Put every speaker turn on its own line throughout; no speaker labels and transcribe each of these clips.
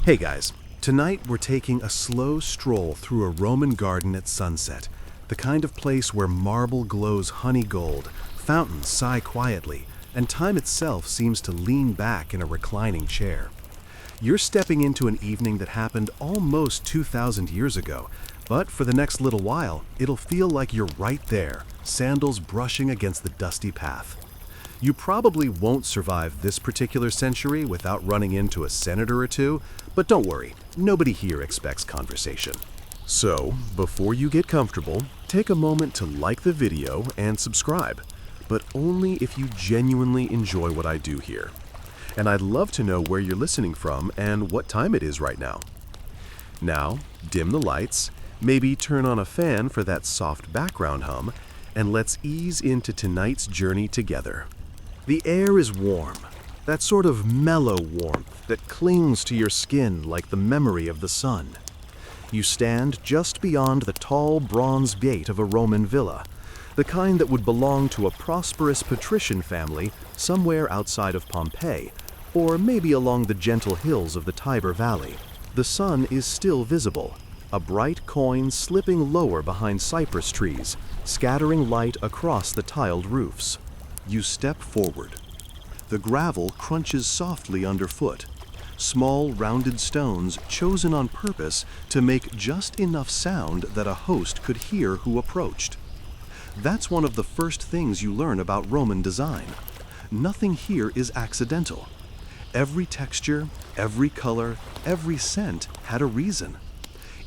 Hey guys, tonight we're taking a slow stroll through a Roman garden at sunset, the kind of place where marble glows honey gold, fountains sigh quietly, and time itself seems to lean back in a reclining chair. You're stepping into an evening that happened almost 2,000 years ago, but for the next little while, it'll feel like you're right there, sandals brushing against the dusty path. You probably won't survive this particular century without running into a senator or two, but don't worry, nobody here expects conversation. So, before you get comfortable, take a moment to like the video and subscribe, but only if you genuinely enjoy what I do here. And I'd love to know where you're listening from and what time it is right now. Now, dim the lights, maybe turn on a fan for that soft background hum, and let's ease into tonight's journey together. The air is warm, that sort of mellow warmth that clings to your skin like the memory of the sun. You stand just beyond the tall bronze gate of a Roman villa, the kind that would belong to a prosperous patrician family somewhere outside of Pompeii, or maybe along the gentle hills of the Tiber Valley. The sun is still visible, a bright coin slipping lower behind cypress trees, scattering light across the tiled roofs. You step forward. The gravel crunches softly underfoot, small rounded stones chosen on purpose to make just enough sound that a host could hear who approached. That's one of the first things you learn about Roman design. Nothing here is accidental. Every texture, every color, every scent had a reason.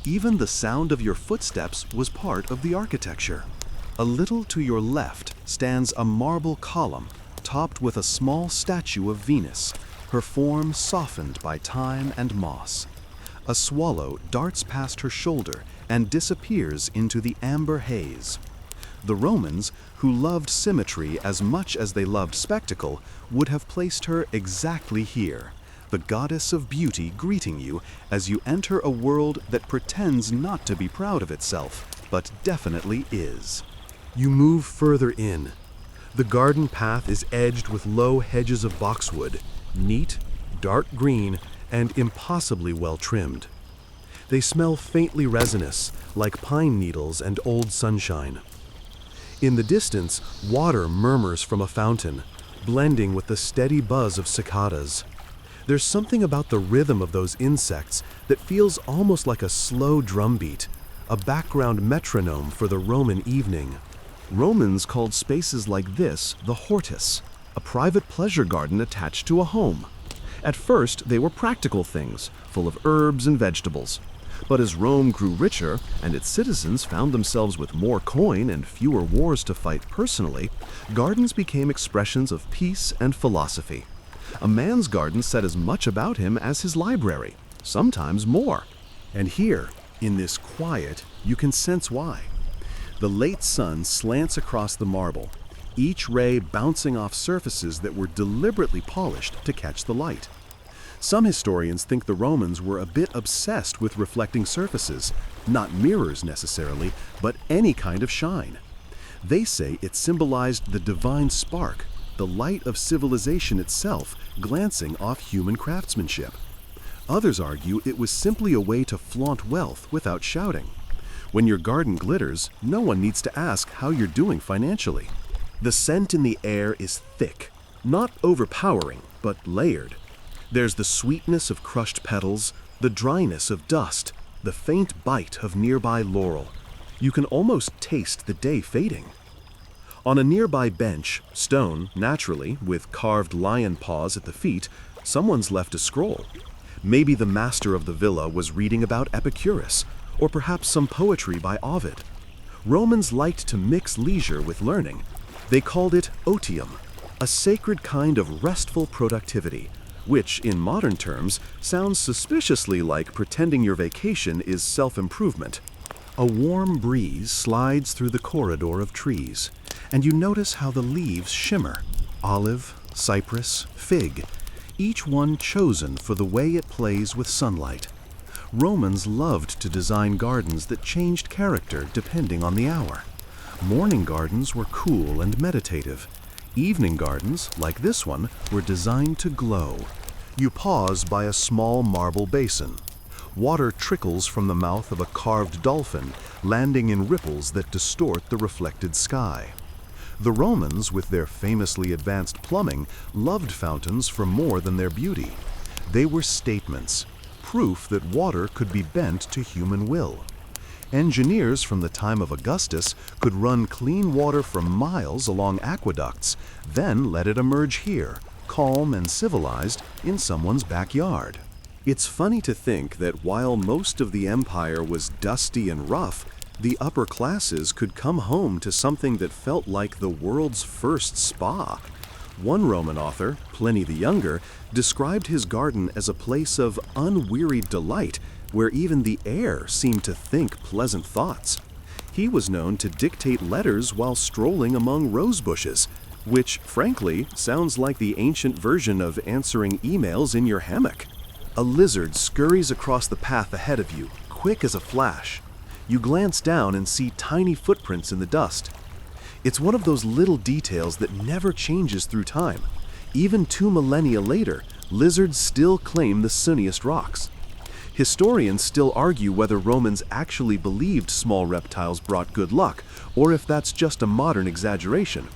Even the sound of your footsteps was part of the architecture. A little to your left stands a marble column topped with a small statue of Venus, her form softened by time and moss. A swallow darts past her shoulder and disappears into the amber haze. The Romans, who loved symmetry as much as they loved spectacle, would have placed her exactly here, the goddess of beauty greeting you as you enter a world that pretends not to be proud of itself, but definitely is. You move further in. The garden path is edged with low hedges of boxwood, neat, dark green, and impossibly well trimmed. They smell faintly resinous, like pine needles and old sunshine. In the distance, water murmurs from a fountain, blending with the steady buzz of cicadas. There's something about the rhythm of those insects that feels almost like a slow drumbeat, a background metronome for the Roman evening. Romans called spaces like this the hortus, a private pleasure garden attached to a home. At first, they were practical things, full of herbs and vegetables. But as Rome grew richer and its citizens found themselves with more coin and fewer wars to fight personally, gardens became expressions of peace and philosophy. A man's garden said as much about him as his library, sometimes more. And here, in this quiet, you can sense why. The late sun slants across the marble, each ray bouncing off surfaces that were deliberately polished to catch the light. Some historians think the Romans were a bit obsessed with reflecting surfaces, not mirrors necessarily, but any kind of shine. They say it symbolized the divine spark, the light of civilization itself glancing off human craftsmanship. Others argue it was simply a way to flaunt wealth without shouting. When your garden glitters, no one needs to ask how you're doing financially. The scent in the air is thick, not overpowering, but layered. There's the sweetness of crushed petals, the dryness of dust, the faint bite of nearby laurel. You can almost taste the day fading. On a nearby bench, stone, naturally, with carved lion paws at the feet, someone's left a scroll. Maybe the master of the villa was reading about Epicurus, or perhaps some poetry by Ovid. Romans liked to mix leisure with learning. They called it otium, a sacred kind of restful productivity, which, in modern terms, sounds suspiciously like pretending your vacation is self-improvement. A warm breeze slides through the corridor of trees, and you notice how the leaves shimmer. Olive, cypress, fig, each one chosen for the way it plays with sunlight. Romans loved to design gardens that changed character depending on the hour. Morning gardens were cool and meditative. Evening gardens, like this one, were designed to glow. You pause by a small marble basin. Water trickles from the mouth of a carved dolphin, landing in ripples that distort the reflected sky. The Romans, with their famously advanced plumbing, loved fountains for more than their beauty. They were statements, proof that water could be bent to human will. Engineers from the time of Augustus could run clean water for miles along aqueducts, then let it emerge here, calm and civilized, in someone's backyard. It's funny to think that while most of the empire was dusty and rough, the upper classes could come home to something that felt like the world's first spa. One Roman author, Pliny the Younger, described his garden as a place of unwearied delight, where even the air seemed to think pleasant thoughts. He was known to dictate letters while strolling among rose bushes, which, frankly, sounds like the ancient version of answering emails in your hammock. A lizard scurries across the path ahead of you, quick as a flash. You glance down and see tiny footprints in the dust. It's one of those little details that never changes through time. Even 2 millennia later, lizards still claim the sunniest rocks. Historians still argue whether Romans actually believed small reptiles brought good luck, or if that's just a modern exaggeration.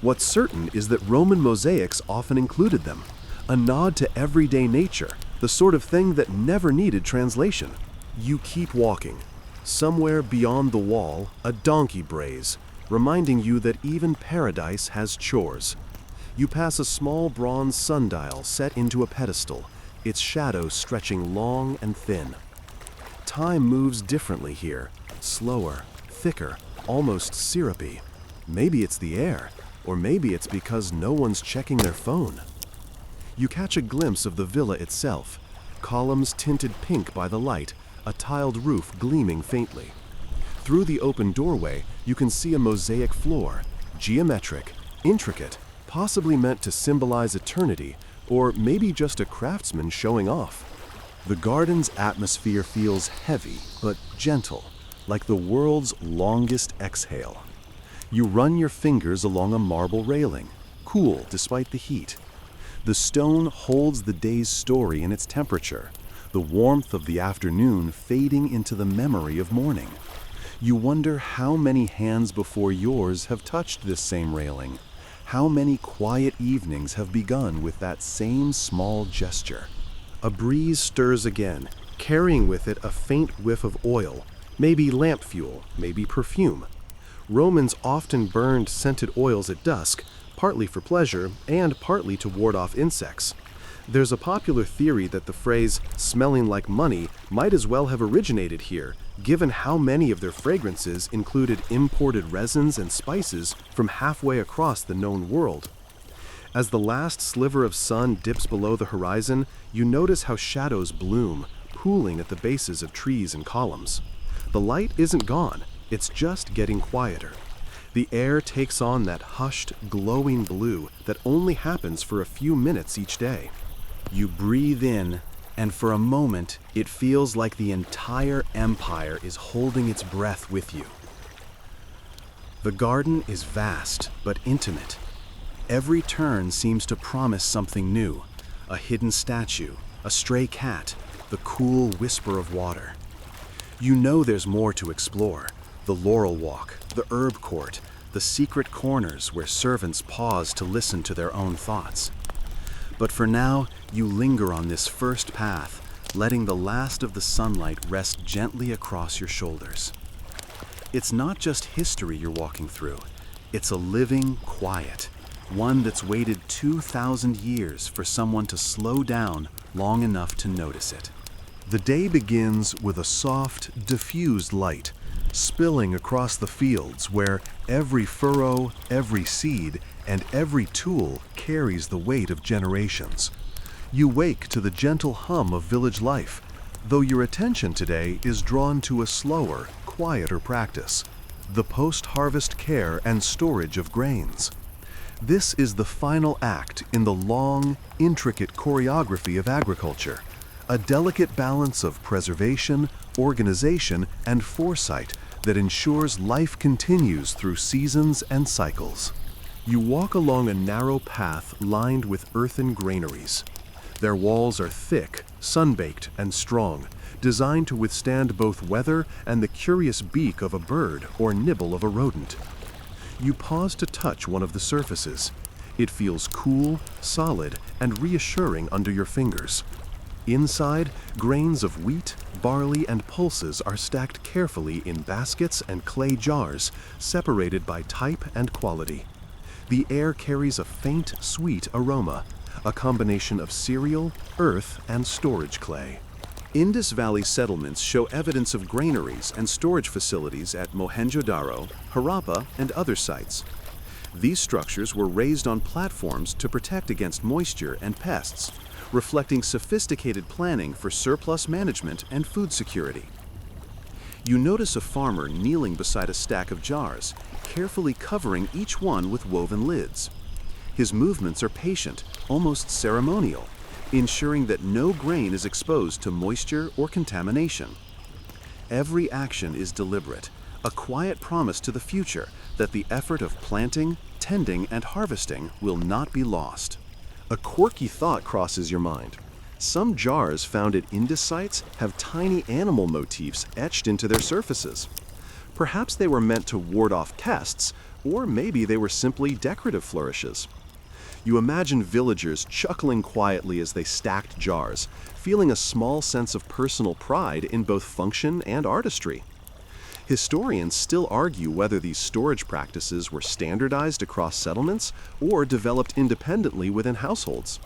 What's certain is that Roman mosaics often included them, a nod to everyday nature, the sort of thing that never needed translation. You keep walking. Somewhere beyond the wall, a donkey brays, reminding you that even paradise has chores. You pass a small bronze sundial set into a pedestal, its shadow stretching long and thin. Time moves differently here, slower, thicker, almost syrupy. Maybe it's the air, or maybe it's because no one's checking their phone. You catch a glimpse of the villa itself, columns tinted pink by the light, a tiled roof gleaming faintly. Through the open doorway, you can see a mosaic floor, geometric, intricate, possibly meant to symbolize eternity, or maybe just a craftsman showing off. The garden's atmosphere feels heavy but gentle, like the world's longest exhale. You run your fingers along a marble railing, cool despite the heat. The stone holds the day's story in its temperature, the warmth of the afternoon fading into the memory of morning. You wonder how many hands before yours have touched this same railing, how many quiet evenings have begun with that same small gesture. A breeze stirs again, carrying with it a faint whiff of oil, maybe lamp fuel, maybe perfume. Romans often burned scented oils at dusk, partly for pleasure and partly to ward off insects. There's a popular theory that the phrase "smelling like money" might as well have originated here, given how many of their fragrances included imported resins and spices from halfway across the known world. As the last sliver of sun dips below the horizon, you notice how shadows bloom, pooling at the bases of trees and columns. The light isn't gone, it's just getting quieter. The air takes on that hushed, glowing blue that only happens for a few minutes each day. You breathe in, and for a moment, it feels like the entire empire is holding its breath with you. The garden is vast, but intimate. Every turn seems to promise something new: a hidden statue, a stray cat, the cool whisper of water. You know there's more to explore: the laurel walk, the herb court, the secret corners where servants pause to listen to their own thoughts. But for now, you linger on this first path, letting the last of the sunlight rest gently across your shoulders. It's not just history you're walking through, it's a living quiet, one that's waited 2,000 years for someone to slow down long enough to notice it. The day begins with a soft, diffused light, spilling across the fields where every furrow, every seed, and every tool carries the weight of generations. You wake to the gentle hum of village life, though your attention today is drawn to a slower, quieter practice: the post-harvest care and storage of grains. This is the final act in the long, intricate choreography of agriculture, a delicate balance of preservation, organization, and foresight that ensures life continues through seasons and cycles. You walk along a narrow path lined with earthen granaries. Their walls are thick, sun-baked, and strong, designed to withstand both weather and the curious beak of a bird or nibble of a rodent. You pause to touch one of the surfaces. It feels cool, solid, and reassuring under your fingers. Inside, grains of wheat, barley, and pulses are stacked carefully in baskets and clay jars, separated by type and quality. The air carries a faint, sweet aroma, a combination of cereal, earth, and storage clay. Indus Valley settlements show evidence of granaries and storage facilities at Mohenjo-Daro, Harappa, and other sites. These structures were raised on platforms to protect against moisture and pests, reflecting sophisticated planning for surplus management and food security. You notice a farmer kneeling beside a stack of jars, carefully covering each one with woven lids. His movements are patient, almost ceremonial, ensuring that no grain is exposed to moisture or contamination. Every action is deliberate, a quiet promise to the future that the effort of planting, tending, and harvesting will not be lost. A quirky thought crosses your mind. Some jars found at Indus sites have tiny animal motifs etched into their surfaces. Perhaps they were meant to ward off pests, or maybe they were simply decorative flourishes. You imagine villagers chuckling quietly as they stacked jars, feeling a small sense of personal pride in both function and artistry. Historians still argue whether these storage practices were standardized across settlements or developed independently within households.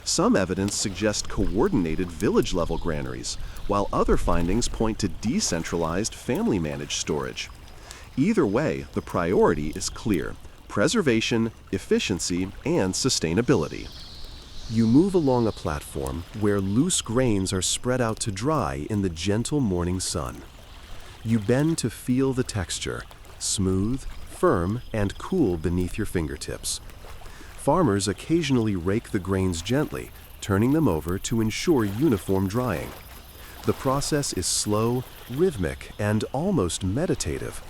Some evidence suggests coordinated village-level granaries, while other findings point to decentralized family-managed storage. Either way, the priority is clear: preservation, efficiency, and sustainability. You move along a platform where loose grains are spread out to dry in the gentle morning sun. You bend to feel the texture, smooth, firm, and cool beneath your fingertips. Farmers occasionally rake the grains gently, turning them over to ensure uniform drying. The process is slow, rhythmic, and almost meditative.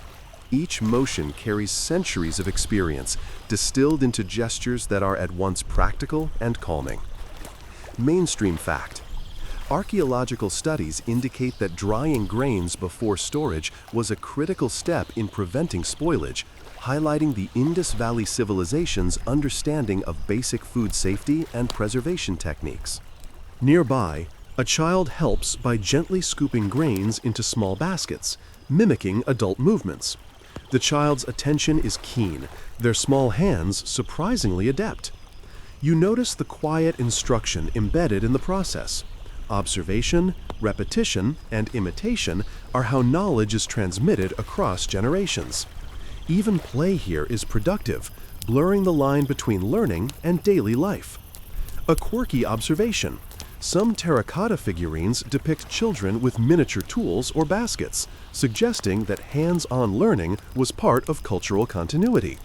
Each motion carries centuries of experience, distilled into gestures that are at once practical and calming. Mainstream fact: archaeological studies indicate that drying grains before storage was a critical step in preventing spoilage, highlighting the Indus Valley civilization's understanding of basic food safety and preservation techniques. Nearby, a child helps by gently scooping grains into small baskets, mimicking adult movements. The child's attention is keen, their small hands surprisingly adept. You notice the quiet instruction embedded in the process. Observation, repetition, and imitation are how knowledge is transmitted across generations. Even play here is productive, blurring the line between learning and daily life. A quirky observation: some terracotta figurines depict children with miniature tools or baskets, suggesting that hands-on learning was part of cultural continuity.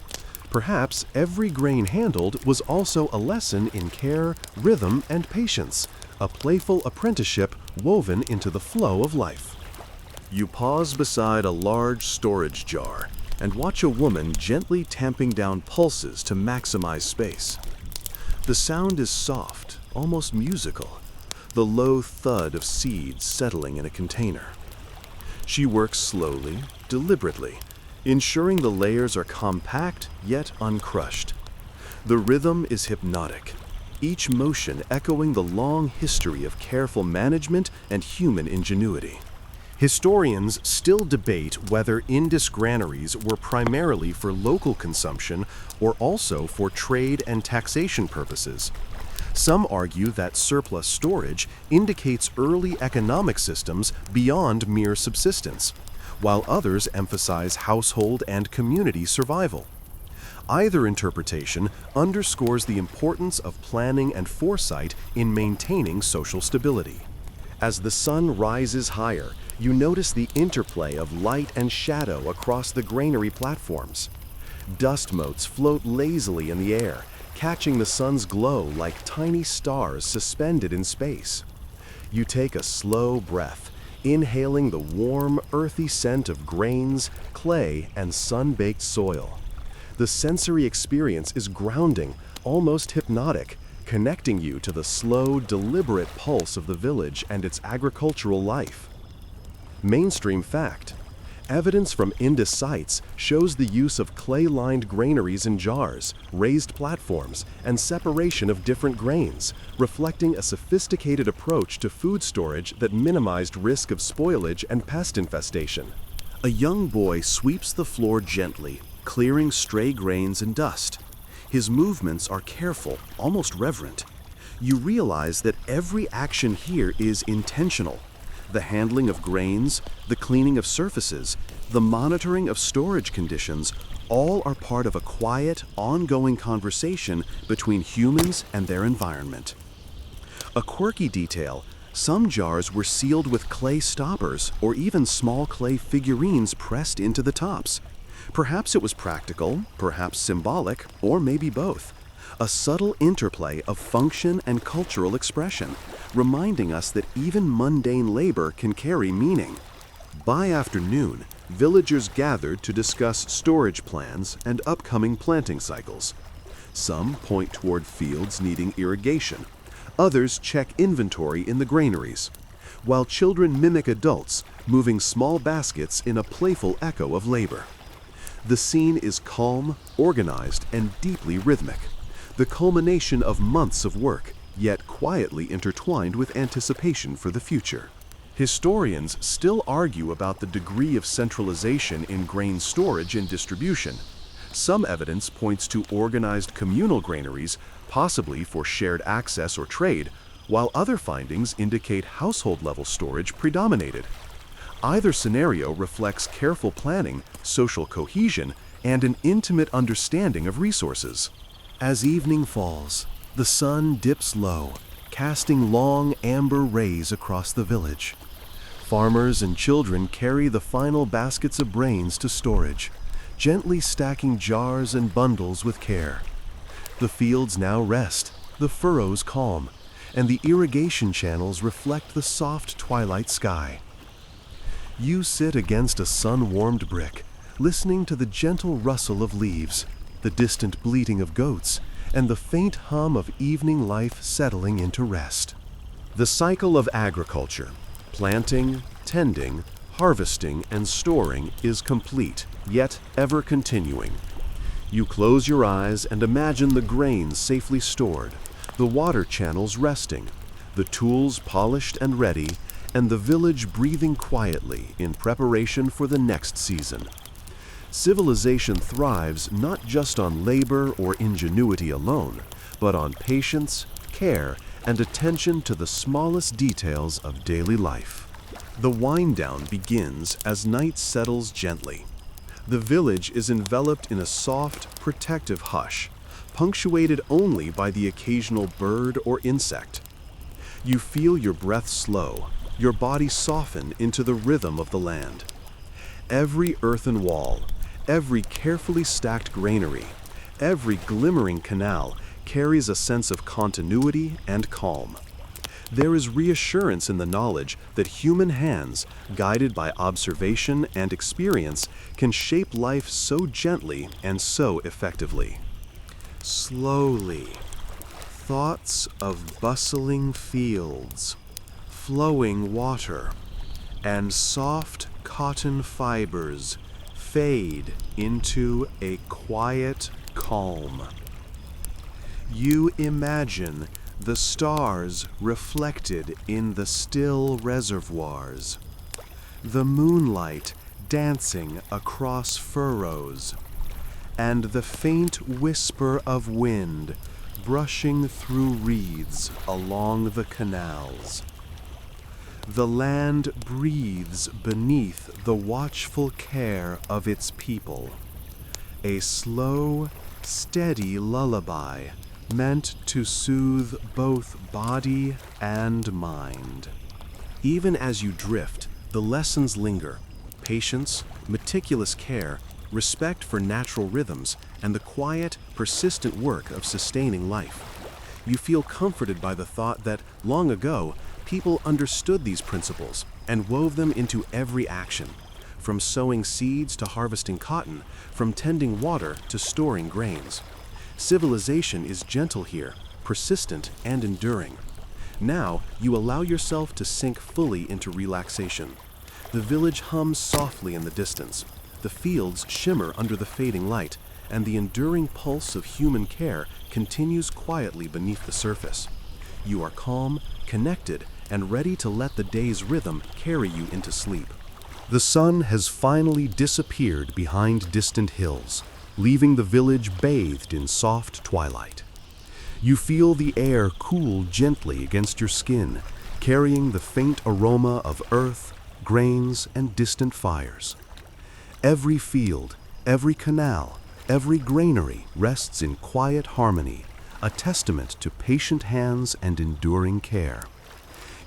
Perhaps every grain handled was also a lesson in care, rhythm, and patience, a playful apprenticeship woven into the flow of life. You pause beside a large storage jar and watch a woman gently tamping down pulses to maximize space. The sound is soft, almost musical, the low thud of seeds settling in a container. She works slowly, deliberately, ensuring the layers are compact yet uncrushed. The rhythm is hypnotic, each motion echoing the long history of careful management and human ingenuity. Historians still debate whether Indus granaries were primarily for local consumption or also for trade and taxation purposes. Some argue that surplus storage indicates early economic systems beyond mere subsistence, while others emphasize household and community survival. Either interpretation underscores the importance of planning and foresight in maintaining social stability. As the sun rises higher, you notice the interplay of light and shadow across the granary platforms. Dust motes float lazily in the air, catching the sun's glow like tiny stars suspended in space. You take a slow breath, inhaling the warm, earthy scent of grains, clay, and sun-baked soil. The sensory experience is grounding, almost hypnotic, connecting you to the slow, deliberate pulse of the village and its agricultural life. Mainstream fact: evidence from Indus sites shows the use of clay-lined granaries in jars, raised platforms, and separation of different grains, reflecting a sophisticated approach to food storage that minimized risk of spoilage and pest infestation. A young boy sweeps the floor gently, clearing stray grains and dust. His movements are careful, almost reverent. You realize that every action here is intentional. The handling of grains, the cleaning of surfaces, the monitoring of storage conditions, all are part of a quiet, ongoing conversation between humans and their environment. A quirky detail: some jars were sealed with clay stoppers or even small clay figurines pressed into the tops. Perhaps it was practical, perhaps symbolic, or maybe both. A subtle interplay of function and cultural expression, reminding us that even mundane labor can carry meaning. By afternoon, villagers gathered to discuss storage plans and upcoming planting cycles. Some point toward fields needing irrigation. Others check inventory in the granaries, while children mimic adults, moving small baskets in a playful echo of labor. The scene is calm, organized, and deeply rhythmic, the culmination of months of work, yet quietly intertwined with anticipation for the future. Historians still argue about the degree of centralization in grain storage and distribution. Some evidence points to organized communal granaries, possibly for shared access or trade, while other findings indicate household-level storage predominated. Either scenario reflects careful planning, social cohesion, and an intimate understanding of resources. As evening falls, the sun dips low, casting long amber rays across the village. Farmers and children carry the final baskets of grains to storage, gently stacking jars and bundles with care. The fields now rest, the furrows calm, and the irrigation channels reflect the soft twilight sky. You sit against a sun-warmed brick, listening to the gentle rustle of leaves, the distant bleating of goats, and the faint hum of evening life settling into rest. The cycle of agriculture, planting, tending, harvesting, and storing, is complete, yet ever continuing. You close your eyes and imagine the grains safely stored, the water channels resting, the tools polished and ready, and the village breathing quietly in preparation for the next season. Civilization thrives not just on labor or ingenuity alone, but on patience, care, and attention to the smallest details of daily life. The wind-down begins as night settles gently. The village is enveloped in a soft, protective hush, punctuated only by the occasional bird or insect. You feel your breath slow, your body soften into the rhythm of the land. Every earthen wall, every carefully stacked granary, every glimmering canal carries a sense of continuity and calm. There is reassurance in the knowledge that human hands, guided by observation and experience, can shape life so gently and so effectively. Slowly, thoughts of bustling fields, flowing water, and soft cotton fibers fade into a quiet calm. You imagine the stars reflected in the still reservoirs, the moonlight dancing across furrows, and the faint whisper of wind brushing through reeds along the canals. The land breathes beneath the watchful care of its people, a slow, steady lullaby meant to soothe both body and mind. Even as you drift, the lessons linger: patience, meticulous care, respect for natural rhythms, and the quiet, persistent work of sustaining life. You feel comforted by the thought that, long ago, people understood these principles and wove them into every action, from sowing seeds to harvesting cotton, from tending water to storing grains. Civilization is gentle here, persistent, and enduring. Now, you allow yourself to sink fully into relaxation. The village hums softly in the distance. The fields shimmer under the fading light, and the enduring pulse of human care continues quietly beneath the surface. You are calm, connected, and ready to let the day's rhythm carry you into sleep. The sun has finally disappeared behind distant hills, leaving the village bathed in soft twilight. You feel the air cool gently against your skin, carrying the faint aroma of earth, grains, and distant fires. Every field, every canal, every granary rests in quiet harmony, a testament to patient hands and enduring care.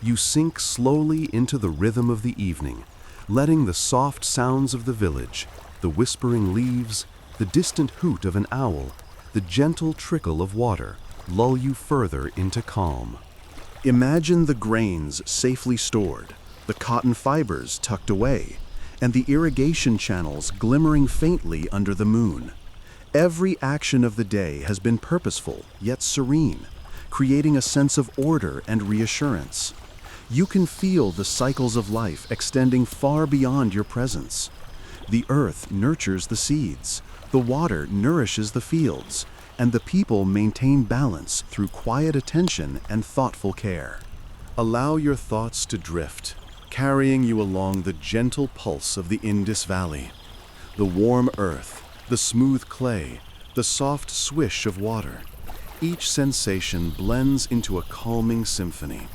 You sink slowly into the rhythm of the evening, letting the soft sounds of the village, the whispering leaves, the distant hoot of an owl, the gentle trickle of water, lull you further into calm. Imagine the grains safely stored, the cotton fibers tucked away, and the irrigation channels glimmering faintly under the moon. Every action of the day has been purposeful, yet serene, creating a sense of order and reassurance. You can feel the cycles of life extending far beyond your presence. The earth nurtures the seeds, the water nourishes the fields, and the people maintain balance through quiet attention and thoughtful care. Allow your thoughts to drift, carrying you along the gentle pulse of the Indus Valley. The warm earth, the smooth clay, the soft swish of water. Each sensation blends into a calming symphony.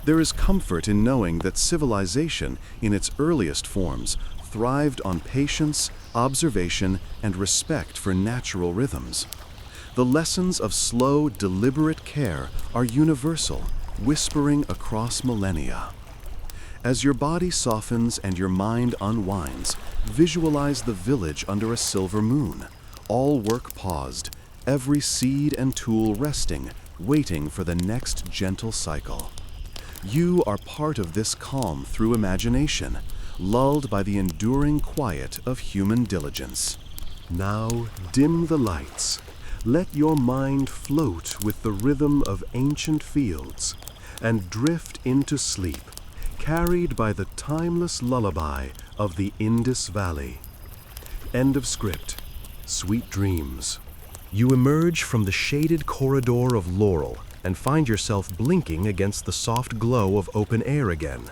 There is comfort in knowing that civilization, in its earliest forms, thrived on patience, observation, and respect for natural rhythms. The lessons of slow, deliberate care are universal, whispering across millennia. As your body softens and your mind unwinds, visualize the village under a silver moon, all work paused, every seed and tool resting, waiting for the next gentle cycle. You are part of this calm through imagination, lulled by the enduring quiet of human diligence. Now dim the lights. Let your mind float with the rhythm of ancient fields and drift into sleep, carried by the timeless lullaby of the Indus Valley. End of script. Sweet dreams. You emerge from the shaded corridor of laurel and find yourself blinking against the soft glow of open air again.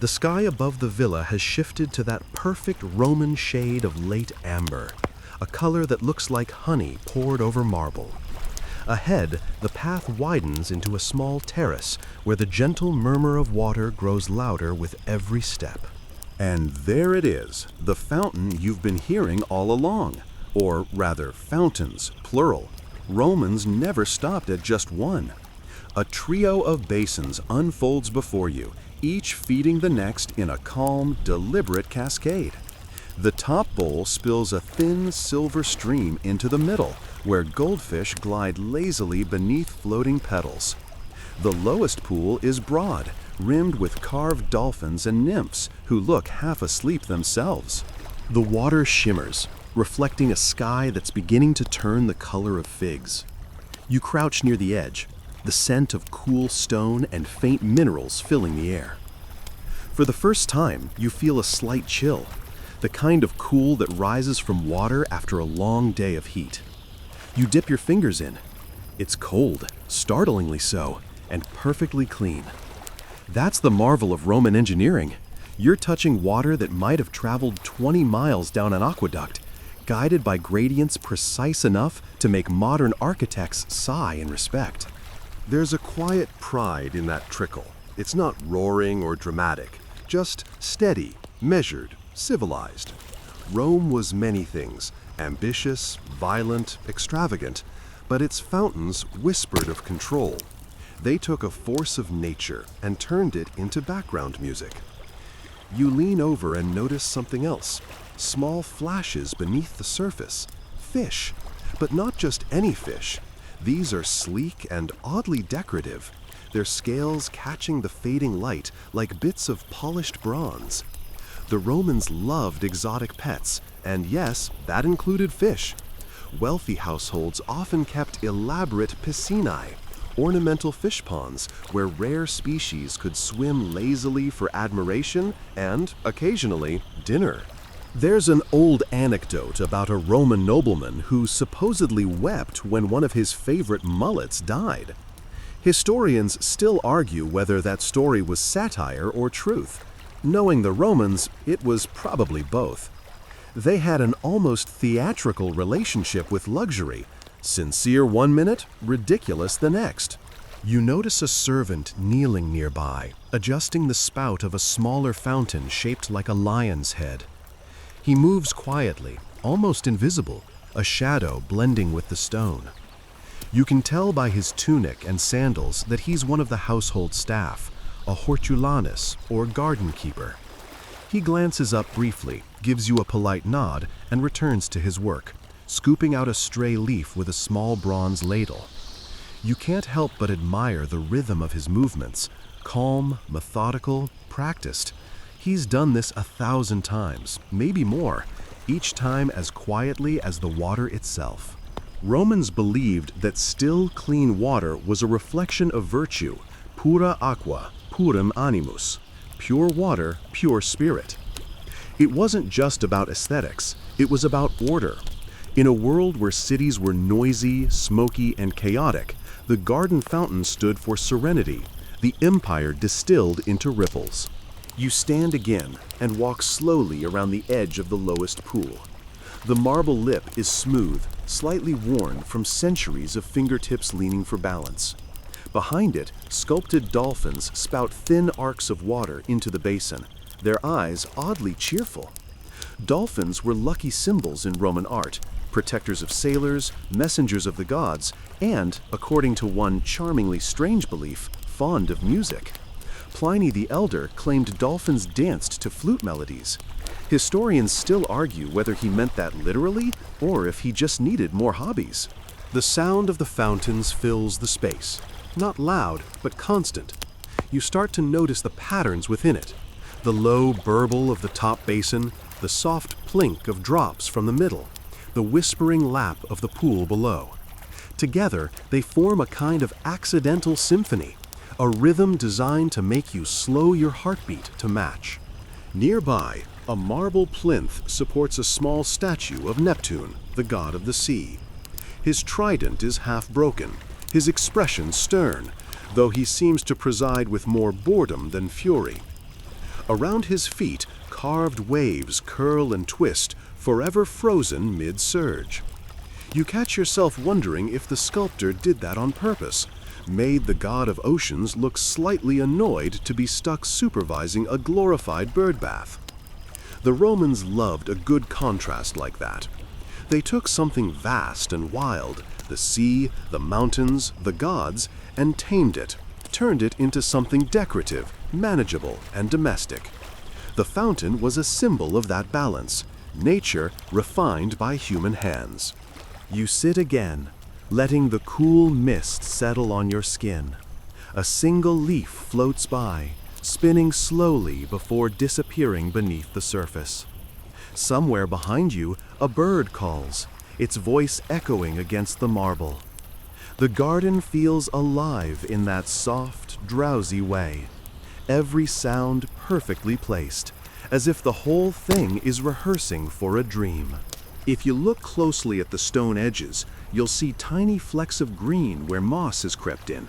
The sky above the villa has shifted to that perfect Roman shade of late amber, a color that looks like honey poured over marble. Ahead, the path widens into a small terrace where the gentle murmur of water grows louder with every step. And there it is, the fountain you've been hearing all along. Or rather, fountains, plural. Romans never stopped at just one. A trio of basins unfolds before you, each feeding the next in a calm, deliberate cascade. The top bowl spills a thin silver stream into the middle, where goldfish glide lazily beneath floating petals. The lowest pool is broad, rimmed with carved dolphins and nymphs who look half asleep themselves. The water shimmers, reflecting a sky that's beginning to turn the color of figs. You crouch near the edge, the scent of cool stone and faint minerals filling the air. For the first time, you feel a slight chill, the kind of cool that rises from water after a long day of heat. You dip your fingers in. It's cold, startlingly so, and perfectly clean. That's the marvel of Roman engineering. You're touching water that might have traveled 20 miles down an aqueduct, guided by gradients precise enough to make modern architects sigh in respect. There's a quiet pride in that trickle. It's not roaring or dramatic, just steady, measured, civilized. Rome was many things, ambitious, violent, extravagant, but its fountains whispered of control. They took a force of nature and turned it into background music. You lean over and notice something else. Small flashes beneath the surface. Fish. But not just any fish. These are sleek and oddly decorative, their scales catching the fading light like bits of polished bronze. The Romans loved exotic pets, and yes, that included fish. Wealthy households often kept elaborate piscinae,
ornamental fish ponds where rare species could swim lazily for admiration and, occasionally, dinner. There's an old anecdote about a Roman nobleman who supposedly wept when one of his favorite mullets died. Historians still argue whether that story was satire or truth. Knowing the Romans, it was probably both. They had an almost theatrical relationship with luxury, sincere one minute, ridiculous the next. You notice a servant kneeling nearby, adjusting the spout of a smaller fountain shaped like a lion's head. He moves quietly, almost invisible, a shadow blending with the stone. You can tell by his tunic and sandals that he's one of the household staff, a hortulanus or garden keeper. He glances up briefly, gives you a polite nod, and returns to his work, scooping out a stray leaf with a small bronze ladle. You can't help but admire the rhythm of his movements, calm, methodical, practiced. He's done this 1,000 times, maybe more, each time as quietly as the water itself. Romans believed that still, clean water was a reflection of virtue, pura aqua, purum animus, pure water, pure spirit. It wasn't just about aesthetics, it was about order. In a world where cities were noisy, smoky, and chaotic, the garden fountain stood for serenity, the empire distilled into ripples. You stand again and walk slowly around the edge of the lowest pool. The marble lip is smooth, slightly worn from centuries of fingertips leaning for balance. Behind it, sculpted dolphins spout thin arcs of water into the basin, their eyes oddly cheerful. Dolphins were lucky symbols in Roman art, protectors of sailors, messengers of the gods, and, according to one charmingly strange belief, fond of music. Pliny the Elder claimed dolphins danced to flute melodies. Historians still argue whether he meant that literally or if he just needed more hobbies. The sound of the fountains fills the space. Not loud, but constant. You start to notice the patterns within it. The low burble of the top basin, the soft plink of drops from the middle, the whispering lap of the pool below. Together, they form a kind of accidental symphony, a rhythm designed to make you slow your heartbeat to match. Nearby, a marble plinth supports a small statue of Neptune, the god of the sea. His trident is half broken, his expression stern, though he seems to preside with more boredom than fury. Around his feet, carved waves curl and twist, forever frozen mid-surge. You catch yourself wondering if the sculptor did that on purpose, made the god of oceans look slightly annoyed to be stuck supervising a glorified birdbath. The Romans loved a good contrast like that. They took something vast and wild, the sea, the mountains, the gods, and tamed it, turned it into something decorative, manageable, and domestic. The fountain was a symbol of that balance, nature refined by human hands. You sit again, letting the cool mist settle on your skin. A single leaf floats by, spinning slowly before disappearing beneath the surface. Somewhere behind you, a bird calls, its voice echoing against the marble. The garden feels alive in that soft, drowsy way, every sound perfectly placed, as if the whole thing is rehearsing for a dream. If you look closely at the stone edges, you'll see tiny flecks of green where moss has crept in.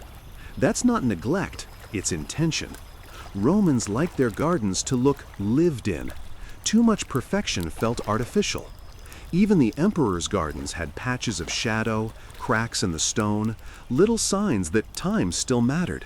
That's not neglect, it's intention. Romans liked their gardens to look lived in. Too much perfection felt artificial. Even the emperor's gardens had patches of shadow, cracks in the stone, little signs that time still mattered.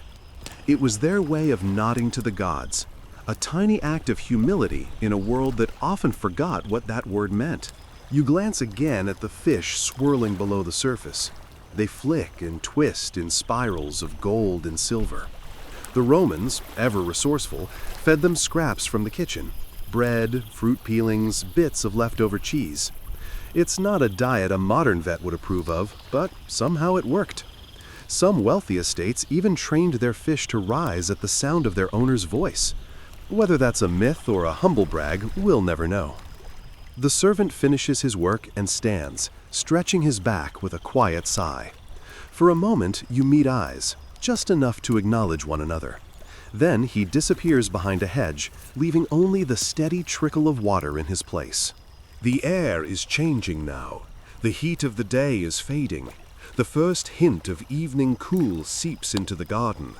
It was their way of nodding to the gods, a tiny act of humility in a world that often forgot what that word meant. You glance again at the fish swirling below the surface. They flick and twist in spirals of gold and silver. The Romans, ever resourceful, fed them scraps from the kitchen: bread, fruit peelings, bits of leftover cheese. It's not a diet a modern vet would approve of, but somehow it worked. Some wealthy estates even trained their fish to rise at the sound of their owner's voice. Whether that's a myth or a humble brag, we'll never know. The servant finishes his work and stands, stretching his back with a quiet sigh.
For a moment, you meet eyes, just enough to acknowledge one another. Then he disappears behind a hedge, leaving only the steady trickle of water in his place.
The air is changing now. The heat of the day is fading. The first hint of evening cool seeps into the garden.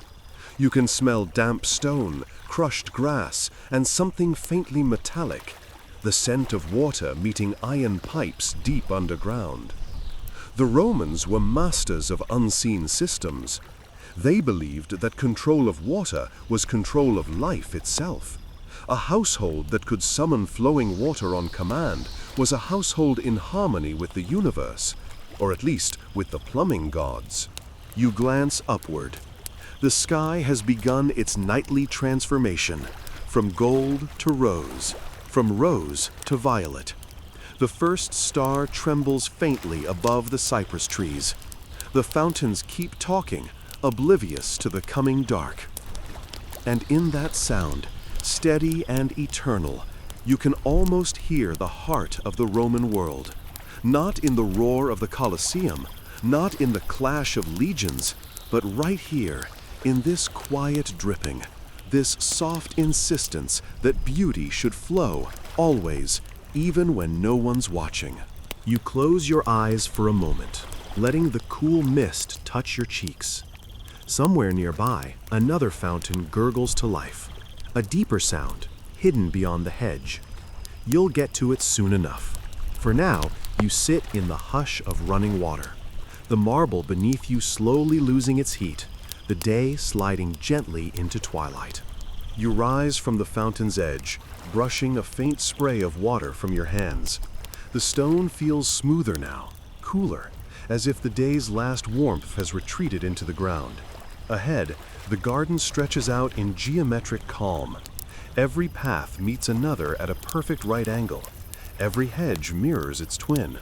You can smell damp stone, crushed grass, and something faintly metallic, the scent of water meeting iron pipes deep underground. The Romans were masters of unseen systems. They believed that control of water was control of life itself. A household that could summon flowing water on command was a household in harmony with the universe, or at least with the plumbing gods. You glance upward. The sky has begun its nightly transformation, from gold to rose, from rose to violet. The first star trembles faintly above the cypress trees. The fountains keep talking, oblivious to the coming dark. And in that sound, steady and eternal, you can almost hear the heart of the Roman world. Not in the roar of the Colosseum, not in the clash of legions, but right here, in this quiet dripping, this soft insistence that beauty should flow, always, even when no one's watching. You close your eyes for a moment, letting the cool mist touch your cheeks. Somewhere nearby, another fountain gurgles to life, a deeper sound, hidden beyond the hedge. You'll get to it soon enough. For now, you sit in the hush of running water, the marble beneath you slowly losing its heat, the day sliding gently into twilight. You rise from the fountain's edge, brushing a faint spray of water from your hands. The stone feels smoother now, cooler, as if the day's last warmth has retreated into the ground. Ahead, the garden stretches out in geometric calm. Every path meets another at a perfect right angle. Every hedge mirrors its twin.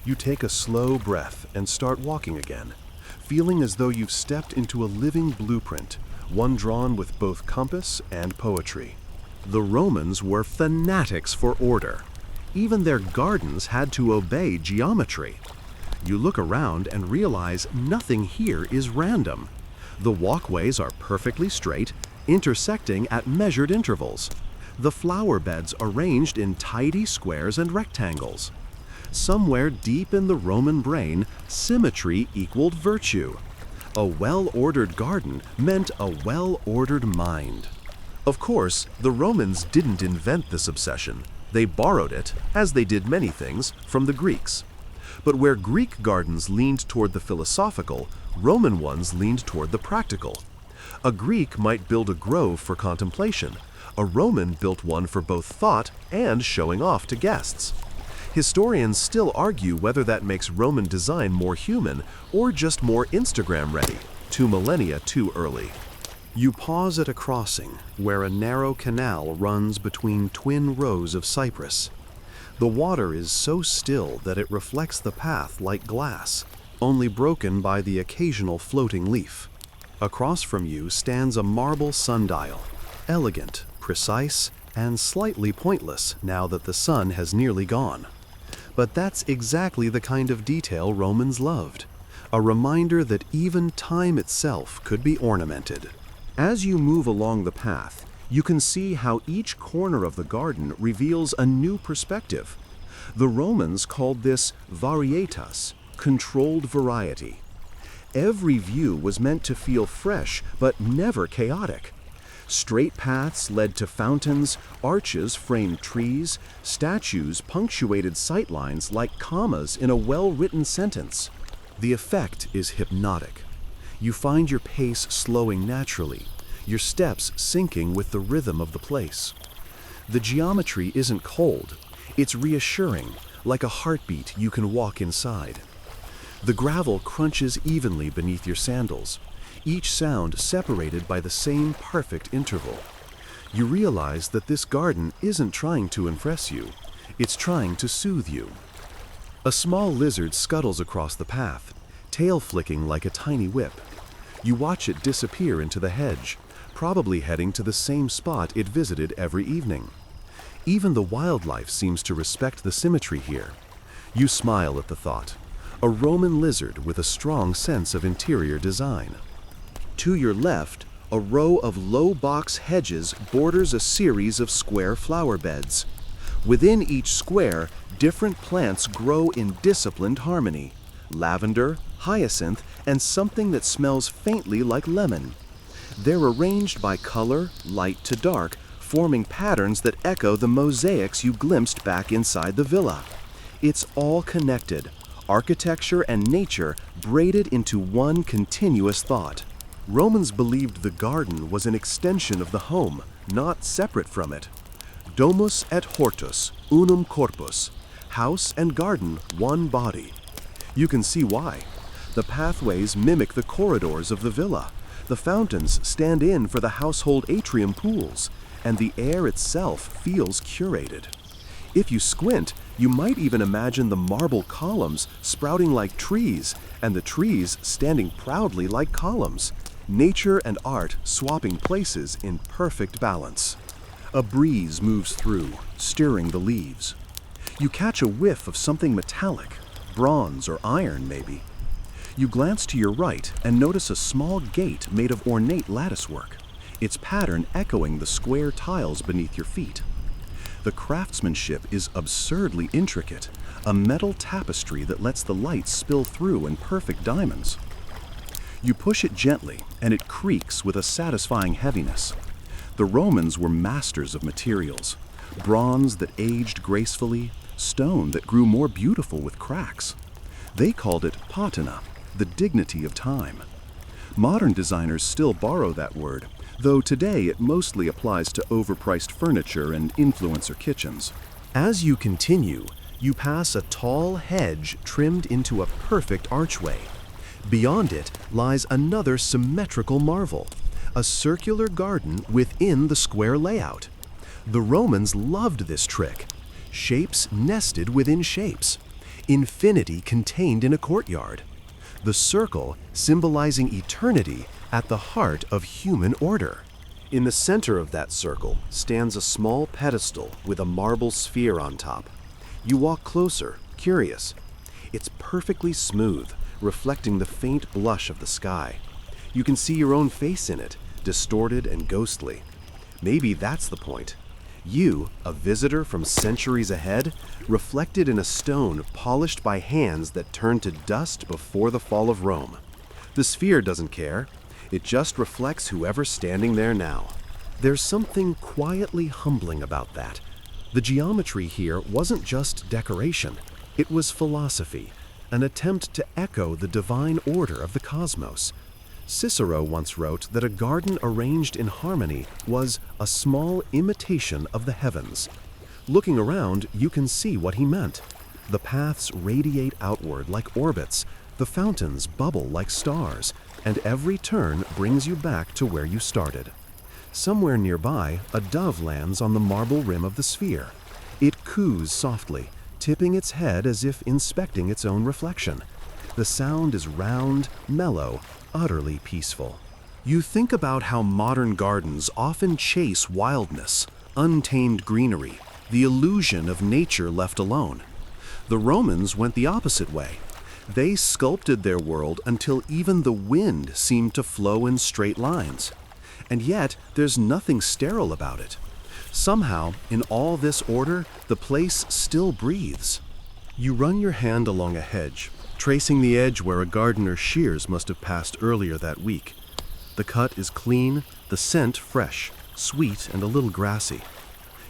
You take a slow breath and start walking again, feeling as though you've stepped into a living blueprint, one drawn with both compass and poetry. The Romans were fanatics for order. Even their gardens had to obey geometry. You look around and realize nothing here is random. The walkways are perfectly straight, intersecting at measured intervals. The flower beds arranged in tidy squares and rectangles. Somewhere deep in the Roman brain, symmetry equaled virtue. A well-ordered garden meant a well-ordered mind. Of course, the Romans didn't invent this obsession. They borrowed it, as they did many things, from the Greeks. But where Greek gardens leaned toward the philosophical, Roman ones leaned toward the practical. A Greek might build a grove for contemplation. A Roman built one for both thought and showing off to guests. Historians still argue whether that makes Roman design more human or just more Instagram-ready, 2 millennia too early. You pause at a crossing where a narrow canal runs between twin rows of cypress. The water is so still that it reflects the path like glass, only broken by the occasional floating leaf. Across from you stands a marble sundial, elegant, precise, and slightly pointless now that the sun has nearly gone. But that's exactly the kind of detail Romans loved, a reminder that even time itself could be ornamented. As you move along the path, you can see how each corner of the garden reveals a new perspective. The Romans called this varietas, controlled variety. Every view was meant to feel fresh, but never chaotic. Straight paths led to fountains, arches framed trees, statues punctuated sightlines like commas in a well-written sentence. The effect is hypnotic. You find your pace slowing naturally, your steps syncing with the rhythm of the place. The geometry isn't cold, it's reassuring, like a heartbeat you can walk inside. The gravel crunches evenly beneath your sandals, each sound separated by the same perfect interval. You realize that this garden isn't trying to impress you, it's trying to soothe you. A small lizard scuttles across the path, tail flicking like a tiny whip. You watch it disappear into the hedge, probably heading to the same spot it visited every evening. Even the wildlife seems to respect the symmetry here. You smile at the thought. a Roman lizard with a strong sense of interior design. To your left, a row of low box hedges borders a series of square flower beds. Within each square, different plants grow in disciplined harmony: lavender, hyacinth, and something that smells faintly like lemon. They're arranged by color, light to dark, forming patterns that echo the mosaics you glimpsed back inside the villa. It's all connected, architecture and nature braided into one continuous thought. Romans believed the garden was an extension of the home, not separate from it. Domus et hortus, unum corpus. House and garden, one body. You can see why. The pathways mimic the corridors of the villa. The fountains stand in for the household atrium pools, and the air itself feels curated. If you squint, you might even imagine the marble columns sprouting like trees, and the trees standing proudly like columns. Nature and art swapping places in perfect balance. A breeze moves through, stirring the leaves. You catch a whiff of something metallic, bronze or iron maybe. You glance to your right and notice a small gate made of ornate latticework, its pattern echoing the square tiles beneath your feet. The craftsmanship is absurdly intricate, a metal tapestry that lets the light spill through in perfect diamonds. You push it gently, and it creaks with a satisfying heaviness. The Romans were masters of materials: bronze that aged gracefully, stone that grew more beautiful with cracks. They called it patina, the dignity of time. Modern designers still borrow that word, though today it mostly applies to overpriced furniture and influencer kitchens. As you continue, you pass a tall hedge trimmed into a perfect archway. Beyond it lies another symmetrical marvel, a circular garden within the square layout. The Romans loved this trick. Shapes nested within shapes. Infinity contained in a courtyard. The circle symbolizing eternity at the heart of human order. In the center of that circle stands a small pedestal with a marble sphere on top. You walk closer, curious. It's perfectly smooth, reflecting the faint blush of the sky. You can see your own face in it, distorted and ghostly. Maybe that's the point. You, a visitor from centuries ahead, reflected in a stone polished by hands that turned to dust before the fall of Rome. The sphere doesn't care. It just reflects whoever's standing there now. There's something quietly humbling about that. The geometry here wasn't just decoration. It was philosophy, an attempt to echo the divine order of the cosmos. Cicero once wrote that a garden arranged in harmony was a small imitation of the heavens. Looking around, you can see what he meant. The paths radiate outward like orbits, the fountains bubble like stars, and every turn brings you back to where you started. Somewhere nearby, a dove lands on the marble rim of the sphere. It coos softly, tipping its head as if inspecting its own reflection. The sound is round, mellow, utterly peaceful. You think about how modern gardens often chase wildness, untamed greenery, the illusion of nature left alone. The Romans went the opposite way. They sculpted their world until even the wind seemed to flow in straight lines. And yet, there's nothing sterile about it. Somehow, in all this order, the place still breathes. You run your hand along a hedge, tracing the edge where a gardener's shears must have passed earlier that week. The cut is clean, the scent fresh, sweet and a little grassy.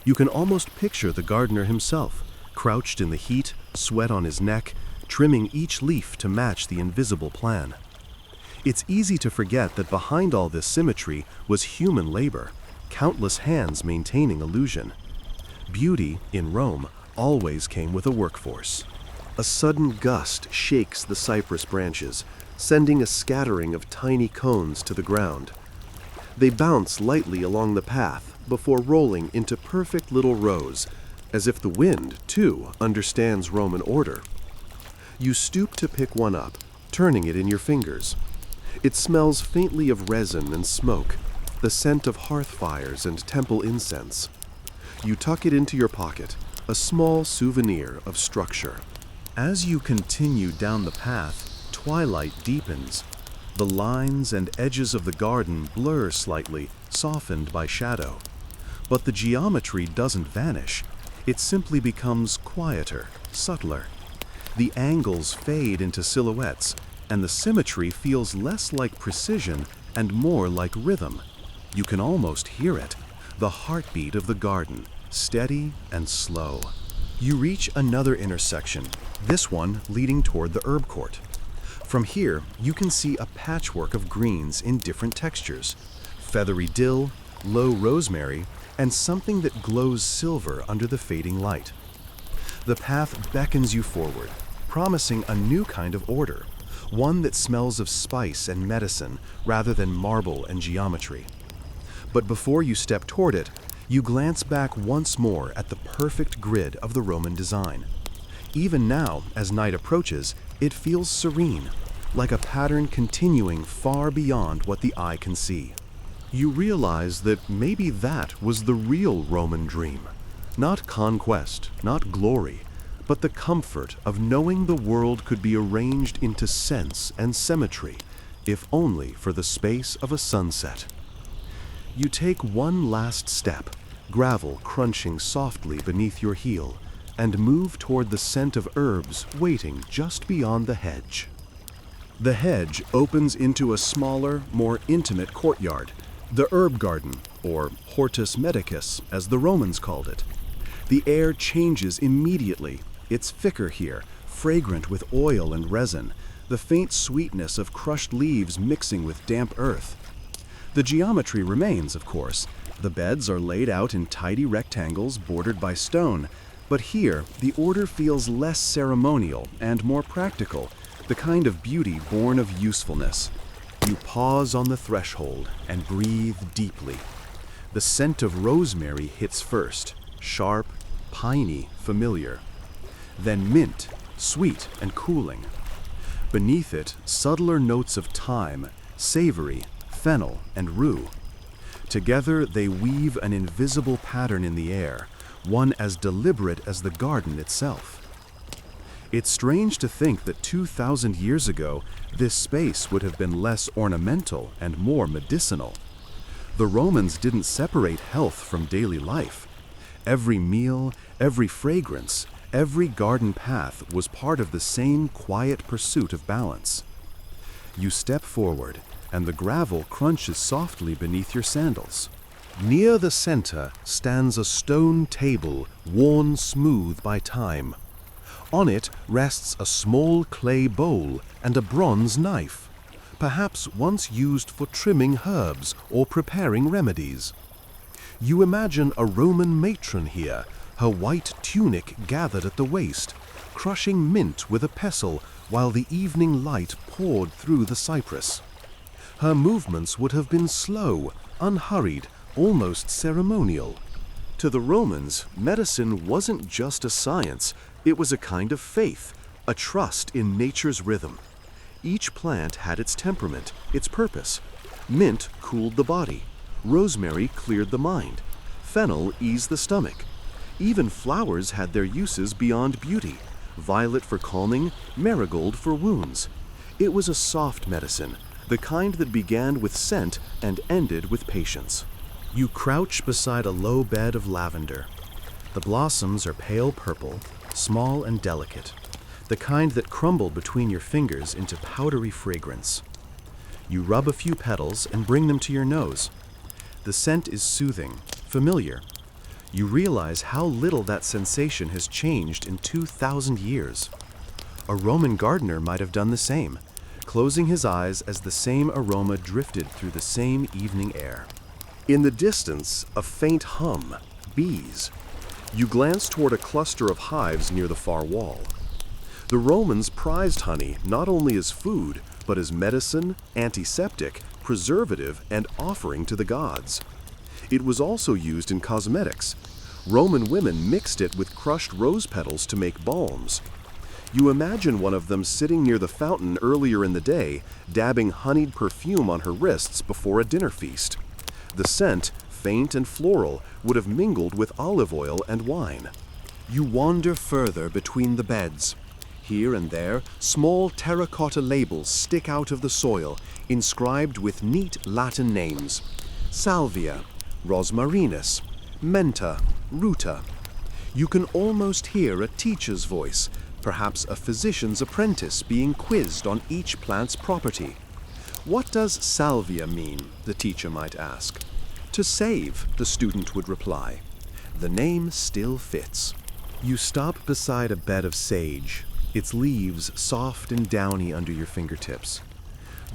You can almost picture the gardener himself, crouched in the heat, sweat on his neck, trimming each leaf to match the invisible plan. It's easy to forget that behind all this symmetry was human labor, countless hands maintaining illusion. Beauty, in Rome, always came with a workforce. A sudden gust shakes the cypress branches, sending a scattering of tiny cones to the ground. They bounce lightly along the path before rolling into perfect little rows, as if the wind, too, understands Roman order. You stoop to pick one up, turning it in your fingers. It smells faintly of resin and smoke, the scent of hearth fires and temple incense. You tuck it into your pocket, a small souvenir of structure.
As you continue down the path, twilight deepens. The lines and edges of the garden blur slightly, softened by shadow. But the geometry doesn't vanish. It simply becomes quieter, subtler. The angles fade into silhouettes, and the symmetry feels less like precision and more like rhythm. You can almost hear it, the heartbeat of the garden, steady and slow. You reach another intersection, this one leading toward the herb court. From here, you can see a patchwork of greens in different textures: feathery dill, low rosemary, and something that glows silver under the fading light. The path beckons you forward, promising a new kind of order, one that smells of spice and medicine rather than marble and geometry. But before you step toward it, you glance back once more at the perfect grid of the Roman design. Even now, as night approaches, it feels serene, like a pattern continuing far beyond what the eye can see. You realize that maybe that was the real Roman dream. Not conquest, not glory, but the comfort of knowing the world could be arranged into sense and symmetry, if only for the space of a sunset. You take one last step, gravel crunching softly beneath your heel, and move toward the scent of herbs waiting just beyond the hedge. The hedge opens into a smaller, more intimate courtyard, the herb garden, or hortus medicus, as the Romans called it. The air changes immediately. It's thicker here, fragrant with oil and resin, the faint sweetness of crushed leaves mixing with damp earth. The geometry remains, of course. The beds are laid out in tidy rectangles bordered by stone, but here the order feels less ceremonial and more practical, the kind of beauty born of usefulness. You pause on the threshold and breathe deeply. The scent of rosemary hits first, sharp, piney, familiar. Then mint, sweet and cooling. Beneath it, subtler notes of thyme, savory, fennel, and rue. Together, they weave an invisible pattern in the air, one as deliberate as the garden itself. It's strange to think that 2,000 years ago, this space would have been less ornamental and more medicinal. The Romans didn't separate health from daily life. Every meal, every fragrance, every garden path was part of the same quiet pursuit of balance. You step forward, and the gravel crunches softly beneath your sandals. Near the center stands a stone table worn smooth by time. On it rests a small clay bowl and a bronze knife, perhaps once used for trimming herbs or preparing remedies. You imagine a Roman matron here, her white tunic gathered at the waist, crushing mint with a pestle while the evening light poured through the cypress. Her movements would have been slow, unhurried, almost ceremonial. To the Romans, medicine wasn't just a science, it was a kind of faith, a trust in nature's rhythm. Each plant had its temperament, its purpose. Mint cooled the body, rosemary cleared the mind, fennel eased the stomach. Even flowers had their uses beyond beauty, violet for calming, marigold for wounds. It was a soft medicine, the kind that began with scent and ended with patience. You crouch beside a low bed of lavender. The blossoms are pale purple, small and delicate, the kind that crumble between your fingers into powdery fragrance. You rub a few petals and bring them to your nose. The scent is soothing, familiar. You realize how little that sensation has changed in 2,000 years. A Roman gardener might have done the same, closing his eyes as the same aroma drifted through the same evening air. In the distance, a faint hum, bees. You glance toward a cluster of hives near the far wall. The Romans prized honey not only as food, but as medicine, antiseptic, preservative, and offering to the gods. It was also used in cosmetics. Roman women mixed it with crushed rose petals to make balms. You imagine one of them sitting near the fountain earlier in the day, dabbing honeyed perfume on her wrists before a dinner feast. The scent, faint and floral, would have mingled with olive oil and wine. You wander further between the beds.
Here and there, small terracotta labels stick out of the soil, inscribed with neat Latin names: Salvia, Rosmarinus, Menta, Ruta. You can almost hear a teacher's voice, perhaps a physician's apprentice being quizzed on each plant's property. What does salvia mean? The teacher might ask. To save, the student would reply. The name still fits. You stop beside a bed of sage, its leaves soft and downy under your fingertips.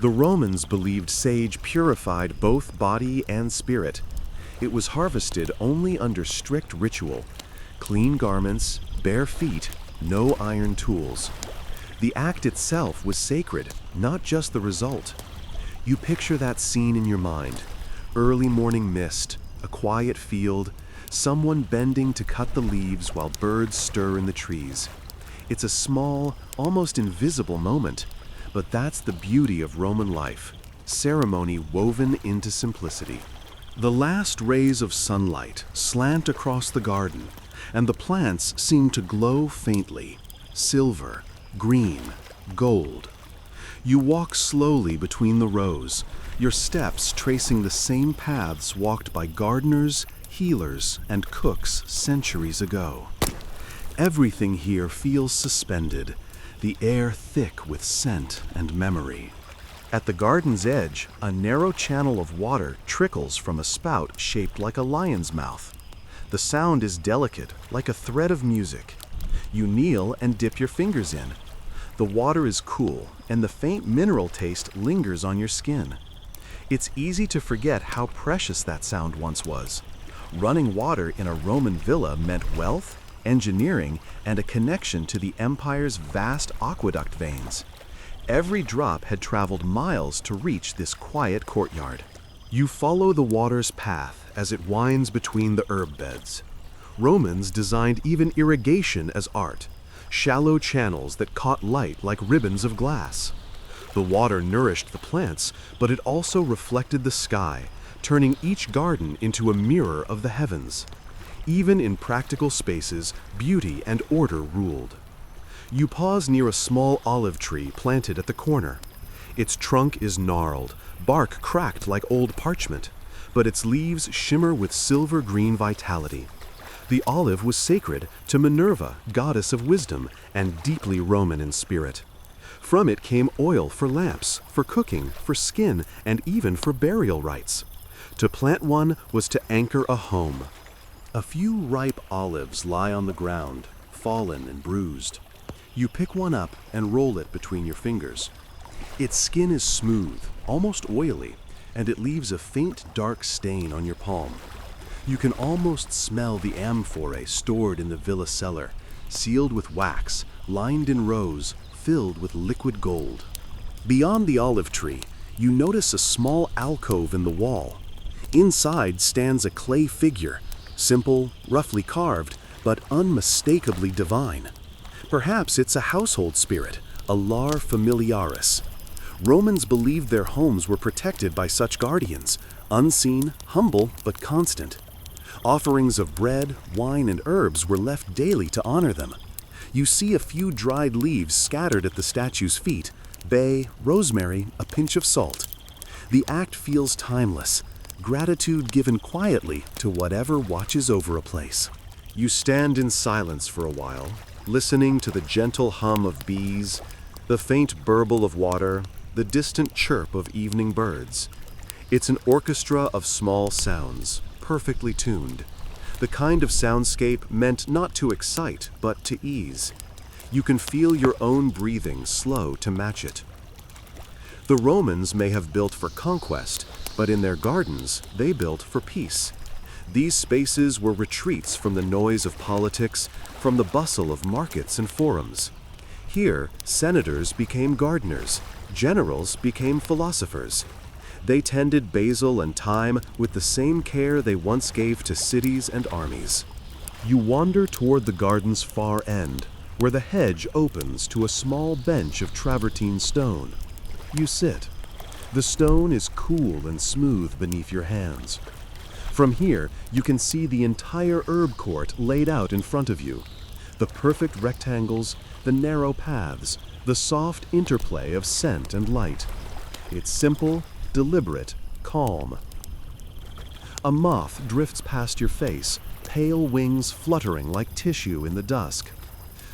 The Romans believed sage purified both body and spirit. It was harvested only under strict ritual. Clean garments, bare feet, no iron tools. The act itself was sacred, not just the result. You picture that scene in your mind. Early morning mist, a quiet field, someone bending to cut the leaves while birds stir in the trees. It's a small, almost invisible moment, but that's the beauty of Roman life, ceremony woven into simplicity. The last rays of sunlight slant across the garden, and the plants seem to glow faintly, silver, green, gold. You walk slowly between the rows, your steps tracing the same paths walked by gardeners, healers, and cooks centuries ago. Everything here feels suspended, the air thick with scent and memory. At the garden's edge, a narrow channel of water trickles from a spout shaped like a lion's mouth. The sound is delicate, like a thread of music. You kneel and dip your fingers in. The water is cool, and the faint mineral taste lingers on your skin. It's easy to forget how precious that sound once was. Running water in a Roman villa meant wealth, engineering, and a connection to the empire's vast aqueduct veins. Every drop had traveled miles to reach this quiet courtyard. You follow the water's path as it winds between the herb beds. Romans designed even irrigation as art, shallow channels that caught light like ribbons of glass. The water nourished the plants, but it also reflected the sky, turning each garden into a mirror of the heavens. Even in practical spaces, beauty and order ruled. You pause near a small olive tree planted at the corner. Its trunk is gnarled, bark cracked like old parchment, but its leaves shimmer with silver-green vitality. The olive was sacred to Minerva, goddess of wisdom, and deeply Roman in spirit. From it came oil for lamps, for cooking, for skin, and even for burial rites. To plant one was to anchor a home. A few ripe olives lie on the ground, fallen and bruised. You pick one up and roll it between your fingers. Its skin is smooth, almost oily, and it leaves a faint dark stain on your palm. You can almost smell the amphorae stored in the villa cellar, sealed with wax, lined in rows, filled with liquid gold. Beyond the olive tree, you notice a small alcove in the wall. Inside stands a clay figure, simple, roughly carved, but unmistakably divine. Perhaps it's a household spirit, a lar familiaris. Romans believed their homes were protected by such guardians, unseen, humble, but constant. Offerings of bread, wine, and herbs were left daily to honor them. You see a few dried leaves scattered at the statue's feet, bay, rosemary, a pinch of salt. The act feels timeless, gratitude given quietly to whatever watches over a place. You stand in silence for a while, listening to the gentle hum of bees, the faint burble of water, the distant chirp of evening birds. It's an orchestra of small sounds, perfectly tuned. The kind of soundscape meant not to excite, but to ease. You can feel your own breathing slow to match it. The Romans may have built for conquest, but in their gardens, they built for peace. These spaces were retreats from the noise of politics, from the bustle of markets and forums. Here, senators became gardeners, generals became philosophers. They tended basil and thyme with the same care they once gave to cities and armies. You wander toward the garden's far end, where the hedge opens to a small bench of travertine stone. You sit. The stone is cool and smooth beneath your hands. From here, you can see the entire herb court laid out in front of you. The perfect rectangles, the narrow paths, the soft interplay of scent and light. It's simple, deliberate, calm. A moth drifts past your face, pale wings fluttering like tissue in the dusk.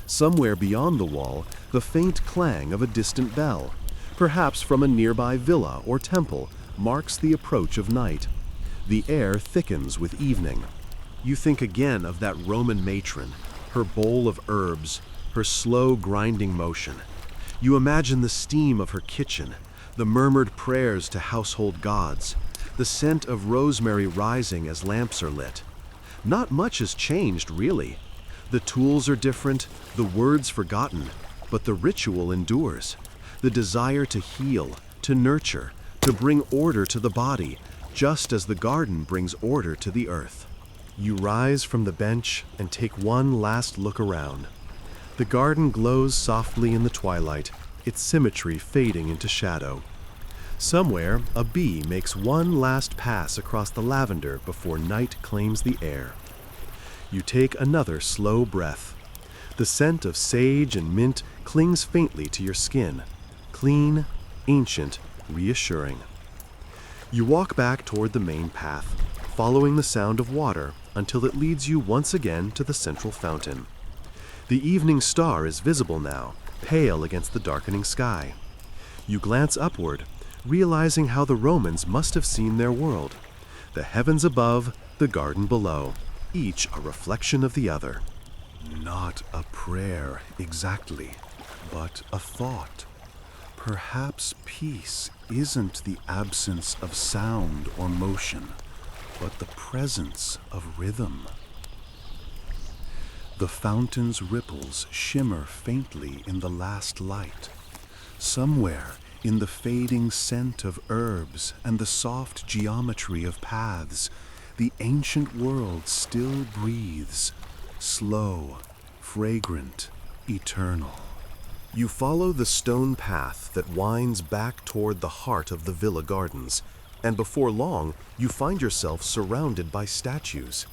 Somewhere beyond the wall, the faint clang of a distant bell, perhaps from a nearby villa or temple, marks the approach of night. The air thickens with evening. You think again of that Roman matron, her bowl of herbs, her slow grinding motion. You imagine the steam of her kitchen, the murmured prayers to household gods, the scent of rosemary rising as lamps are lit. Not much has changed, really. The tools are different, the words forgotten, but the ritual endures. The desire to heal, to nurture, to bring order to the body, just as the garden brings order to the earth. You rise from the bench and take one last look around. The garden glows softly in the twilight, its symmetry fading into shadow. Somewhere, a bee makes one last pass across the lavender before night claims the air. You take another slow breath. The scent of sage and mint clings faintly to your skin, clean, ancient, reassuring. You walk back toward the main path, following the sound of water until it leads you once again to the central fountain. The evening star is visible now, pale against the darkening sky. You glance upward, realizing how the Romans must have seen their world. The heavens above, the garden below, each a reflection of the other.
Not a prayer exactly, but a thought. Perhaps peace isn't the absence of sound or motion, but the presence of rhythm. The fountain's ripples shimmer faintly in the last light. Somewhere in the fading scent of herbs and the soft geometry of paths, the ancient world still breathes, slow, fragrant, eternal.
You follow the stone path that winds back toward the heart of the villa gardens, and before long, you find yourself surrounded by statues.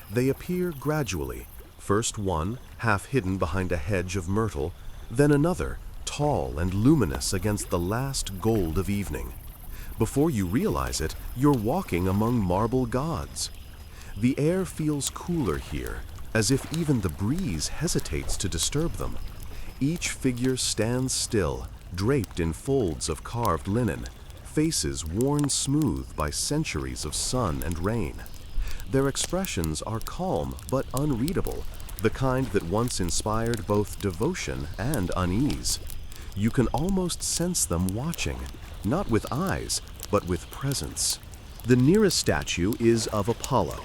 They appear gradually, first one, half hidden behind a hedge of myrtle, then another, tall and luminous against the last gold of evening. Before you realize it, you're walking among marble gods. The air feels cooler here, as if even the breeze hesitates to disturb them. Each figure stands still, draped in folds of carved linen, faces worn smooth by centuries of sun and rain. Their expressions are calm but unreadable, the kind that once inspired both devotion and unease. You can almost sense them watching, not with eyes, but with presence. The nearest statue is of Apollo.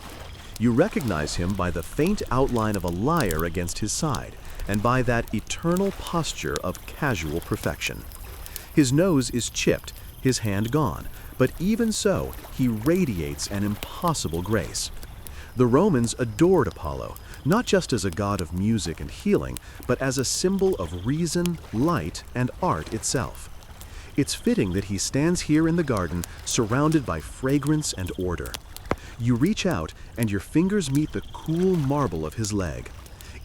You recognize him by the faint outline of a lyre against his side, and by that eternal posture of casual perfection. His nose is chipped, his hand gone, but even so, he radiates an impossible grace. The Romans adored Apollo, not just as a god of music and healing, but as a symbol of reason, light, and art itself. It's fitting that he stands here in the garden, surrounded by fragrance and order. You reach out, and your fingers meet the cool marble of his leg.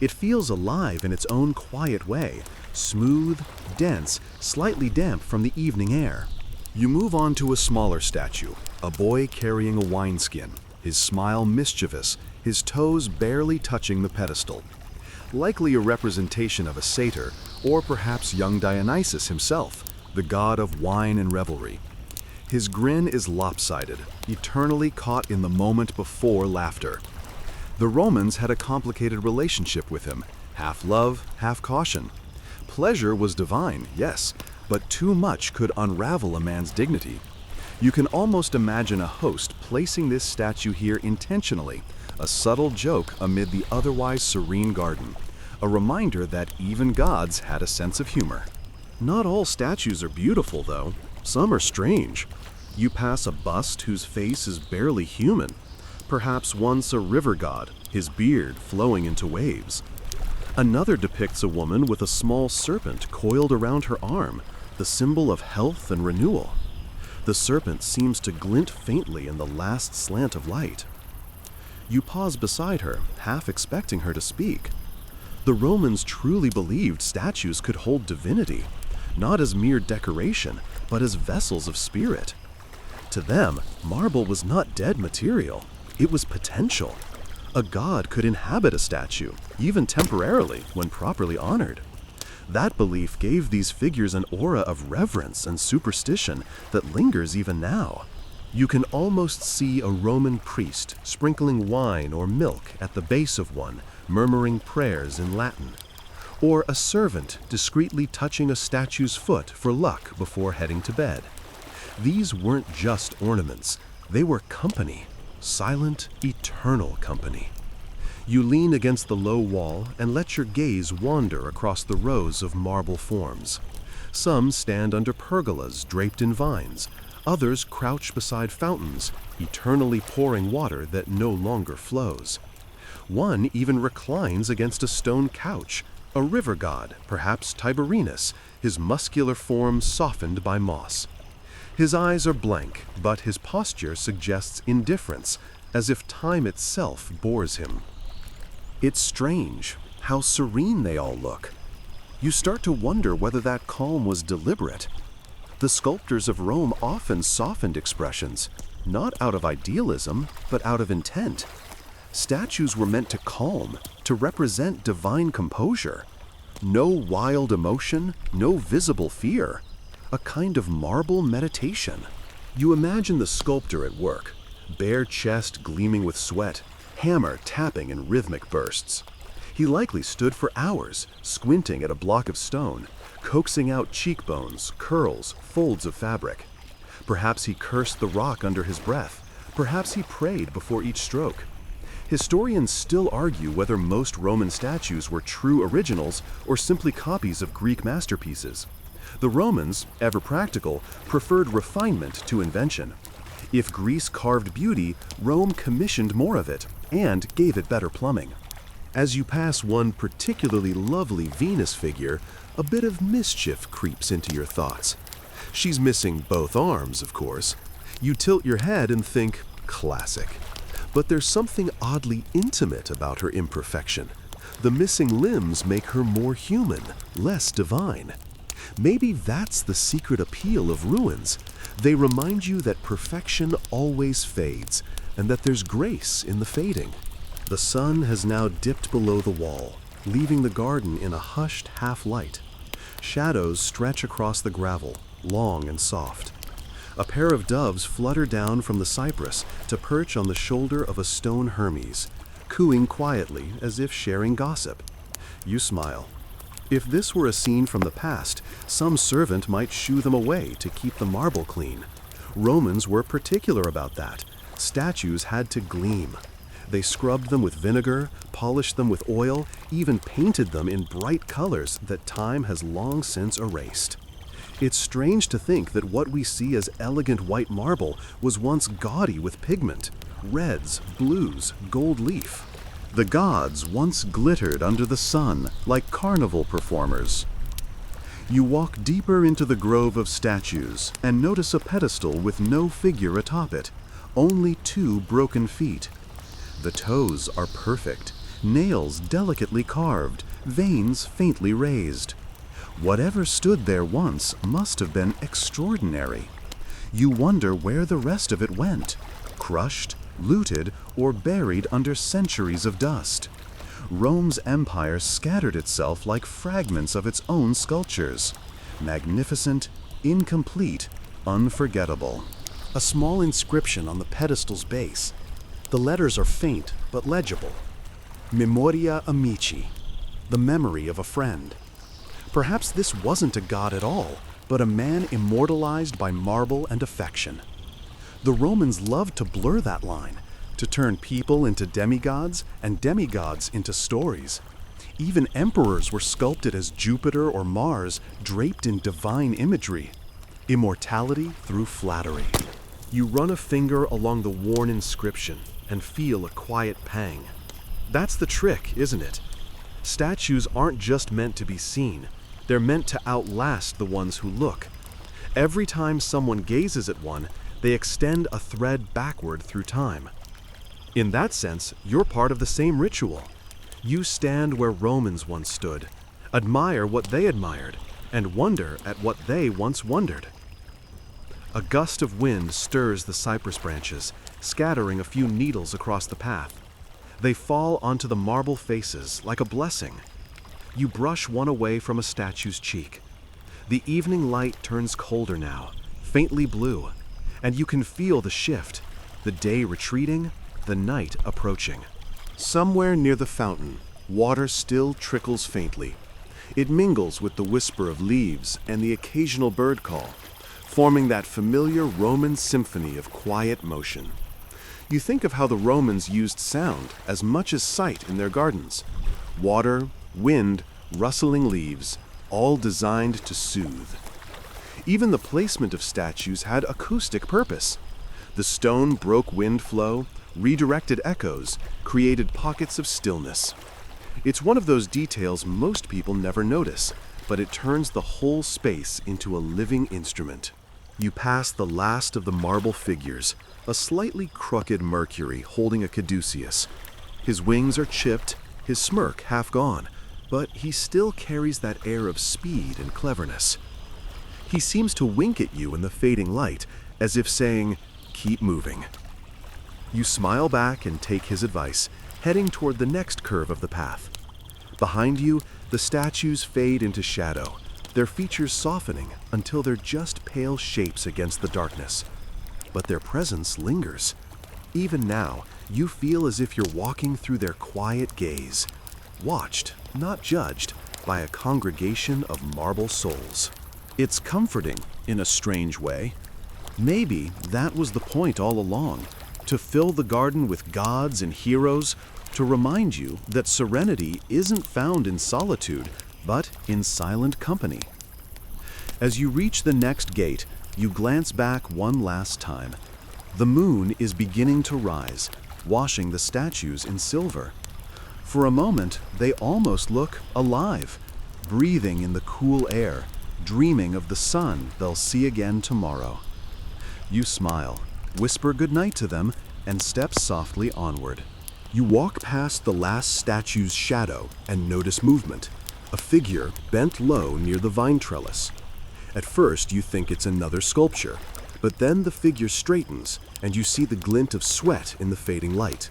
It feels alive in its own quiet way, smooth, dense, slightly damp from the evening air. You move on to a smaller statue, a boy carrying a wineskin, his smile mischievous, his toes barely touching the pedestal. Likely a representation of a satyr, or perhaps young Dionysus himself, the god of wine and revelry. His grin is lopsided, eternally caught in the moment before laughter. The Romans had a complicated relationship with him, half love, half caution. Pleasure was divine, yes, but too much could unravel a man's dignity. You can almost imagine a host placing this statue here intentionally, a subtle joke amid the otherwise serene garden, a reminder that even gods had a sense of humor. Not all statues are beautiful, though. Some are strange. You pass a bust whose face is barely human, perhaps once a river god, his beard flowing into waves. Another depicts a woman with a small serpent coiled around her arm, the symbol of health and renewal. The serpent seems to glint faintly in the last slant of light. You pause beside her, half expecting her to speak. The Romans truly believed statues could hold divinity, not as mere decoration, but as vessels of spirit. To them, marble was not dead material, it was potential. A god could inhabit a statue, even temporarily, when properly honored. That belief gave these figures an aura of reverence and superstition that lingers even now. You can almost see a Roman priest sprinkling wine or milk at the base of one, murmuring prayers in Latin. Or a servant discreetly touching a statue's foot for luck before heading to bed. These weren't just ornaments, they were company, silent, eternal company. You lean against the low wall and let your gaze wander across the rows of marble forms. Some stand under pergolas draped in vines, others crouch beside fountains, eternally pouring water that no longer flows. One even reclines against a stone couch, a river god, perhaps Tiberinus, his muscular form softened by moss. His eyes are blank, but his posture suggests indifference, as if time itself bores him. It's strange how serene they all look. You start to wonder whether that calm was deliberate. The sculptors of Rome often softened expressions, not out of idealism, but out of intent. Statues were meant to calm, to represent divine composure. No wild emotion, no visible fear. A kind of marble meditation. You imagine the sculptor at work, bare chest gleaming with sweat, hammer tapping in rhythmic bursts. He likely stood for hours, squinting at a block of stone, coaxing out cheekbones, curls, folds of fabric. Perhaps he cursed the rock under his breath. Perhaps he prayed before each stroke. Historians still argue whether most Roman statues were true originals or simply copies of Greek masterpieces. The Romans, ever practical, preferred refinement to invention. If Greece carved beauty, Rome commissioned more of it and gave it better plumbing. As you pass one particularly lovely Venus figure, a bit of mischief creeps into your thoughts. She's missing both arms, of course. You tilt your head and think, classic. But there's something oddly intimate about her imperfection. The missing limbs make her more human, less divine. Maybe that's the secret appeal of ruins. They remind you that perfection always fades, and that there's grace in the fading. The sun has now dipped below the wall, leaving the garden in a hushed half-light. Shadows stretch across the gravel, long and soft. A pair of doves flutter down from the cypress to perch on the shoulder of a stone Hermes, cooing quietly as if sharing gossip. You smile. If this were a scene from the past, some servant might shoo them away to keep the marble clean. Romans were particular about that. Statues had to gleam. They scrubbed them with vinegar, polished them with oil, even painted them in bright colors that time has long since erased. It's strange to think that what we see as elegant white marble was once gaudy with pigment, reds, blues, gold leaf. The gods once glittered under the sun like carnival performers. You walk deeper into the grove of statues and notice a pedestal with no figure atop it, only 2 broken feet. The toes are perfect, nails delicately carved, veins faintly raised. Whatever stood there once must have been extraordinary. You wonder where the rest of it went, crushed, looted, or buried under centuries of dust. Rome's empire scattered itself like fragments of its own sculptures. Magnificent, incomplete, unforgettable. A small inscription on the pedestal's base. The letters are faint but legible. Memoria Amici, the memory of a friend. Perhaps this wasn't a god at all, but a man immortalized by marble and affection. The Romans loved to blur that line, to turn people into demigods and demigods into stories. Even emperors were sculpted as Jupiter or Mars, draped in divine imagery. Immortality through flattery. You run a finger along the worn inscription and feel a quiet pang. That's the trick, isn't it? Statues aren't just meant to be seen. They're meant to outlast the ones who look. Every time someone gazes at one, they extend a thread backward through time. In that sense, you're part of the same ritual.
You stand where Romans once stood, admire what they admired, and wonder at what they once wondered. A gust of wind stirs the cypress branches, scattering a few needles across the path. They fall onto the marble faces like a blessing. You brush one away from a statue's cheek. The evening light turns colder now, faintly blue, and you can feel the shift, the day retreating, the night approaching. Somewhere near the fountain, water still trickles faintly. It mingles with the whisper of leaves and the occasional bird call, forming that familiar Roman symphony of quiet motion. You think of how the Romans used sound as much as sight in their gardens. Water, wind, rustling leaves, all designed to soothe. Even the placement of statues had acoustic purpose. The stone broke wind flow, redirected echoes, created pockets of stillness. It's one of those details most people never notice, but it turns the whole space into a living instrument. You pass the last of the marble figures, a slightly crooked Mercury holding a caduceus. His wings are chipped, his smirk half gone, but he still carries that air of speed and cleverness. He seems to wink at you in the fading light, as if saying, "Keep moving." You smile back and take his advice, heading toward the next curve of the path. Behind you, the statues fade into shadow, their features softening until they're just pale shapes against the darkness. But their presence lingers. Even now, you feel as if you're walking through their quiet gaze, watched, not judged, by a congregation of marble souls. It's comforting, in a strange way. Maybe that was the point all along, to fill the garden with gods and heroes, to remind you that serenity isn't found in solitude, but in silent company. As you reach the next gate, you glance back one last time. The moon is beginning to rise, washing the statues in silver. For a moment, they almost look alive, breathing in the cool air, dreaming of the sun they'll see again tomorrow. You smile, whisper goodnight to them, and step softly onward. You walk past the last statue's shadow and notice movement, a figure bent low near the vine trellis. At first, you think it's another sculpture, but then the figure straightens and you see the glint of sweat in the fading light.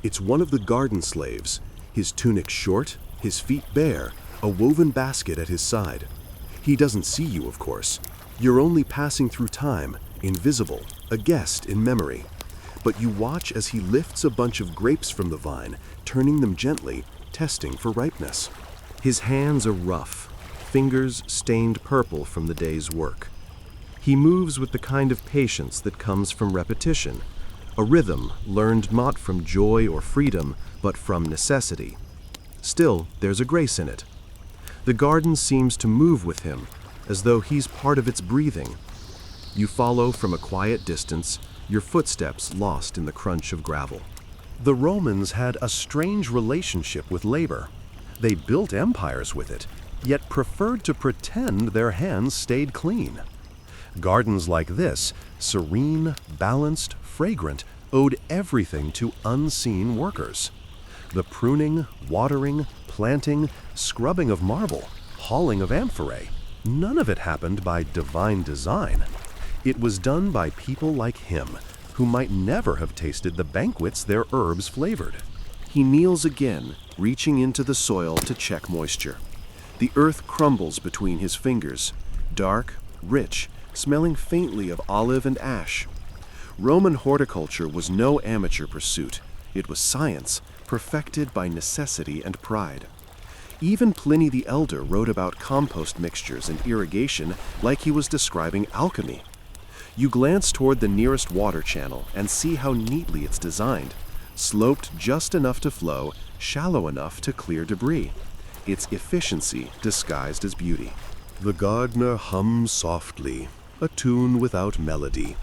It's one of the garden slaves, his tunic short, his feet bare, a woven basket at his side. He doesn't see you, of course. You're only passing through time, invisible, a guest in memory. But you watch as he lifts a bunch of grapes from the vine, turning them gently, testing for ripeness. His hands are rough, fingers stained purple from the day's work. He moves with the kind of patience that comes from repetition, a rhythm learned not from joy or freedom, but from necessity. Still, there's a grace in it. The garden seems to move with him, as though he's part of its breathing. You follow from a quiet distance, your footsteps lost in the crunch of gravel. The Romans had a strange relationship with labor. They built empires with it, yet preferred to pretend their hands stayed clean. Gardens like this, serene, balanced, fragrant, owed everything to unseen workers. The pruning, watering, planting, scrubbing of marble, hauling of amphorae, none of it happened by divine design. It was done by people like him, who might never have tasted the banquets their herbs flavored. He kneels again, reaching into the soil to check moisture. The earth crumbles between his fingers, dark, rich, smelling faintly of olive and ash. Roman horticulture was no amateur pursuit. It was science, perfected by necessity and pride. Even Pliny the Elder wrote about compost mixtures and irrigation like he was describing alchemy. You glance toward the nearest water channel and see how neatly it's designed, sloped just enough to flow, shallow enough to clear debris. Its efficiency disguised as beauty. The gardener hums softly, a tune without melody,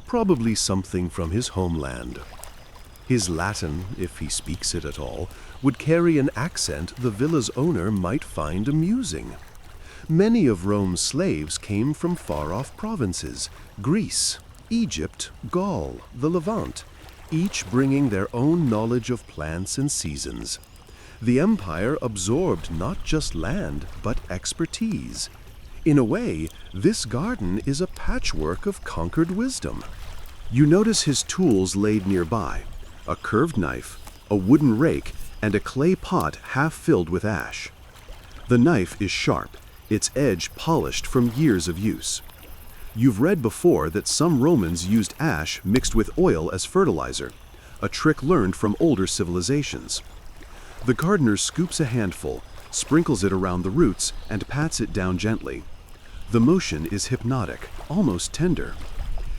probably something from his homeland. His Latin, if he speaks it at all, would carry an accent the villa's owner might find amusing. Many of Rome's slaves came from far-off provinces, Greece, Egypt, Gaul, the Levant, each bringing their own knowledge of plants and seasons.
The empire absorbed not just land, but expertise. In a way, this garden is a patchwork of conquered wisdom. You notice his tools laid nearby: a curved knife, a wooden rake, and a clay pot half filled with ash. The knife is sharp, its edge polished from years of use. You've read before that some Romans used ash mixed with oil as fertilizer, a trick learned from older civilizations. The gardener scoops a handful, sprinkles it around the roots, and pats it down gently. The motion is hypnotic, almost tender.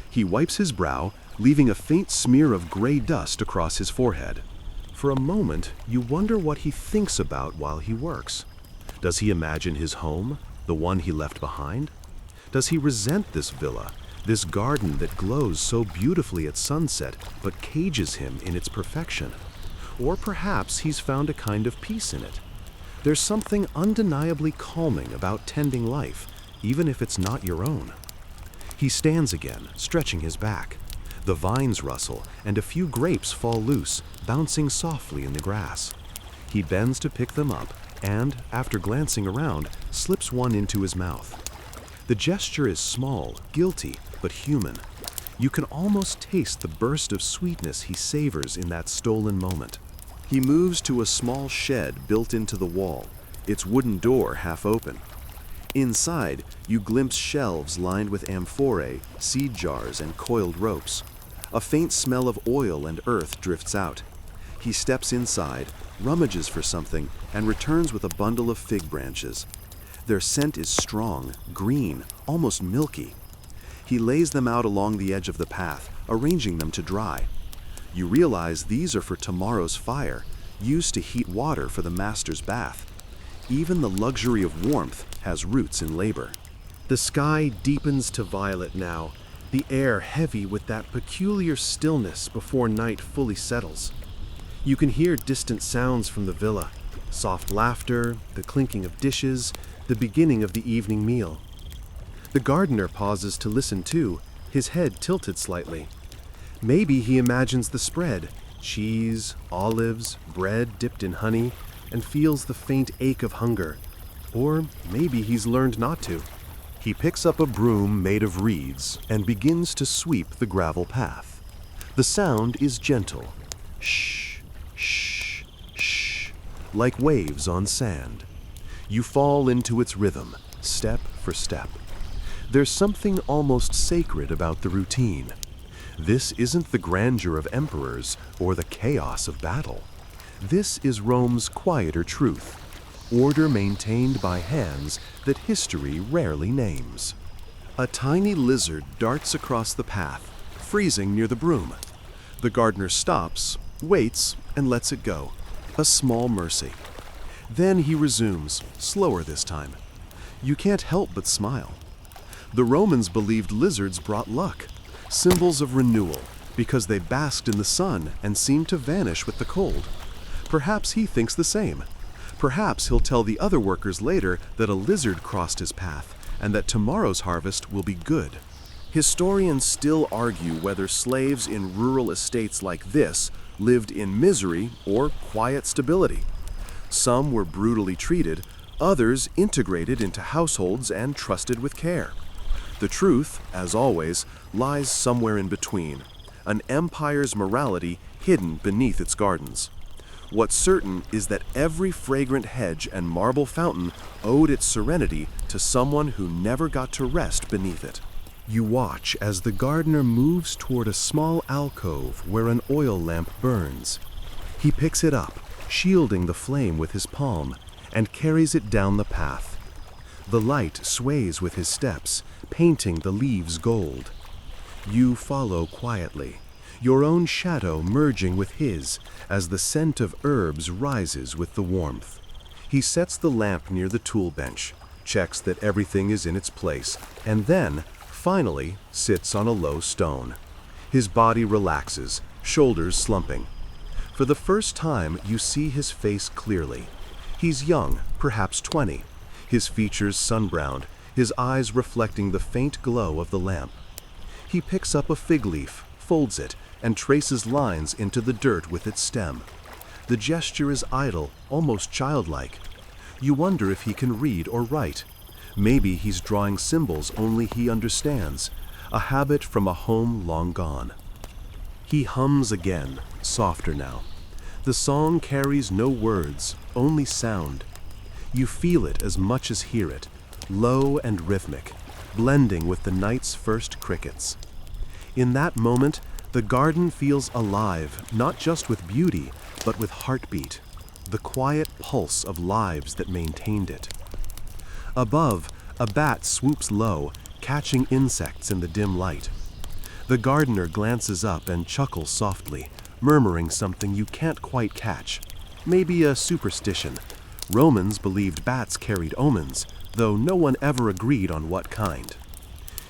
He wipes his brow, leaving a faint smear of gray dust across his forehead. For a moment, you wonder what he thinks about while he works. Does he imagine his home, the one he left behind? Does he resent this villa, this garden that glows so beautifully at sunset but cages him in its perfection? Or perhaps he's found a kind of peace in it. There's something undeniably calming about tending life, even if it's not your own. He stands again, stretching his back. The vines rustle, and a few grapes fall loose, bouncing softly in the grass. He bends to pick them up, and, after glancing around, slips one into his mouth. The gesture is small, guilty, but human. You can almost taste the burst of sweetness he savors in that stolen moment. He moves to a small shed built into the wall, its wooden door half open. Inside, you glimpse shelves lined with amphorae, seed jars, and coiled ropes. A faint smell of oil and earth drifts out. He steps inside, rummages for something, and returns with a bundle of fig branches. Their scent is strong, green, almost milky. He lays them out along the edge of the path, arranging them to dry. You realize these are for tomorrow's fire, used to heat water for the master's bath. Even the luxury of warmth has roots in labor. The sky deepens to violet now, the air heavy with that peculiar stillness before night fully settles. You can hear distant sounds from the villa, soft laughter, the clinking of dishes, the beginning of the evening meal. The gardener pauses to listen too, his head tilted slightly. Maybe he imagines the spread: cheese, olives, bread dipped in honey, and feels the faint ache of hunger. Or maybe he's learned not to. He picks up a broom made of reeds and begins to sweep the gravel path. The sound is gentle. Shh, shh, shh, like waves on sand. You fall into its rhythm, step for step. There's something almost sacred about the routine. This isn't the grandeur of emperors or the chaos of battle. This is Rome's quieter truth, order maintained by hands that history rarely names. A tiny lizard darts across the path, freezing near the broom. The gardener stops, waits, and lets it go. A small mercy. Then he resumes, slower this time. You can't help but smile. The Romans believed lizards brought luck, symbols of renewal, because they basked in the sun and seemed to vanish with the cold. Perhaps he thinks the same. Perhaps he'll tell the other workers later that a lizard crossed his path and that tomorrow's harvest will be good. Historians still argue whether slaves in rural estates like this lived in misery or quiet stability. Some were brutally treated, others integrated into households and trusted with care. The truth, as always, lies somewhere in between, an empire's morality hidden beneath its gardens. What's certain is that every fragrant hedge and marble fountain owed its serenity to someone who never got to rest beneath it. You watch as the gardener moves toward a small alcove where an oil lamp burns. He picks it up, shielding the flame with his palm, and carries it down the path. The light sways with his steps, painting the leaves gold. You follow quietly, your own shadow merging with his as the scent of herbs rises with the warmth. He sets the lamp near the tool bench, checks that everything is in its place, and then, finally, sits on a low stone. His body relaxes, shoulders slumping. For the first time, you see his face clearly. He's young, perhaps 20, his features sun-browned, his eyes reflecting the faint glow of the lamp. He picks up a fig leaf, folds it, and traces lines into the dirt with its stem.
The gesture is idle, almost childlike. You wonder if he can read or write. Maybe he's drawing symbols only he understands, a habit from a home long gone. He hums again, softer now. The song carries no words, only sound. You feel it as much as hear it, low and rhythmic, blending with the night's first crickets. In that moment, the garden feels alive, not just with beauty, but with heartbeat, the quiet pulse of lives that maintained it. Above, a bat swoops low, catching insects in the dim light. The gardener glances up and chuckles softly, murmuring something you can't quite catch. Maybe a superstition. Romans believed bats carried omens, though no one ever agreed on what kind.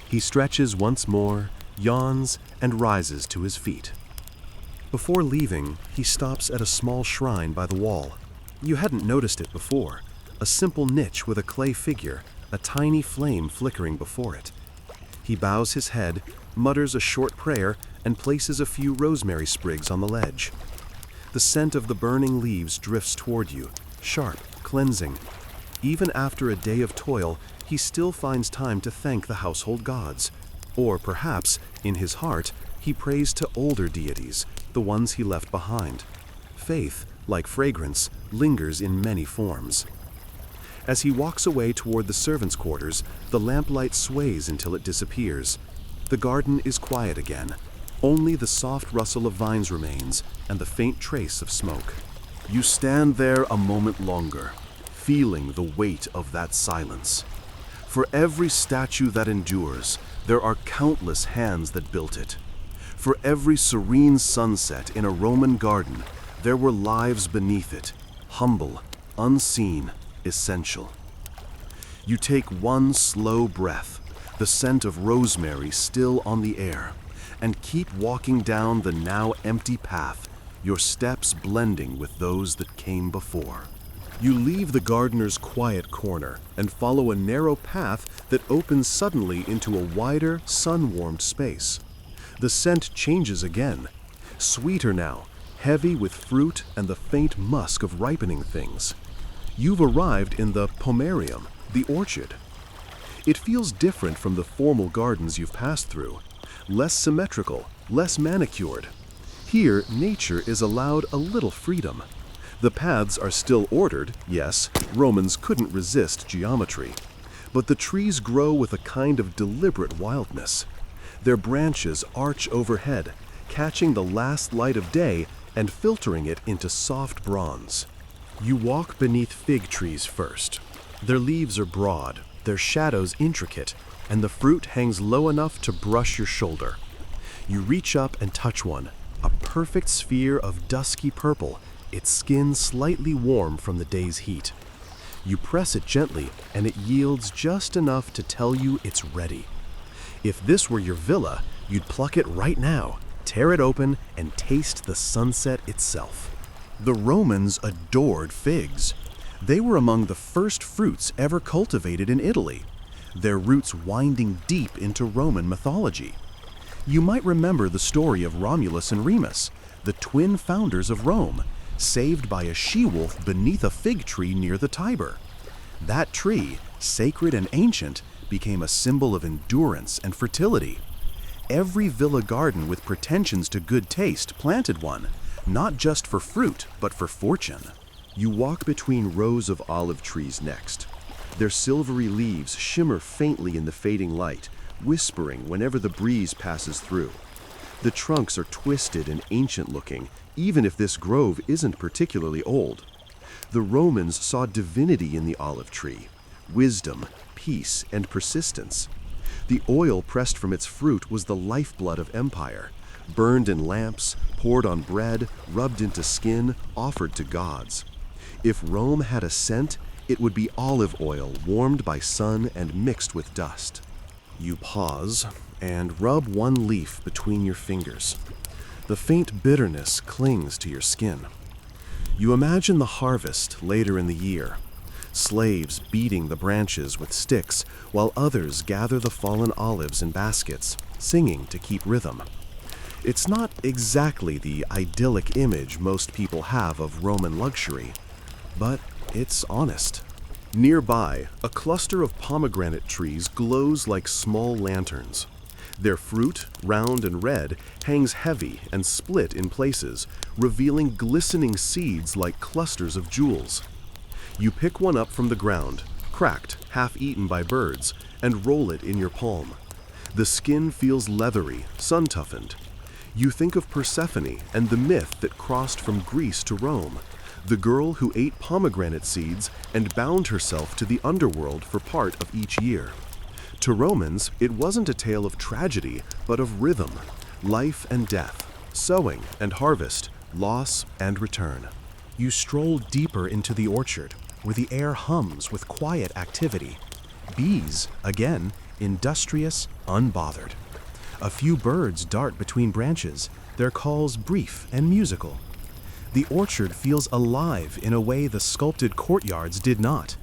He stretches once more, yawns, and rises to his feet. Before leaving, he stops at a small shrine by the wall. You hadn't noticed it before. A simple niche with a clay figure, a tiny flame flickering before it. He bows his head, mutters a short prayer, and places a few rosemary sprigs on the ledge. The scent of the burning leaves drifts toward you, sharp, cleansing. Even after a day of toil, he still finds time to thank the household gods. Or perhaps, in his heart, he prays to older deities, the ones he left behind. Faith, like fragrance, lingers in many forms. As he walks away toward the servants' quarters, the lamplight sways until it disappears. The garden is quiet again. Only the soft rustle of vines remains, and the faint trace of smoke. You stand there a moment longer, feeling the weight of that silence. For every statue that endures, there are countless hands that built it. For every serene sunset in a Roman garden, there were lives beneath it, humble, unseen, essential. You take one slow breath, the scent of rosemary still on the air, and keep walking down the now empty path, your steps blending with those that came before. You leave the gardener's quiet corner and follow a narrow path that opens suddenly into a wider, sun-warmed space. The scent changes again, sweeter now, heavy with fruit and the faint musk of ripening things. You've arrived in the pomerium, the orchard. It feels different from the formal gardens you've passed through, less symmetrical, less manicured. Here, nature is allowed a little freedom. The paths are still ordered, yes, Romans couldn't resist geometry, but the trees grow with a kind of deliberate wildness. Their branches arch overhead, catching the last light of day and filtering it into soft bronze. You walk beneath fig trees first. Their leaves are broad, their shadows intricate, and the fruit hangs low enough to brush your shoulder. You reach up and touch one, a perfect sphere of dusky purple, its skin slightly warm from the day's heat. You press it gently, and it yields just enough to tell you it's ready. If this were your villa, you'd pluck it right now, tear it open, and taste the sunset itself. The Romans adored figs. They were among the first fruits ever cultivated in Italy, their roots winding deep into Roman mythology. You might remember the story of Romulus and Remus, the twin founders of Rome, saved by a she-wolf beneath a fig tree near the Tiber. That tree, sacred and ancient, became a symbol of endurance and fertility. Every villa garden with pretensions to good taste planted one, not just for fruit, but for fortune. You walk between rows of olive trees next. Their silvery leaves shimmer faintly in the fading light, whispering whenever the breeze passes through. The trunks are twisted and ancient-looking, even if this grove isn't particularly old. The Romans saw divinity in the olive tree, wisdom, peace, and persistence. The oil pressed from its fruit was the lifeblood of empire, burned in lamps, poured on bread, rubbed into skin, offered to gods. If Rome had a scent, it would be olive oil warmed by sun and mixed with dust. You pause and rub one leaf between your fingers. The faint bitterness clings to your skin. You imagine the harvest later in the year, slaves beating the branches with sticks while others gather the fallen olives in baskets, singing to keep rhythm.
It's not exactly the idyllic image most people have of Roman luxury, but it's honest. Nearby, a cluster of pomegranate trees glows like small lanterns. Their fruit, round and red, hangs heavy and split in places, revealing glistening seeds like clusters of jewels. You pick one up from the ground, cracked, half-eaten by birds, and roll it in your palm. The skin feels leathery, sun-toughened. You think of Persephone and the myth that crossed from Greece to Rome, the girl who ate pomegranate seeds and bound herself to the underworld for part of each year. To Romans, it wasn't a tale of tragedy, but of rhythm, life and death, sowing and harvest, loss and return.
You stroll deeper into the orchard, where the air hums with quiet activity. Bees, again, industrious, unbothered. A few birds dart between branches, their calls brief and musical. The orchard feels alive in a way the sculpted courtyards did not.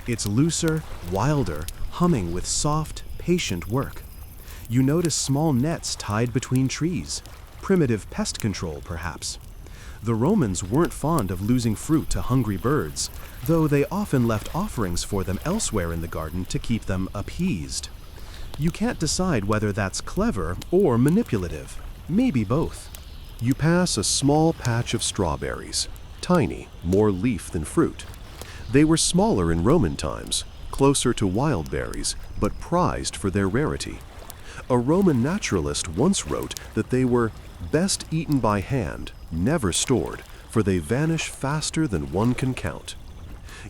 It's looser, wilder, humming with soft, patient work. You notice small nets tied between trees, primitive pest control perhaps. The Romans weren't fond of losing fruit to hungry birds, though they often left offerings for them elsewhere in the garden to keep them appeased. You can't decide whether that's clever or manipulative, maybe both.
You pass a small patch of strawberries, tiny, more leaf than fruit. They were smaller in Roman times, closer to wild berries, but prized for their rarity. A Roman naturalist once wrote that they were best eaten by hand, never stored, for they vanish faster than one can count.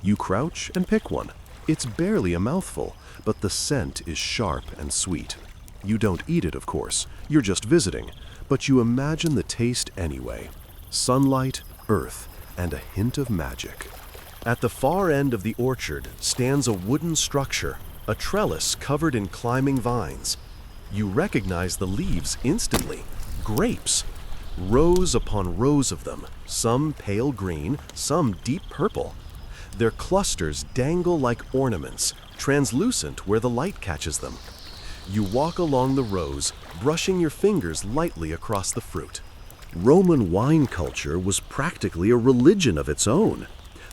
You crouch and pick one. It's barely a mouthful, but the scent is sharp and sweet. You don't eat it, of course, you're just visiting, but you imagine the taste anyway. Sunlight, earth, and a hint of magic. At the far end of the orchard stands a wooden structure, a trellis covered in climbing vines. You recognize the leaves instantly. Grapes. Rows upon rows of them, some pale green, some deep purple. Their clusters dangle like ornaments, translucent where the light catches them. You walk along the rows, brushing your fingers lightly across the fruit. Roman wine culture was practically a religion of its own.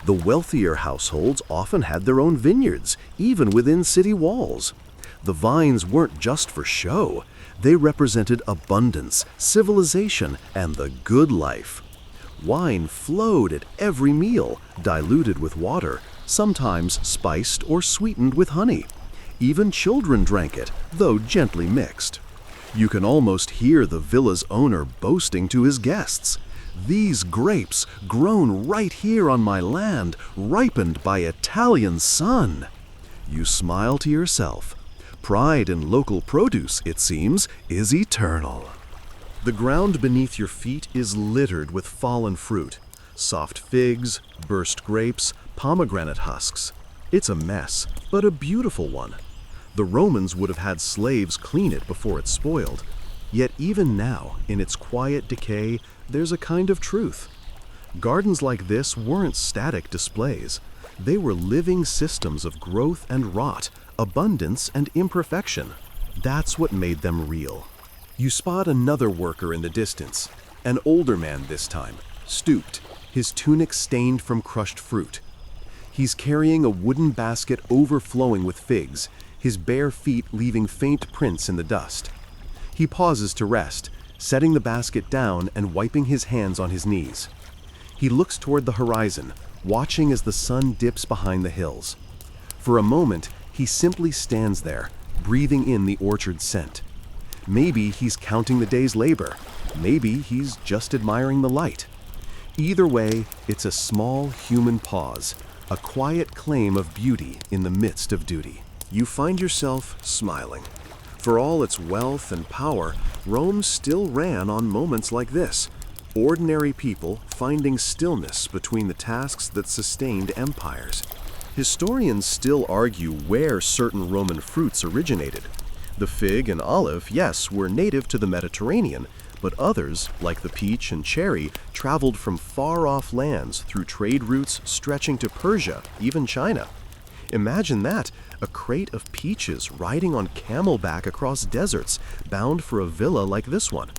The wealthier households often had their own vineyards, even within city walls. The vines weren't just for show. They represented abundance, civilization, and the good life. Wine flowed at every meal, diluted with water, sometimes spiced or sweetened with honey. Even children drank it, though gently mixed. You can almost hear the villa's owner boasting to his guests. "These grapes, grown right here on my land, ripened by Italian sun." You smile to yourself. Pride in local produce, it seems, is eternal. The ground beneath your feet is littered with fallen fruit. Soft figs, burst grapes, pomegranate husks. It's a mess, but a beautiful one. The Romans would have had slaves clean it before it spoiled. Yet even now, in its quiet decay, there's a kind of truth. Gardens like this weren't static displays. They were living systems of growth and rot, abundance and imperfection. That's what made them real. You spot another worker in the distance, an older man this time, stooped, his tunic stained from crushed fruit. He's carrying a wooden basket overflowing with figs, his bare feet leaving faint prints in the dust. He pauses to rest, setting the basket down and wiping his hands on his knees. He looks toward the horizon, watching as the sun dips behind the hills. For a moment, he simply stands there, breathing in the orchard scent. Maybe he's counting the day's labor. Maybe he's just admiring the light. Either way, it's a small human pause, a quiet claim of beauty in the midst of duty. You find yourself smiling. For all its wealth and power, Rome still ran on moments like this. Ordinary people finding stillness between the tasks that sustained empires. Historians still argue where certain Roman fruits originated. The fig and olive, yes, were native to the Mediterranean, but others, like the peach and cherry, traveled from far-off lands through trade routes stretching to Persia, even China. Imagine that, a crate of peaches riding on camelback across deserts, bound for a villa like this one.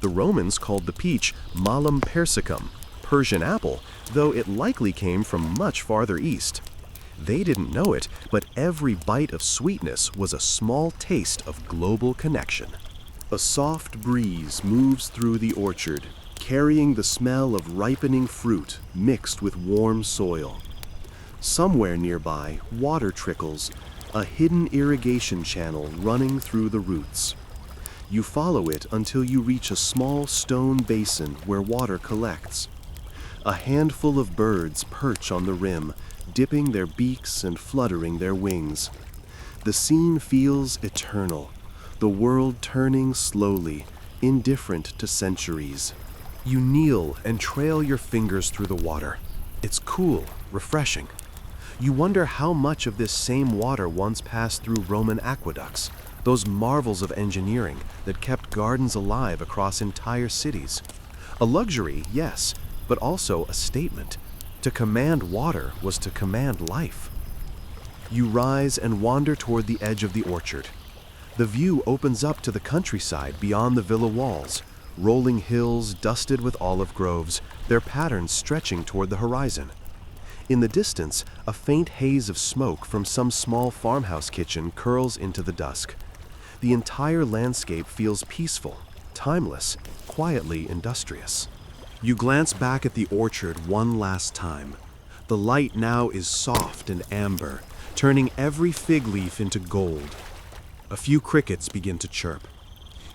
The Romans called the peach malum persicum, Persian apple, though it likely came from much farther east. They didn't know it, but every bite of sweetness was a small taste of global connection. A soft breeze moves through the orchard, carrying the smell of ripening fruit mixed with warm soil. Somewhere nearby, water trickles, a hidden irrigation channel running through the roots. You follow it until you reach a small stone basin where water collects. A handful of birds perch on the rim, dipping their beaks and fluttering their wings. The scene feels eternal, the world turning slowly, indifferent to centuries. You kneel and trail your fingers through the water. It's cool, refreshing. You wonder how much of this same water once passed through Roman aqueducts, those marvels of engineering that kept gardens alive across entire cities. A luxury, yes, but also a statement. To command water was to command life. You rise and wander toward the edge of the orchard. The view opens up to the countryside beyond the villa walls, rolling hills dusted with olive groves, their patterns stretching toward the horizon. In the distance, a faint haze of smoke from some small farmhouse kitchen curls into the dusk. The entire landscape feels peaceful, timeless, quietly industrious. You glance back at the orchard one last time. The light now is soft and amber, turning every fig leaf into gold. A few crickets begin to chirp.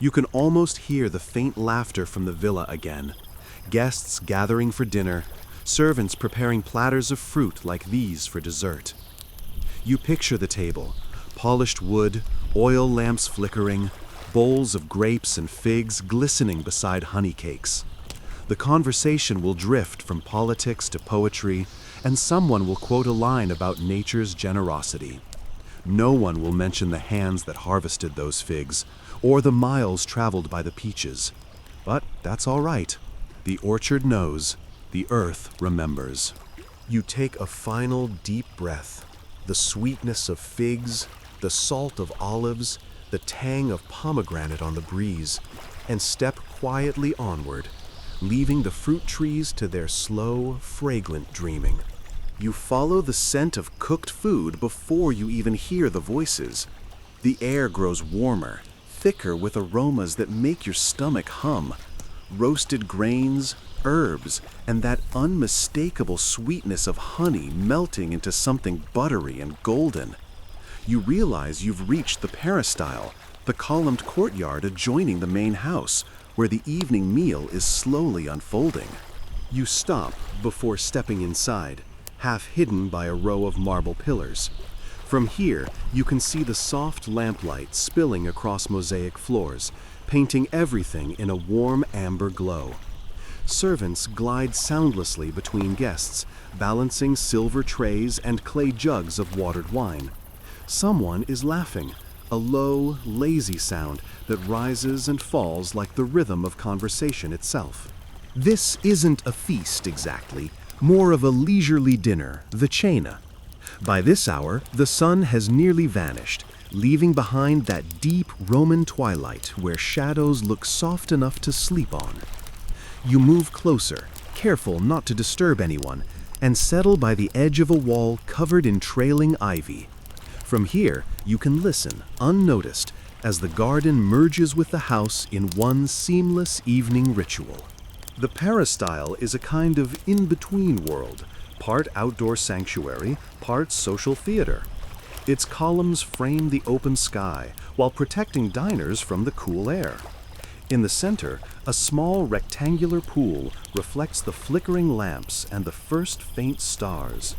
You can almost hear the faint laughter from the villa again. Guests gathering for dinner, servants preparing platters of fruit like these for dessert. You picture the table, polished wood, oil lamps flickering, bowls of grapes and figs glistening beside honey cakes. The conversation will drift from politics to poetry, and someone will quote a line about nature's generosity. No one will mention the hands that harvested those figs, or the miles traveled by the peaches. But that's all right. The orchard knows. The earth remembers. You take a final deep breath. The sweetness of figs, the salt of olives, the tang of pomegranate on the breeze, and step quietly onward, leaving the fruit trees to their slow, fragrant dreaming. You follow the scent of cooked food before you even hear the voices. The air grows warmer, thicker with aromas that make your stomach hum. Roasted grains, herbs, and that unmistakable sweetness of honey melting into something buttery and golden. You realize you've reached the peristyle, the columned courtyard adjoining the main house, where the evening meal is slowly unfolding. You stop before stepping inside, half hidden by a row of marble pillars. From here, you can see the soft lamplight spilling across mosaic floors, painting everything in a warm amber glow. Servants glide soundlessly between guests, balancing silver trays and clay jugs of watered wine. Someone is laughing, a low, lazy sound that rises and falls like the rhythm of conversation itself. This isn't a feast exactly, more of a leisurely dinner, the cena. By this hour, the sun has nearly vanished, leaving behind that deep Roman twilight where shadows look soft enough to sleep on. You move closer, careful not to disturb anyone, and settle by the edge of a wall covered in trailing ivy. From here, you can listen, unnoticed, as the garden merges with the house in one seamless evening ritual. The peristyle is a kind of in-between world, part outdoor sanctuary, part social theater. Its columns frame the open sky while protecting diners from the cool air. In the center, a small rectangular pool reflects the flickering lamps and the first faint stars.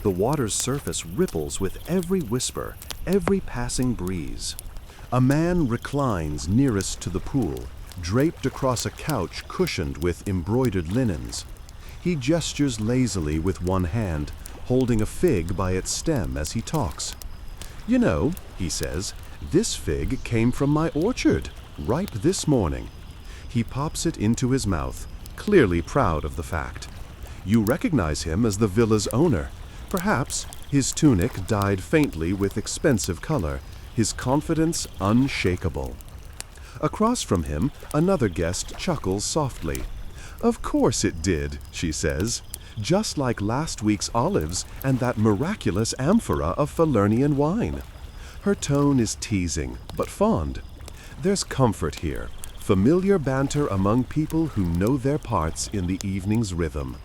The water's surface ripples with every whisper, every passing breeze. A man reclines nearest to the pool, draped across a couch cushioned with embroidered linens. He gestures lazily with one hand, holding a fig by its stem as he talks. "You know," he says, "this fig came from my orchard, ripe this morning." He pops it into his mouth, clearly proud of the fact. You recognize him as the villa's owner. Perhaps his tunic dyed faintly with expensive color, his confidence unshakable. Across from him, another guest chuckles softly. "Of course it did," she says. "Just like last week's olives and that miraculous amphora of Falernian wine." Her tone is teasing, but fond. There's comfort here, familiar banter among people who know their parts in the evening's rhythm.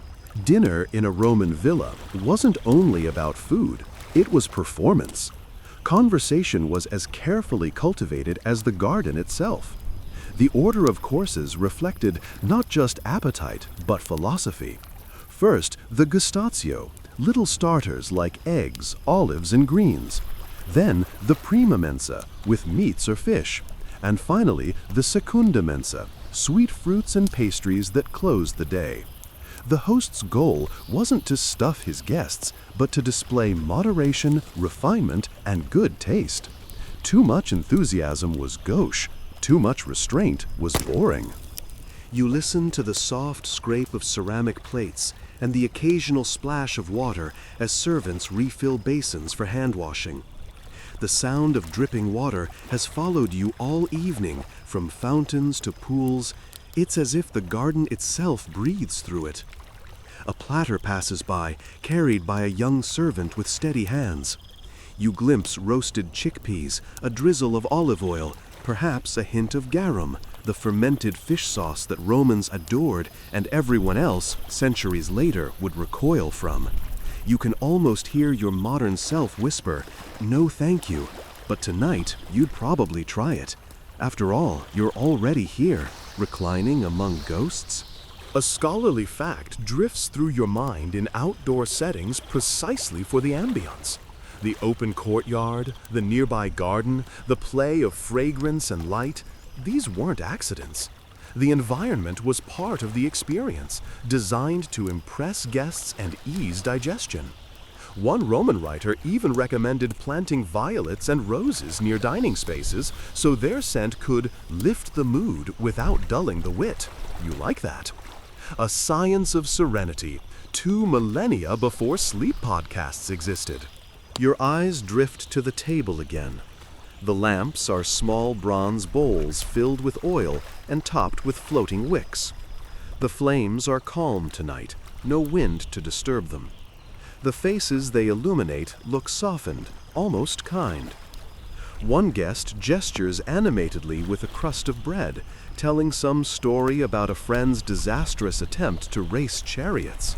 Dinner in a Roman villa wasn't only about food, it was performance. Conversation was as carefully cultivated as the garden itself. The order of courses reflected not just appetite, but philosophy. First, the gustatio, little starters like eggs, olives, and greens. Then, the prima mensa, with meats or fish. And finally, the secunda mensa, sweet fruits and pastries that closed the day. The host's goal wasn't to stuff his guests, but to display moderation, refinement, and good taste. Too much enthusiasm was gauche. Too much restraint was boring. You listen to the soft scrape of ceramic plates and the occasional splash of water as servants refill basins for hand washing. The sound of dripping water has followed you all evening, from fountains to pools. It's as if the garden itself breathes through it. A platter passes by, carried by a young servant with steady hands. You glimpse roasted chickpeas, a drizzle of olive oil, perhaps a hint of garum, the fermented fish sauce that Romans adored and everyone else, centuries later, would recoil from. You can almost hear your modern self whisper, "No thank you," but tonight you'd probably try it. After all, you're already here, reclining among ghosts. A scholarly fact drifts through your mind in outdoor settings precisely for the ambience. The open courtyard, the nearby garden, the play of fragrance and light, these weren't accidents. The environment was part of the experience, designed to impress guests and ease digestion. One Roman writer even recommended planting violets and roses near dining spaces so their scent could lift the mood without dulling the wit. You like that? A science of serenity, 2 millennia before sleep podcasts existed. Your eyes drift to the table again. The lamps are small bronze bowls filled with oil and topped with floating wicks. The flames are calm tonight, no wind to disturb them. The faces they illuminate look softened, almost kind. One guest gestures animatedly with a crust of bread, telling some story about a friend's disastrous attempt to race chariots.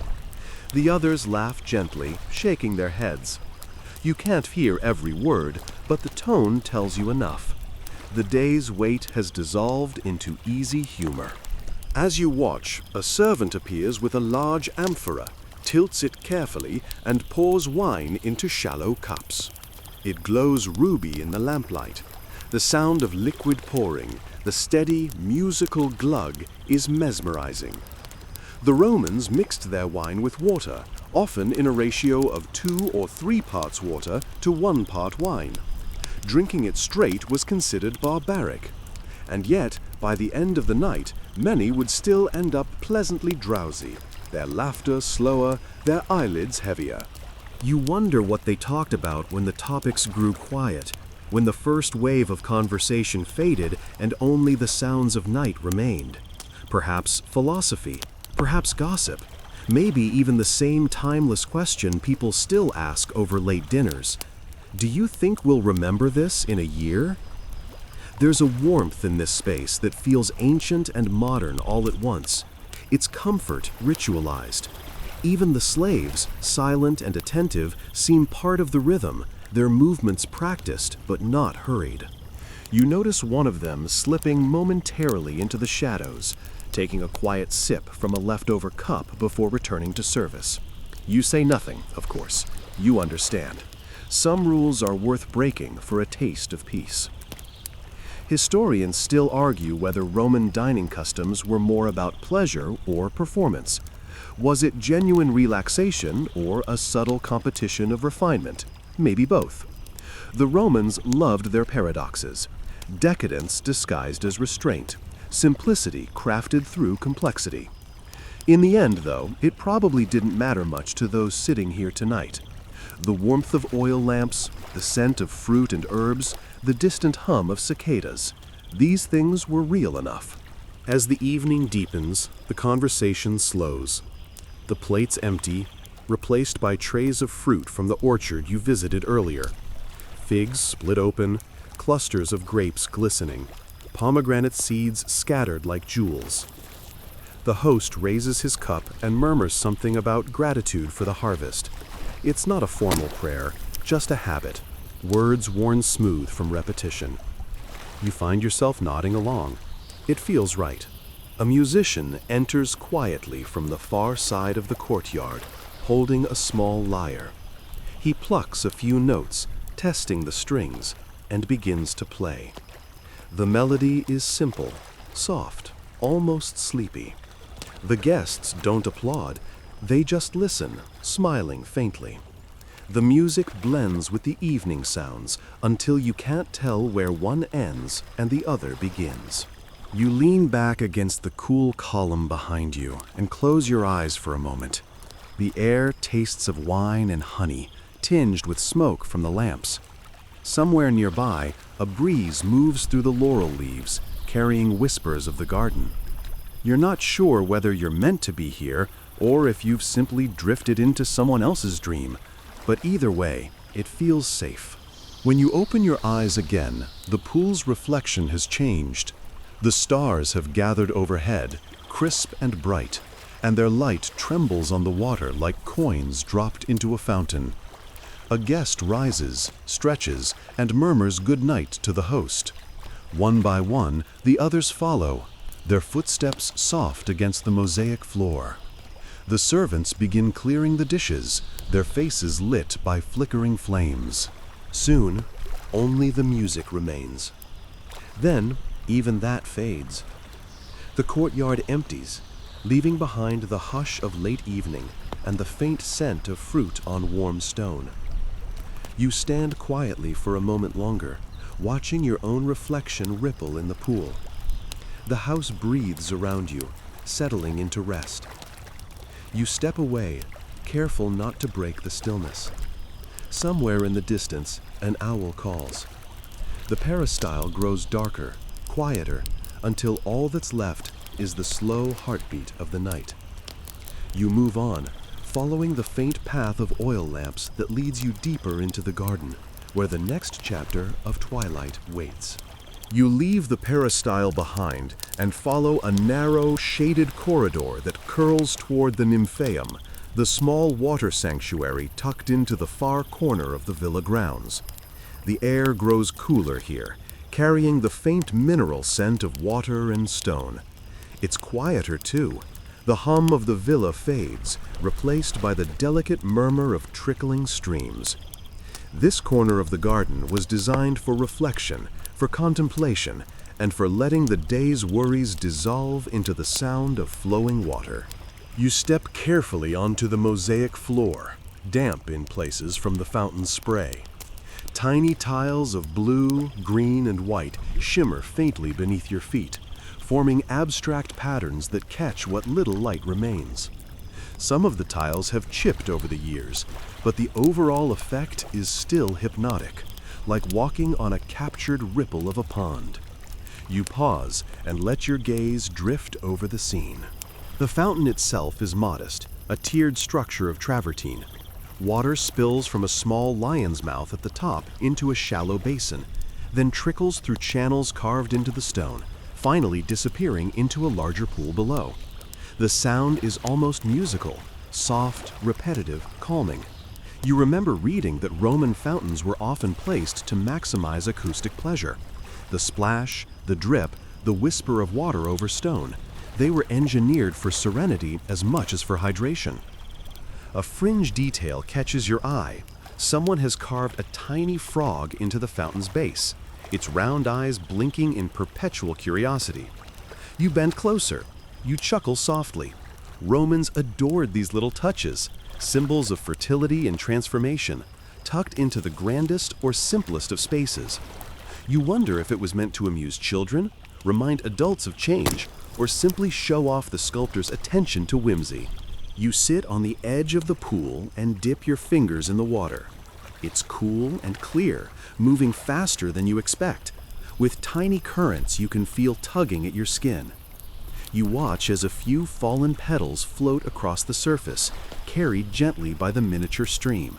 The others laugh gently, shaking their heads. You can't hear every word, but the tone tells you enough. The day's weight has dissolved into easy humor. As you watch, a servant appears with a large amphora, tilts it carefully, and pours wine into shallow cups. It glows ruby in the lamplight. The sound of liquid pouring, the steady, musical glug, is mesmerizing. The Romans mixed their wine with water, often in a ratio of 2 or 3 parts water to 1 part wine. Drinking it straight was considered barbaric. And yet, by the end of the night, many would still end up pleasantly drowsy, their laughter slower, their eyelids heavier. You wonder what they talked about when the topics grew quiet, when the first wave of conversation faded and only the sounds of night remained. Perhaps philosophy, perhaps gossip, maybe even the same timeless question people still ask over late dinners. Do you think we'll remember this in a year? There's a warmth in this space that feels ancient and modern all at once. Its comfort ritualized. Even the slaves, silent and attentive, seem part of the rhythm, their movements practiced but not hurried. You notice one of them slipping momentarily into the shadows, taking a quiet sip from a leftover cup before returning to service. You say nothing, of course. You understand. Some rules are worth breaking for a taste of peace. Historians still argue whether Roman dining customs were more about pleasure or performance. Was it genuine relaxation or a subtle competition of refinement? Maybe both. The Romans loved their paradoxes. Decadence disguised as restraint. Simplicity crafted through complexity. In the end, though, it probably didn't matter much to those sitting here tonight. The warmth of oil lamps, the scent of fruit and herbs, the distant hum of cicadas. These things were real enough. As the evening deepens, the conversation slows. The plates empty, replaced by trays of fruit from the orchard you visited earlier. Figs split open, clusters of grapes glistening, pomegranate seeds scattered like jewels. The host raises his cup and murmurs something about gratitude for the harvest. It's not a formal prayer, just a habit, words worn smooth from repetition. You find yourself nodding along. It feels right. A musician enters quietly from the far side of the courtyard, holding a small lyre. He plucks a few notes, testing the strings, and begins to play. The melody is simple, soft, almost sleepy. The guests don't applaud, they just listen, smiling faintly. The music blends with the evening sounds until you can't tell where one ends and the other begins. You lean back against the cool column behind you and close your eyes for a moment. The air tastes of wine and honey, tinged with smoke from the lamps. Somewhere nearby, a breeze moves through the laurel leaves, carrying whispers of the garden. You're not sure whether you're meant to be here or if you've simply drifted into someone else's dream, but either way, it feels safe. When you open your eyes again, the pool's reflection has changed. The stars have gathered overhead, crisp and bright, and their light trembles on the water like coins dropped into a fountain. A guest rises, stretches, and murmurs good night to the host. One by one, the others follow, their footsteps soft against the mosaic floor. The servants begin clearing the dishes, their faces lit by flickering flames. Soon, only the music remains. Then, even that fades. The courtyard empties, leaving behind the hush of late evening and the faint scent of fruit on warm stone. You stand quietly for a moment longer, watching your own reflection ripple in the pool. The house breathes around you, settling into rest. You step away, careful not to break the stillness. Somewhere in the distance, an owl calls. The peristyle grows darker, quieter, until all that's left is the slow heartbeat of the night. You move on, following the faint path of oil lamps that leads you deeper into the garden, where the next chapter of twilight waits. You leave the peristyle behind and follow a narrow, shaded corridor that curls toward the nymphaeum, the small water sanctuary tucked into the far corner of the villa grounds. The air grows cooler here, carrying the faint mineral scent of water and stone. It's quieter too. The hum of the villa fades, replaced by the delicate murmur of trickling streams. This corner of the garden was designed for reflection, for contemplation, and for letting the day's worries dissolve into the sound of flowing water. You step carefully onto the mosaic floor, damp in places from the fountain's spray. Tiny tiles of blue, green, and white shimmer faintly beneath your feet, forming abstract patterns that catch what little light remains. Some of the tiles have chipped over the years, but the overall effect is still hypnotic, like walking on a captured ripple of a pond. You pause and let your gaze drift over the scene. The fountain itself is modest, a tiered structure of travertine. Water spills from a small lion's mouth at the top into a shallow basin, then trickles through channels carved into the stone, finally disappearing into a larger pool below. The sound is almost musical, soft, repetitive, calming. You remember reading that Roman fountains were often placed to maximize acoustic pleasure. The splash, the drip, the whisper of water over stone. They were engineered for serenity as much as for hydration. A fringe detail catches your eye. Someone has carved a tiny frog into the fountain's base, its round eyes blinking in perpetual curiosity. You bend closer. You chuckle softly. Romans adored these little touches, symbols of fertility and transformation, tucked into the grandest or simplest of spaces. You wonder if it was meant to amuse children, remind adults of change, or simply show off the sculptor's attention to whimsy. You sit on the edge of the pool and dip your fingers in the water. It's cool and clear, moving faster than you expect.
With tiny currents you can feel tugging at your skin. You watch as a few fallen petals float across the surface, carried gently by the miniature stream.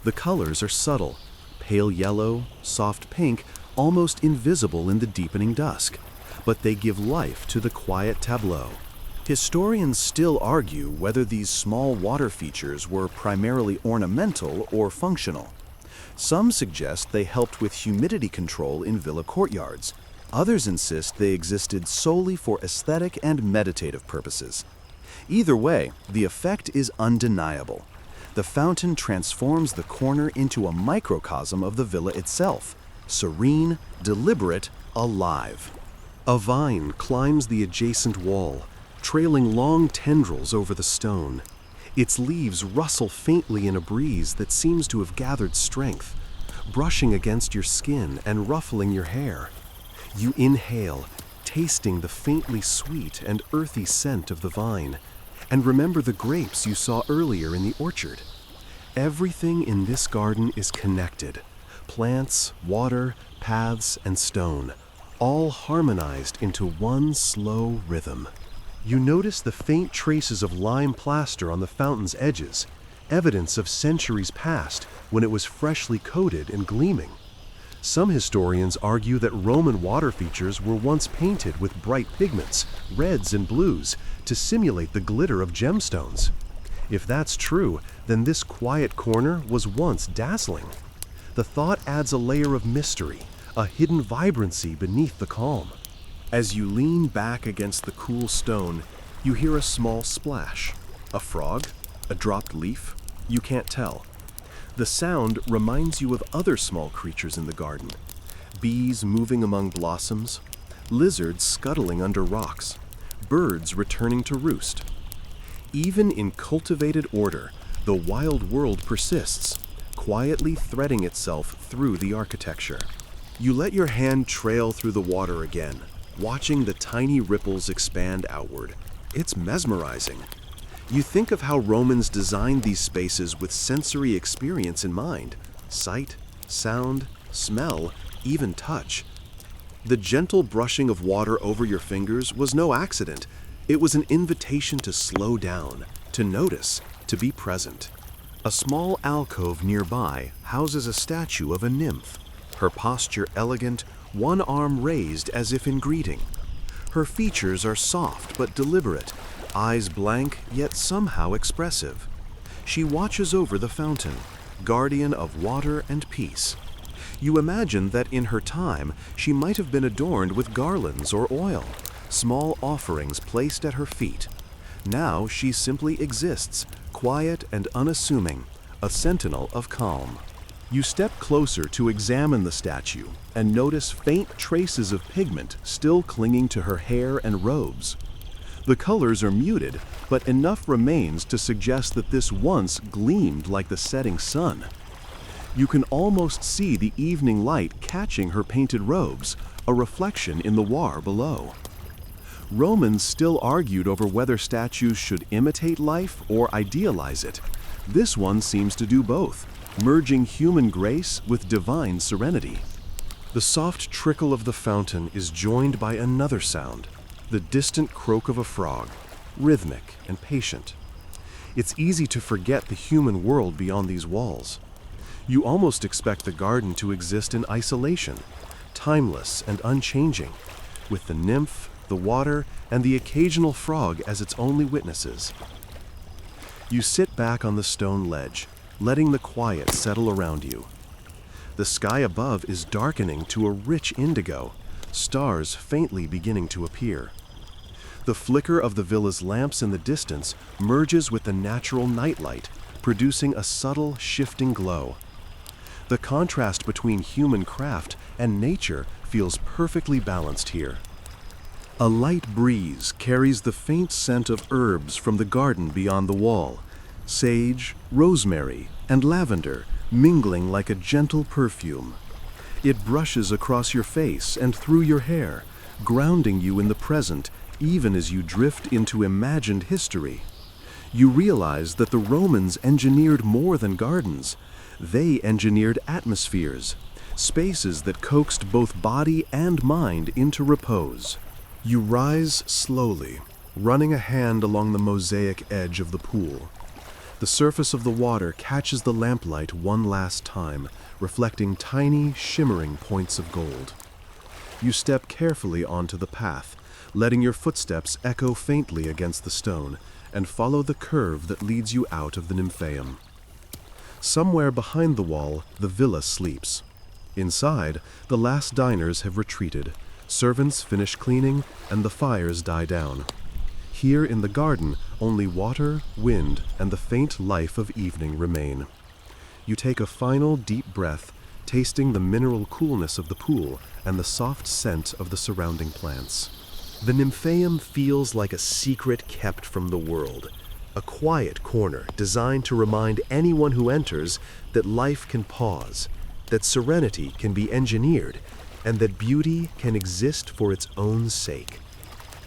The colors are subtle, pale yellow, soft pink, almost invisible in the deepening dusk, but they give life to the quiet tableau. Historians still argue whether these small water features were primarily ornamental or functional. Some suggest they helped with humidity control in villa courtyards. Others insist they existed solely for aesthetic and meditative purposes. Either way, the effect is undeniable. The fountain transforms the corner into a microcosm of the villa itself, serene, deliberate, alive. A vine climbs the adjacent wall, trailing long tendrils over the stone. Its leaves rustle faintly in a breeze that seems to have gathered strength, brushing against your skin and ruffling your hair. You inhale, tasting the faintly sweet and earthy scent of the vine, and remember the grapes you saw earlier in the orchard. Everything in this garden is connected: plants, water, paths, and stone, all harmonized into one slow rhythm. You notice the faint traces of lime plaster on the fountain's edges, evidence of centuries past when it was freshly coated and gleaming. Some historians argue that Roman water features were once painted with bright pigments, reds and blues, to simulate the glitter of gemstones. If that's true, then this quiet corner was once dazzling. The thought adds a layer of mystery, a hidden vibrancy beneath the calm. As you lean back against the cool stone, you hear a small splash. A frog? A dropped leaf? You can't tell. The sound reminds you of other small creatures in the garden. Bees moving among blossoms, lizards scuttling under rocks, birds returning to roost. Even in cultivated order, the wild world persists, quietly threading itself through the architecture. You let your hand trail through the water again, watching the tiny ripples expand outward. It's mesmerizing. You think of how Romans designed these spaces with sensory experience in mind: sight, sound, smell, even touch. The gentle brushing of water over your fingers was no accident. It was an invitation to slow down, to notice, to be present. A small alcove nearby houses a statue of a nymph, her posture elegant, one arm raised as if in greeting. Her features are soft but deliberate, eyes blank yet somehow expressive. She watches over the fountain, guardian of water and peace. You imagine that in her time she might have been adorned with garlands or oil, small offerings placed at her feet. Now she simply exists, quiet and unassuming, a sentinel of calm. You step closer to examine the statue and notice faint traces of pigment still clinging to her hair and robes. The colors are muted, but enough remains to suggest that this once gleamed like the setting sun. You can almost see the evening light catching her painted robes, a reflection in the Loire below. Romans still argued over whether statues should imitate life or idealize it. This one seems to do both, merging human grace with divine serenity. The soft trickle of the fountain is joined by another sound, the distant croak of a frog, rhythmic and patient. It's easy to forget the human world beyond these walls. You almost expect the garden to exist in isolation, timeless and unchanging, with the nymph, the water, and the occasional frog as its only witnesses. You sit back on the stone ledge, letting the quiet settle around you. The sky above is darkening to a rich indigo, stars faintly beginning to appear. The flicker of the villa's lamps in the distance merges with the natural nightlight, producing a subtle, shifting glow. The contrast between human craft and nature feels perfectly balanced here. A light breeze carries the faint scent of herbs from the garden beyond the wall, sage, rosemary, and lavender mingling like a gentle perfume. It brushes across your face and through your hair, grounding you in the present even as you drift into imagined history. You realize that the Romans engineered more than gardens. They engineered atmospheres.
spaces that coaxed both body and mind into repose. You rise slowly, running a hand along the mosaic edge of the pool. The surface of the water catches the lamplight one last time, reflecting tiny, shimmering points of gold. You step carefully onto the path, letting your footsteps echo faintly against the stone, and follow the curve that leads you out of the nymphaeum. Somewhere behind the wall, the villa sleeps. Inside, the last diners have retreated, servants finish cleaning, and the fires die down. Here in the garden, only water, wind, and the faint life of evening remain. You take a final deep breath, tasting the mineral coolness of the pool and the soft scent of the surrounding plants. The nymphaeum feels like a secret kept from the world, a quiet corner designed to remind anyone who enters that life can pause, that serenity can be engineered, and that beauty can exist for its own sake.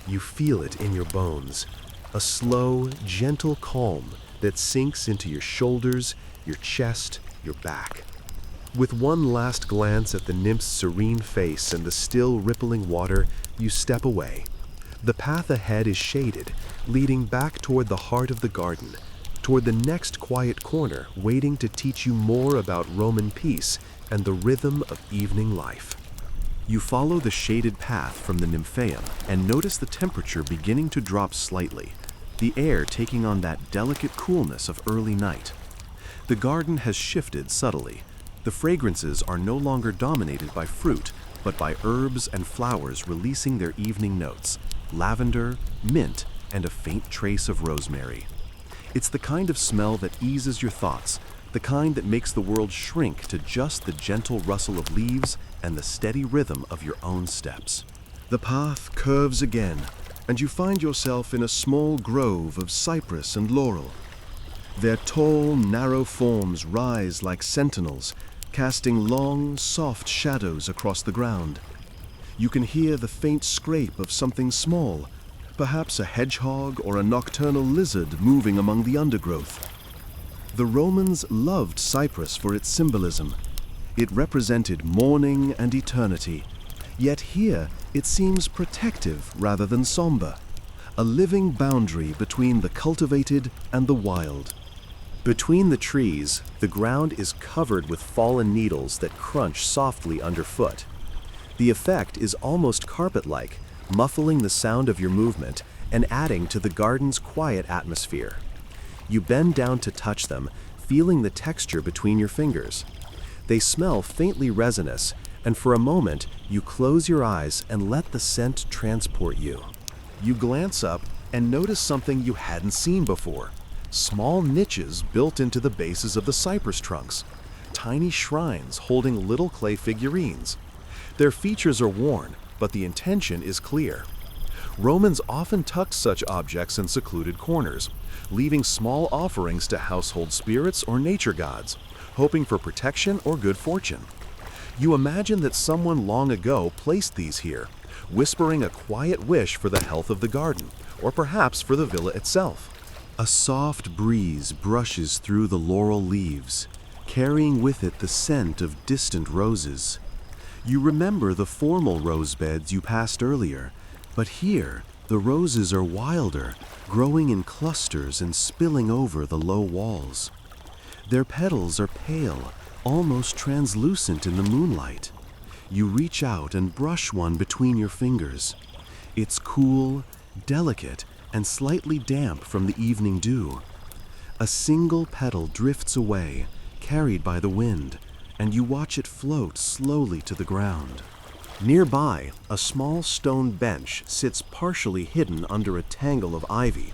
You feel it in your bones, a slow, gentle calm that sinks into your shoulders, your chest, your back. With one last glance at the nymph's serene face and the still rippling water, you step away. The path ahead is shaded, leading back toward the heart of the garden, toward the next quiet corner waiting to teach you more about Roman peace and the rhythm of evening life. You follow the shaded path from the nymphaeum and notice the temperature beginning to drop slightly, the air taking on that delicate coolness of early night. The garden has shifted subtly. The fragrances are no longer dominated by fruit, but by herbs and flowers releasing their evening notes, lavender, mint, and a faint trace of rosemary. It's the kind of smell that eases your thoughts, the kind that makes the world shrink to just the gentle rustle of leaves and the steady rhythm of your own steps. The path curves again, and you find yourself in a small grove of cypress and laurel. Their tall, narrow forms rise like sentinels, casting long, soft shadows across the ground. You can hear the faint scrape of something small, perhaps a hedgehog or a nocturnal lizard moving among the undergrowth. The Romans loved cypress for its symbolism. It represented morning and eternity, yet here it seems protective rather than somber, a living boundary between the cultivated and the wild. Between the trees, the ground is covered with fallen needles that crunch softly underfoot. The effect is almost carpet-like, muffling the sound of your movement and adding to the garden's quiet atmosphere. You bend down to touch them, feeling the texture between your fingers. They smell faintly resinous, and for a moment, you close your eyes and let the scent transport you. You glance up and notice something you hadn't seen before. Small niches built into the bases of the cypress trunks. Tiny shrines holding little clay figurines. Their features are worn, but the intention is clear. Romans often tucked such objects in secluded corners, leaving small offerings to household spirits or nature gods, hoping for protection or good fortune. You imagine that someone long ago placed these here, whispering a quiet wish for the health of the garden, or perhaps for the villa itself. A soft breeze brushes through the laurel leaves, carrying with it the scent of distant roses. You remember the formal rose beds you passed earlier, but here the roses are wilder, growing in clusters and spilling over the low walls. Their petals are pale, almost translucent in the moonlight. You reach out and brush one between your fingers. It's cool, delicate, and slightly damp from the evening dew. A single petal drifts away, carried by the wind, and you watch it float slowly to the ground. Nearby, a small stone bench sits partially hidden under a tangle of ivy.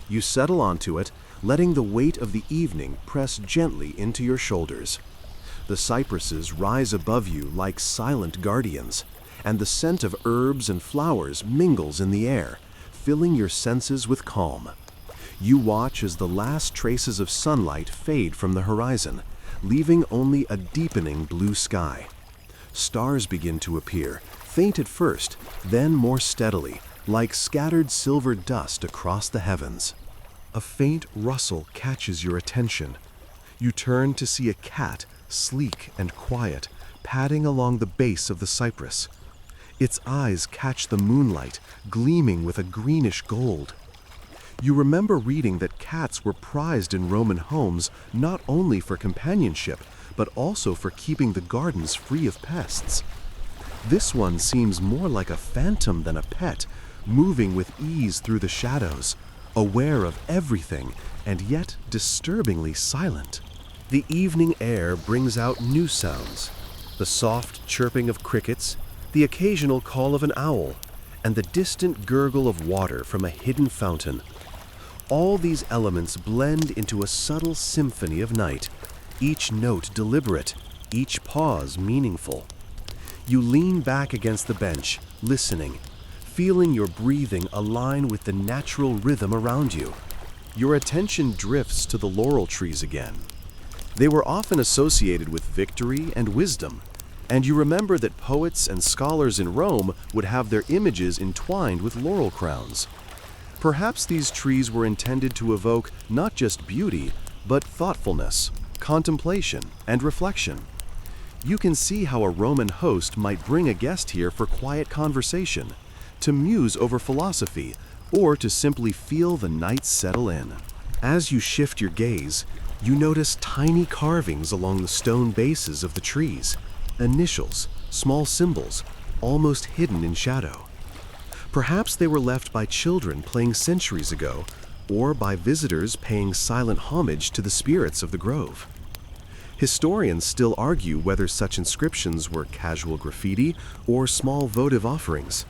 You settle onto it, letting the weight of the evening press gently into your shoulders. The cypresses rise above you like silent guardians, and the scent of herbs and flowers mingles in the air, filling your senses with calm. You watch as the last traces of sunlight fade from the horizon, leaving only a deepening blue sky. Stars begin to appear, faint at first, then more steadily, like scattered silver dust across the heavens. A faint rustle catches your attention. You turn to see a cat
sleek and quiet, padding along the base of the cypress. Its eyes catch the moonlight, gleaming with a greenish gold. You remember reading that cats were prized in Roman homes not only for companionship, but also for keeping the gardens free of pests. This one seems more like a phantom than a pet, moving with ease through the shadows, aware of everything and yet disturbingly silent. The evening air brings out new sounds, the soft chirping of crickets, the occasional call of an owl, and the distant gurgle of water from a hidden fountain. All these elements blend into a subtle symphony of night, each note deliberate, each pause meaningful. You lean back against the bench, listening, feeling your breathing align with the natural rhythm around you. Your attention drifts to the laurel trees again. They were often associated with victory and wisdom, and you remember that poets and scholars in Rome would have their images entwined with laurel crowns. Perhaps these trees were intended to evoke not just beauty, but thoughtfulness, contemplation, and reflection. You can see how a Roman host might bring a guest here for quiet conversation, to muse over philosophy, or to simply feel the night settle in. As you shift your gaze, you notice tiny carvings along the stone bases of the trees, initials, small symbols, almost hidden in shadow. Perhaps they were left by children playing centuries ago, or by visitors paying silent homage to the spirits of the grove. Historians still argue whether such inscriptions were casual graffiti or small votive offerings.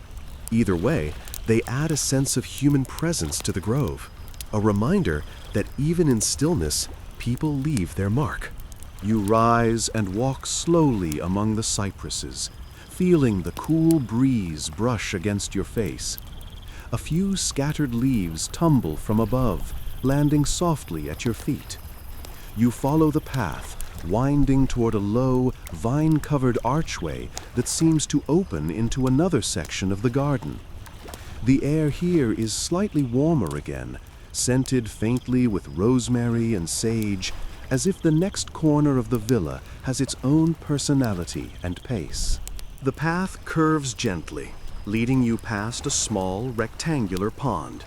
Either way, they add a sense of human presence to the grove, a reminder that even in stillness, people leave their mark. You rise and walk slowly among the cypresses, feeling the cool breeze brush against your face. A few scattered leaves tumble from above, landing softly at your feet. You follow the path, winding toward a low, vine-covered archway that seems to open into another section of the garden. The air here is slightly warmer again, scented faintly with rosemary and sage, as if the next corner of the villa has its own personality and pace. The path curves gently, leading you past a small, rectangular pond.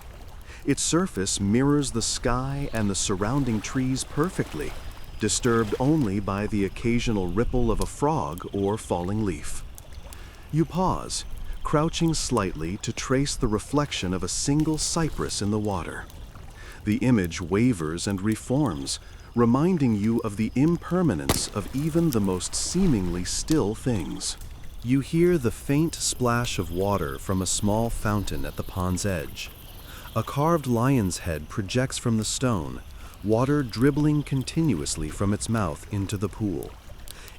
Its surface mirrors the sky and the surrounding trees perfectly, disturbed only by the occasional ripple of a frog or falling leaf. You pause, crouching slightly to trace the reflection of a single cypress in the water. The image wavers and reforms, reminding you of the impermanence of even the most seemingly still things. You hear the faint splash of water from a small fountain at the pond's edge. A carved lion's head projects from the stone, water dribbling continuously from its mouth into the pool.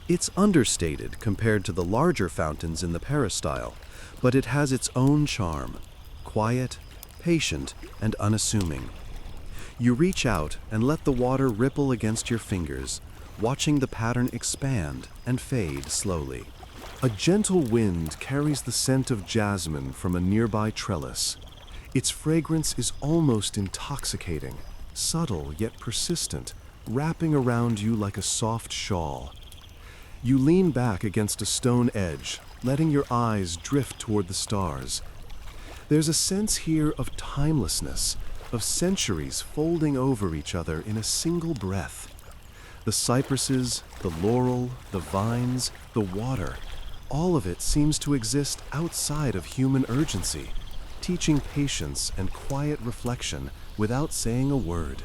It's understated compared to the larger fountains in the peristyle, but it has its own charm, quiet, patient, and unassuming. You reach out and let the water ripple against your fingers, watching the pattern expand and fade slowly. A gentle wind carries the scent of jasmine from a nearby trellis. Its fragrance is almost intoxicating, subtle yet persistent, wrapping around you like a soft shawl. You lean back against a stone edge, letting your eyes drift toward the stars. There's a sense here of timelessness, of centuries folding over each other in a single breath. The cypresses, the laurel, the vines, the water, all of it seems to exist outside of human urgency, teaching patience and quiet reflection without saying a word.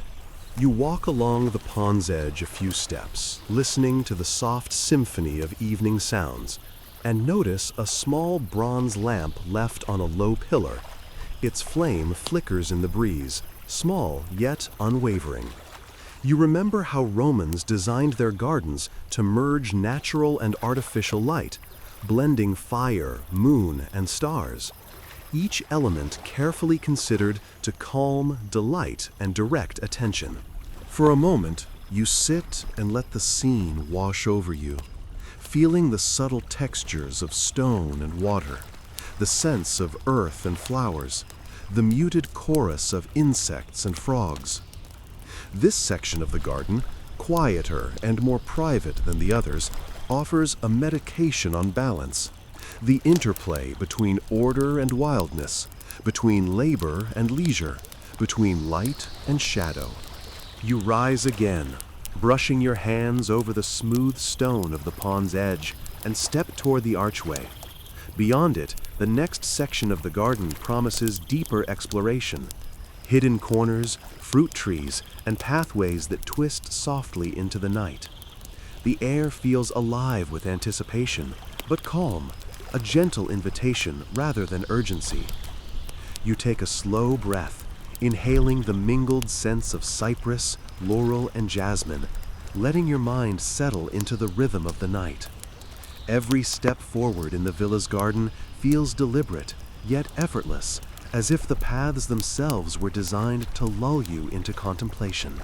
You walk along the pond's edge a few steps, listening to the soft symphony of evening sounds, and notice a small bronze lamp left on a low pillar. Its flame flickers in the breeze, small yet unwavering. You remember how Romans designed their gardens to merge natural and artificial light, blending fire, moon, and stars. Each element carefully considered to calm, delight, and direct attention. For a moment, you sit and let the scene wash over you, feeling the subtle textures of stone and water, the sense of earth and flowers, the muted chorus of insects and frogs. This section of the garden,
quieter and more private than the others, offers a medication on balance, the interplay between order and wildness, between labor and leisure, between light and shadow. You rise again, brushing your hands over the smooth stone of the pond's edge, and step toward the archway. Beyond it, the next section of the garden promises deeper exploration. Hidden corners, fruit trees, and pathways that twist softly into the night. The air feels alive with anticipation, but calm, a gentle invitation rather than urgency. You take a slow breath, inhaling the mingled scents of cypress, laurel, and jasmine, letting your mind settle into the rhythm of the night. Every step forward in the villa's garden feels deliberate, yet effortless, as if the paths themselves were designed to lull you into contemplation.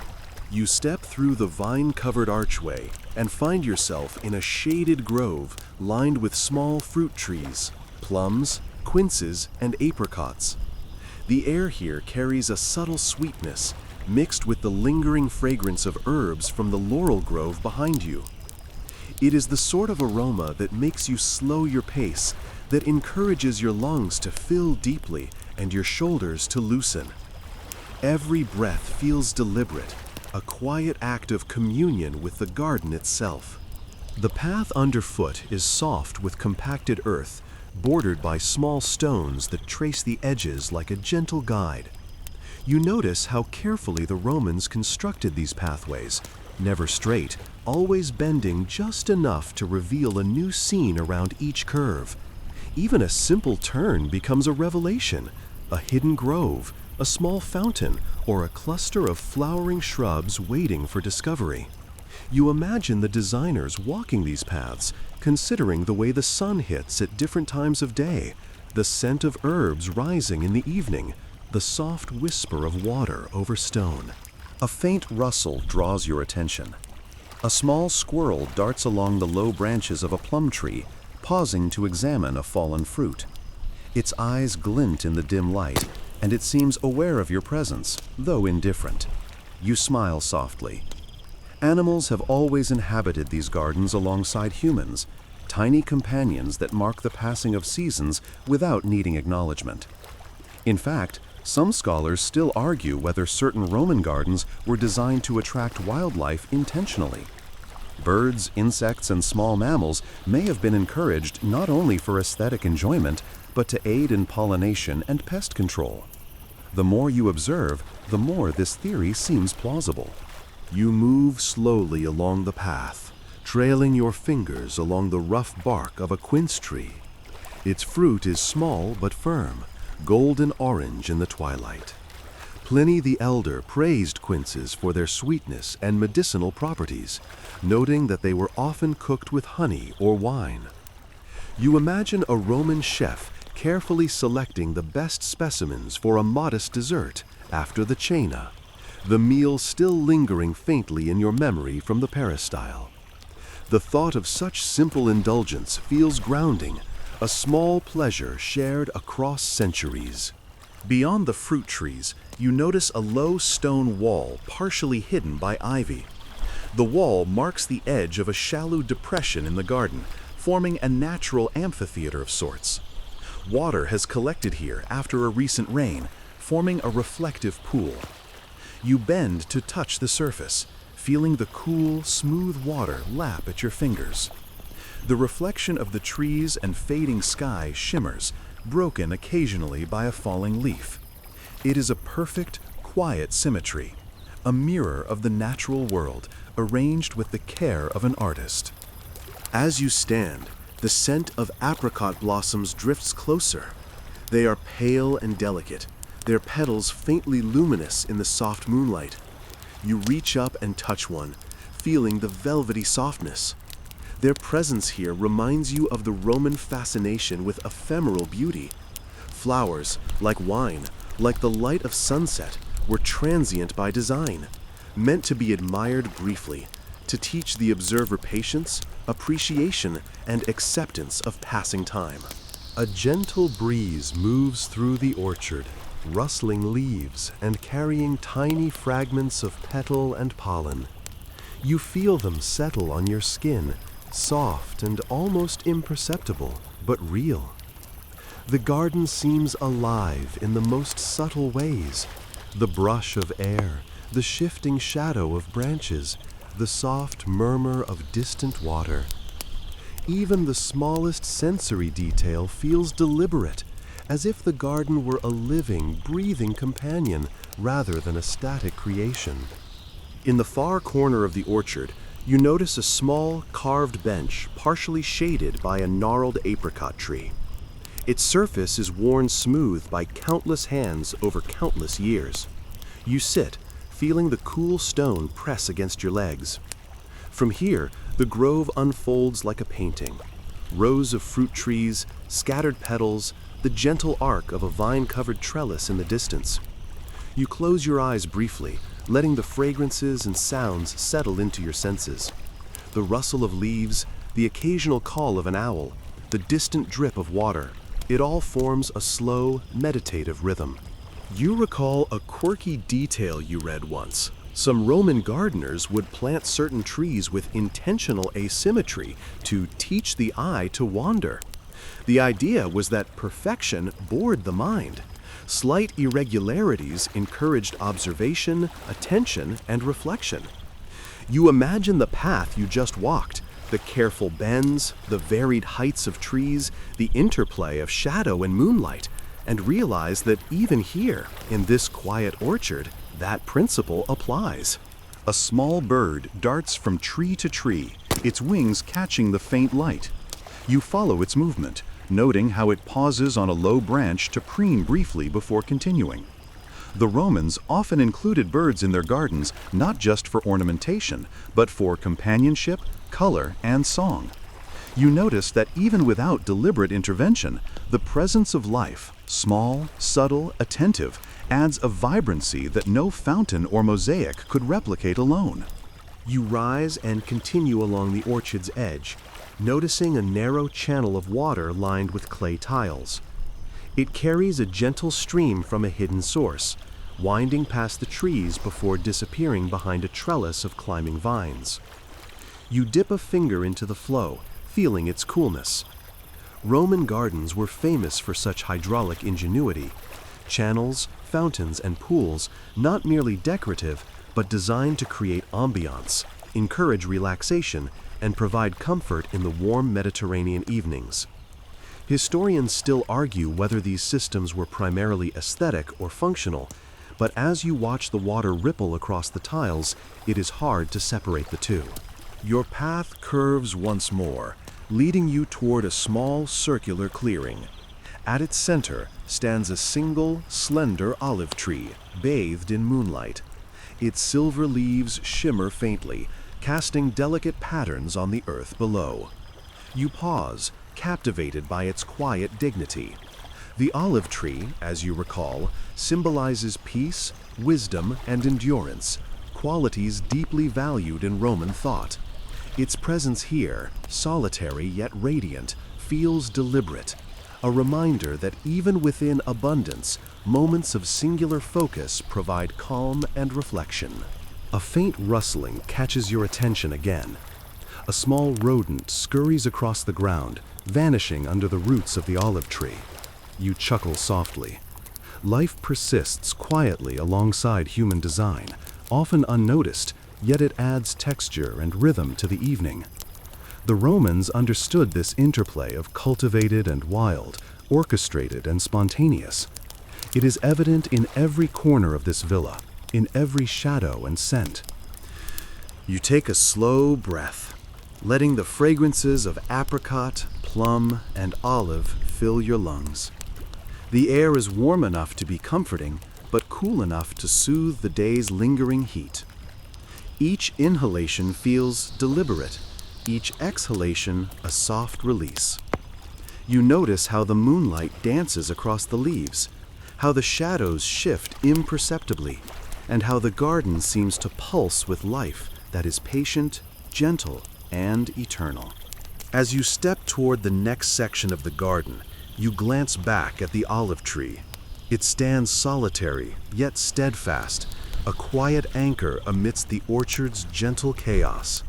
You step through the vine-covered archway and find yourself in a shaded grove lined with small fruit trees, plums, quinces, and apricots. The air here carries a subtle sweetness, mixed with the lingering fragrance of herbs from the laurel grove behind you. It is the sort of aroma that makes you slow your pace, that encourages your lungs to fill deeply and your shoulders to loosen. Every breath feels deliberate, a quiet act of communion with the garden itself. The path underfoot is soft with compacted earth, bordered by small stones that trace the edges like a gentle guide. You notice how carefully the Romans constructed these pathways, never straight, always bending just enough to reveal a new scene around each curve. Even a simple turn becomes a revelation, a hidden grove, a small fountain, or a cluster of flowering shrubs waiting for discovery. You imagine the designers walking these paths, considering the way the sun hits at different times of day, the scent of herbs rising in the evening, the soft whisper of water over stone. A faint rustle draws your attention. A small squirrel darts along the low branches of a plum tree, pausing to examine a fallen fruit. Its eyes glint in the dim light, and it seems aware of your presence, though indifferent. You smile softly. Animals have always inhabited these gardens alongside humans, tiny companions that mark the passing of seasons without needing acknowledgement. In fact, some scholars still argue whether certain Roman gardens were designed to attract wildlife intentionally. Birds, insects, and small mammals may have been encouraged not only for aesthetic enjoyment, but to aid in pollination and pest control. The more you observe, the more this theory seems plausible. You move slowly along the path, trailing your fingers along the rough bark of a quince tree. Its fruit is small but firm, golden orange in the twilight. Pliny the Elder praised quinces for their sweetness and medicinal properties, noting that they were often cooked with honey or wine. You imagine a Roman chef carefully selecting the best specimens for a modest dessert after the cena, the meal still lingering faintly in your memory from the peristyle. The thought of such simple indulgence feels grounding, a small pleasure shared across centuries. Beyond the fruit trees, you notice a low stone wall partially hidden by ivy. The wall marks the edge of a shallow depression in the garden, forming a natural amphitheater of sorts. Water has collected here after a recent rain, forming a reflective pool. You bend to touch the surface, feeling the cool, smooth water lap at your fingers. The reflection of the trees and fading sky shimmers, broken occasionally by a falling leaf. It is a perfect, quiet symmetry, a mirror of the natural world arranged with the care of an artist. As you stand, the scent of apricot blossoms drifts closer. They are pale and delicate, their petals faintly luminous in the soft moonlight. You reach up and touch one, feeling the velvety softness. Their presence here reminds you of the Roman fascination with ephemeral beauty. Flowers, like wine, like the light of sunset, were transient by design, meant to be admired briefly, to teach the observer patience, appreciation, and acceptance of passing time. A gentle breeze moves through the orchard, rustling leaves and carrying tiny fragments of petal and pollen. You feel them settle on your skin, soft and almost imperceptible, but real. The garden seems alive in the most subtle ways. The brush of air, the shifting shadow of branches, the soft murmur of distant water. Even the smallest sensory detail feels deliberate, as if the garden were a living, breathing companion rather than a static creation. In the far corner of the orchard, you notice a small, carved bench partially shaded by a gnarled apricot tree. Its surface is worn smooth by countless hands over countless years. You sit, feeling the cool stone press against your legs. From here, the grove unfolds like a painting. Rows of fruit trees, scattered petals, the gentle arc of a vine-covered trellis in the distance. You close your eyes briefly, letting the fragrances and sounds settle into your senses. The rustle of leaves, the occasional call of an owl, the distant drip of water, it all forms a slow, meditative rhythm. You recall a quirky detail you read once. Some Roman gardeners would plant certain trees with intentional asymmetry to teach the eye to wander. The idea was that perfection bored the mind. Slight irregularities encouraged observation, attention, and reflection. You imagine the path you just walked, the careful bends, the varied heights of trees, the interplay of shadow and moonlight, and realize that even here, in this quiet orchard, that principle applies.
A small bird darts from tree to tree, its wings catching the faint light. You follow its movement, noting how it pauses on a low branch to preen briefly before continuing. The Romans often included birds in their gardens not just for ornamentation, but for companionship, color, and song. You notice that even without deliberate intervention, the presence of life, small, subtle, attentive, adds a vibrancy that no fountain or mosaic could replicate alone.
You rise and continue along the orchard's edge, noticing a narrow channel of water lined with clay tiles. It carries a gentle stream from a hidden source, winding past the trees before disappearing behind a trellis of climbing vines. You dip a finger into the flow, feeling its coolness. Roman gardens were famous for such hydraulic ingenuity. Channels, fountains, and pools, not merely decorative, but designed to create ambiance, encourage relaxation, and provide comfort in the warm Mediterranean evenings. Historians still argue whether these systems were primarily aesthetic or functional, but as you watch the water ripple across the tiles, it is hard to separate the two. Your path curves once more, leading you toward a small circular clearing. At its center stands a single, slender olive tree, bathed in moonlight. Its silver leaves shimmer faintly, casting delicate patterns on the earth below. You pause, captivated by its quiet dignity. The olive tree, as you recall, symbolizes peace, wisdom, and endurance, qualities deeply valued in Roman thought. Its presence here, solitary yet radiant, feels deliberate, a reminder that even within abundance, moments of singular focus provide calm and reflection. A faint rustling catches your attention again. A small rodent scurries across the ground, vanishing under the roots of the olive tree. You chuckle softly. Life persists quietly alongside human design, often unnoticed, yet it adds texture and rhythm to the evening. The Romans understood this interplay of cultivated and wild, orchestrated and spontaneous. It is evident in every corner of this villa, in every shadow and scent. You take a slow breath, letting the fragrances of apricot, plum, and olive fill your lungs. The air is warm enough to be comforting, but cool enough to soothe the day's lingering heat. Each inhalation feels deliberate, each exhalation a soft release. You notice how the moonlight dances across the leaves, how the shadows shift imperceptibly, and how the garden seems to pulse with life that is patient, gentle, and eternal. As you step toward the next section of the garden, you glance back at the olive tree. It stands solitary, yet steadfast,
a quiet anchor amidst the orchard's gentle chaos.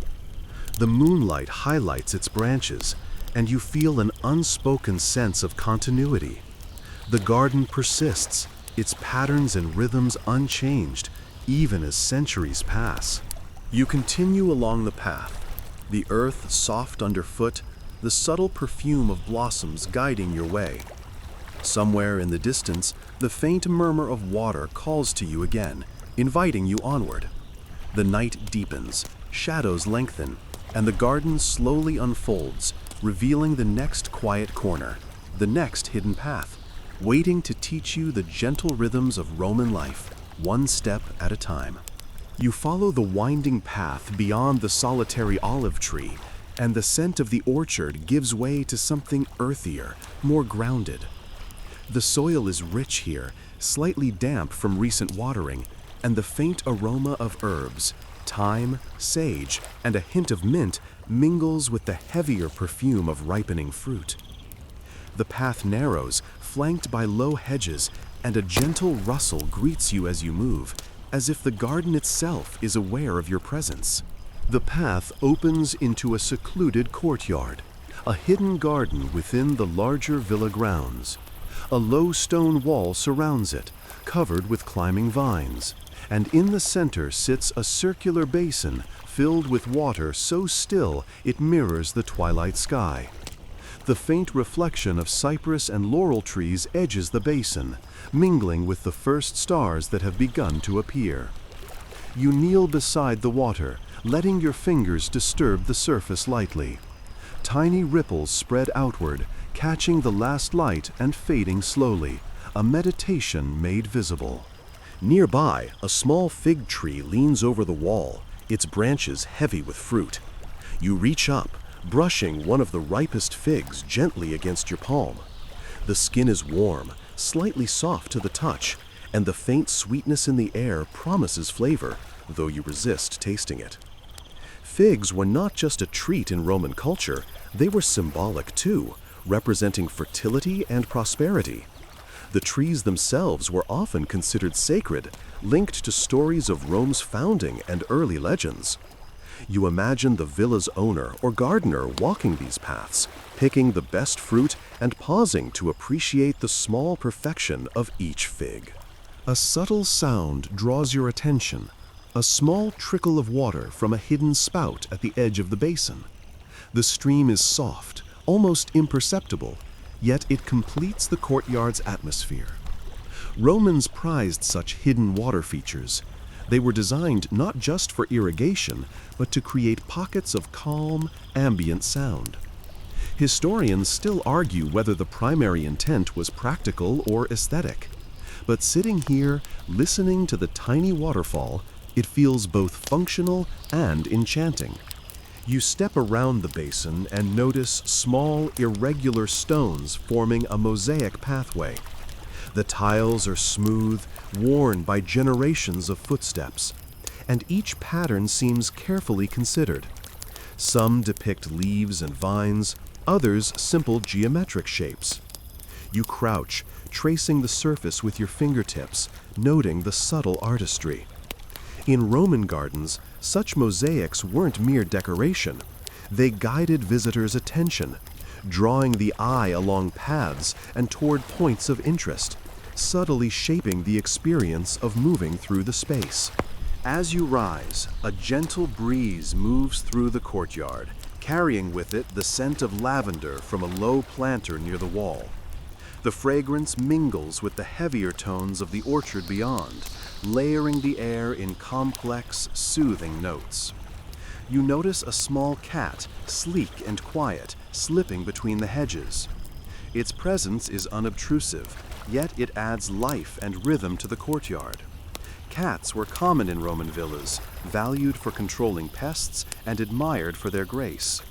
The moonlight highlights its branches, and you feel an unspoken sense of continuity. The garden persists, its patterns and rhythms unchanged, even as centuries pass. You continue along the path, the earth soft underfoot, the subtle perfume of blossoms guiding your way. Somewhere in the distance, the faint murmur of water calls to you again, inviting you onward. The night deepens, shadows lengthen, and the garden slowly unfolds, revealing the next quiet corner, the next hidden path, waiting to teach you the gentle rhythms of Roman life, one step at a time. You follow the winding path beyond the solitary olive tree, and the scent of the orchard gives way to something earthier, more grounded. The soil is rich here, slightly damp from recent watering, and the faint aroma of herbs, thyme, sage, and a hint of mint mingles with the heavier perfume of ripening fruit. The path narrows, flanked by low hedges, and a gentle rustle greets you as you move, as if the garden itself is aware of your presence. The path opens into a secluded courtyard, a hidden garden within the larger villa grounds. A low stone wall surrounds it, covered with climbing vines, and in the center sits a circular basin filled with water so still it mirrors the twilight sky. The faint reflection of cypress and laurel trees edges the basin, mingling with the first stars that have begun to appear. You kneel beside the water, letting your fingers disturb the surface lightly. Tiny ripples spread outward, catching the last light and fading slowly, a meditation made visible. Nearby, a small fig tree leans over the wall, its branches heavy with fruit. You reach up, brushing one of the ripest figs gently against your palm. The skin is warm, slightly soft to the touch, and the faint sweetness in the air promises flavor, though you resist tasting it. Figs were not just a treat in Roman culture, they were symbolic too, representing fertility and prosperity. The trees themselves were often considered sacred, linked to stories of Rome's founding and early legends. You imagine the villa's owner or gardener walking these paths, picking the best fruit and pausing to appreciate the small perfection of each fig. A subtle sound draws your attention, a small trickle of water from a hidden spout at the edge of the basin. The stream is soft, almost imperceptible, yet it completes the courtyard's atmosphere. Romans prized such hidden water features. They were designed not just for irrigation, but to create pockets of calm, ambient sound. Historians still argue whether the primary intent was practical or aesthetic. But sitting here, listening to the tiny waterfall, it feels both functional and enchanting. You step around the basin and notice small, irregular stones forming a mosaic pathway. The tiles are smooth, worn by generations of footsteps, and each pattern seems carefully considered. Some depict leaves and vines, others simple geometric shapes. You crouch, tracing the surface with your fingertips, noting the subtle artistry. In Roman gardens, such mosaics weren't mere decoration. They guided visitors' attention, drawing the eye along paths and toward points of interest, subtly shaping the experience of moving through the space. As you rise, a gentle breeze moves through the courtyard, carrying with it the scent of lavender from a low planter near the wall. The fragrance mingles with the heavier tones of the orchard beyond, layering the air in complex, soothing notes. You notice a small cat, sleek and quiet, slipping between the hedges. Its presence is unobtrusive, yet it adds life and rhythm to the courtyard. Cats were common in Roman villas, valued for controlling pests and admired for their grace.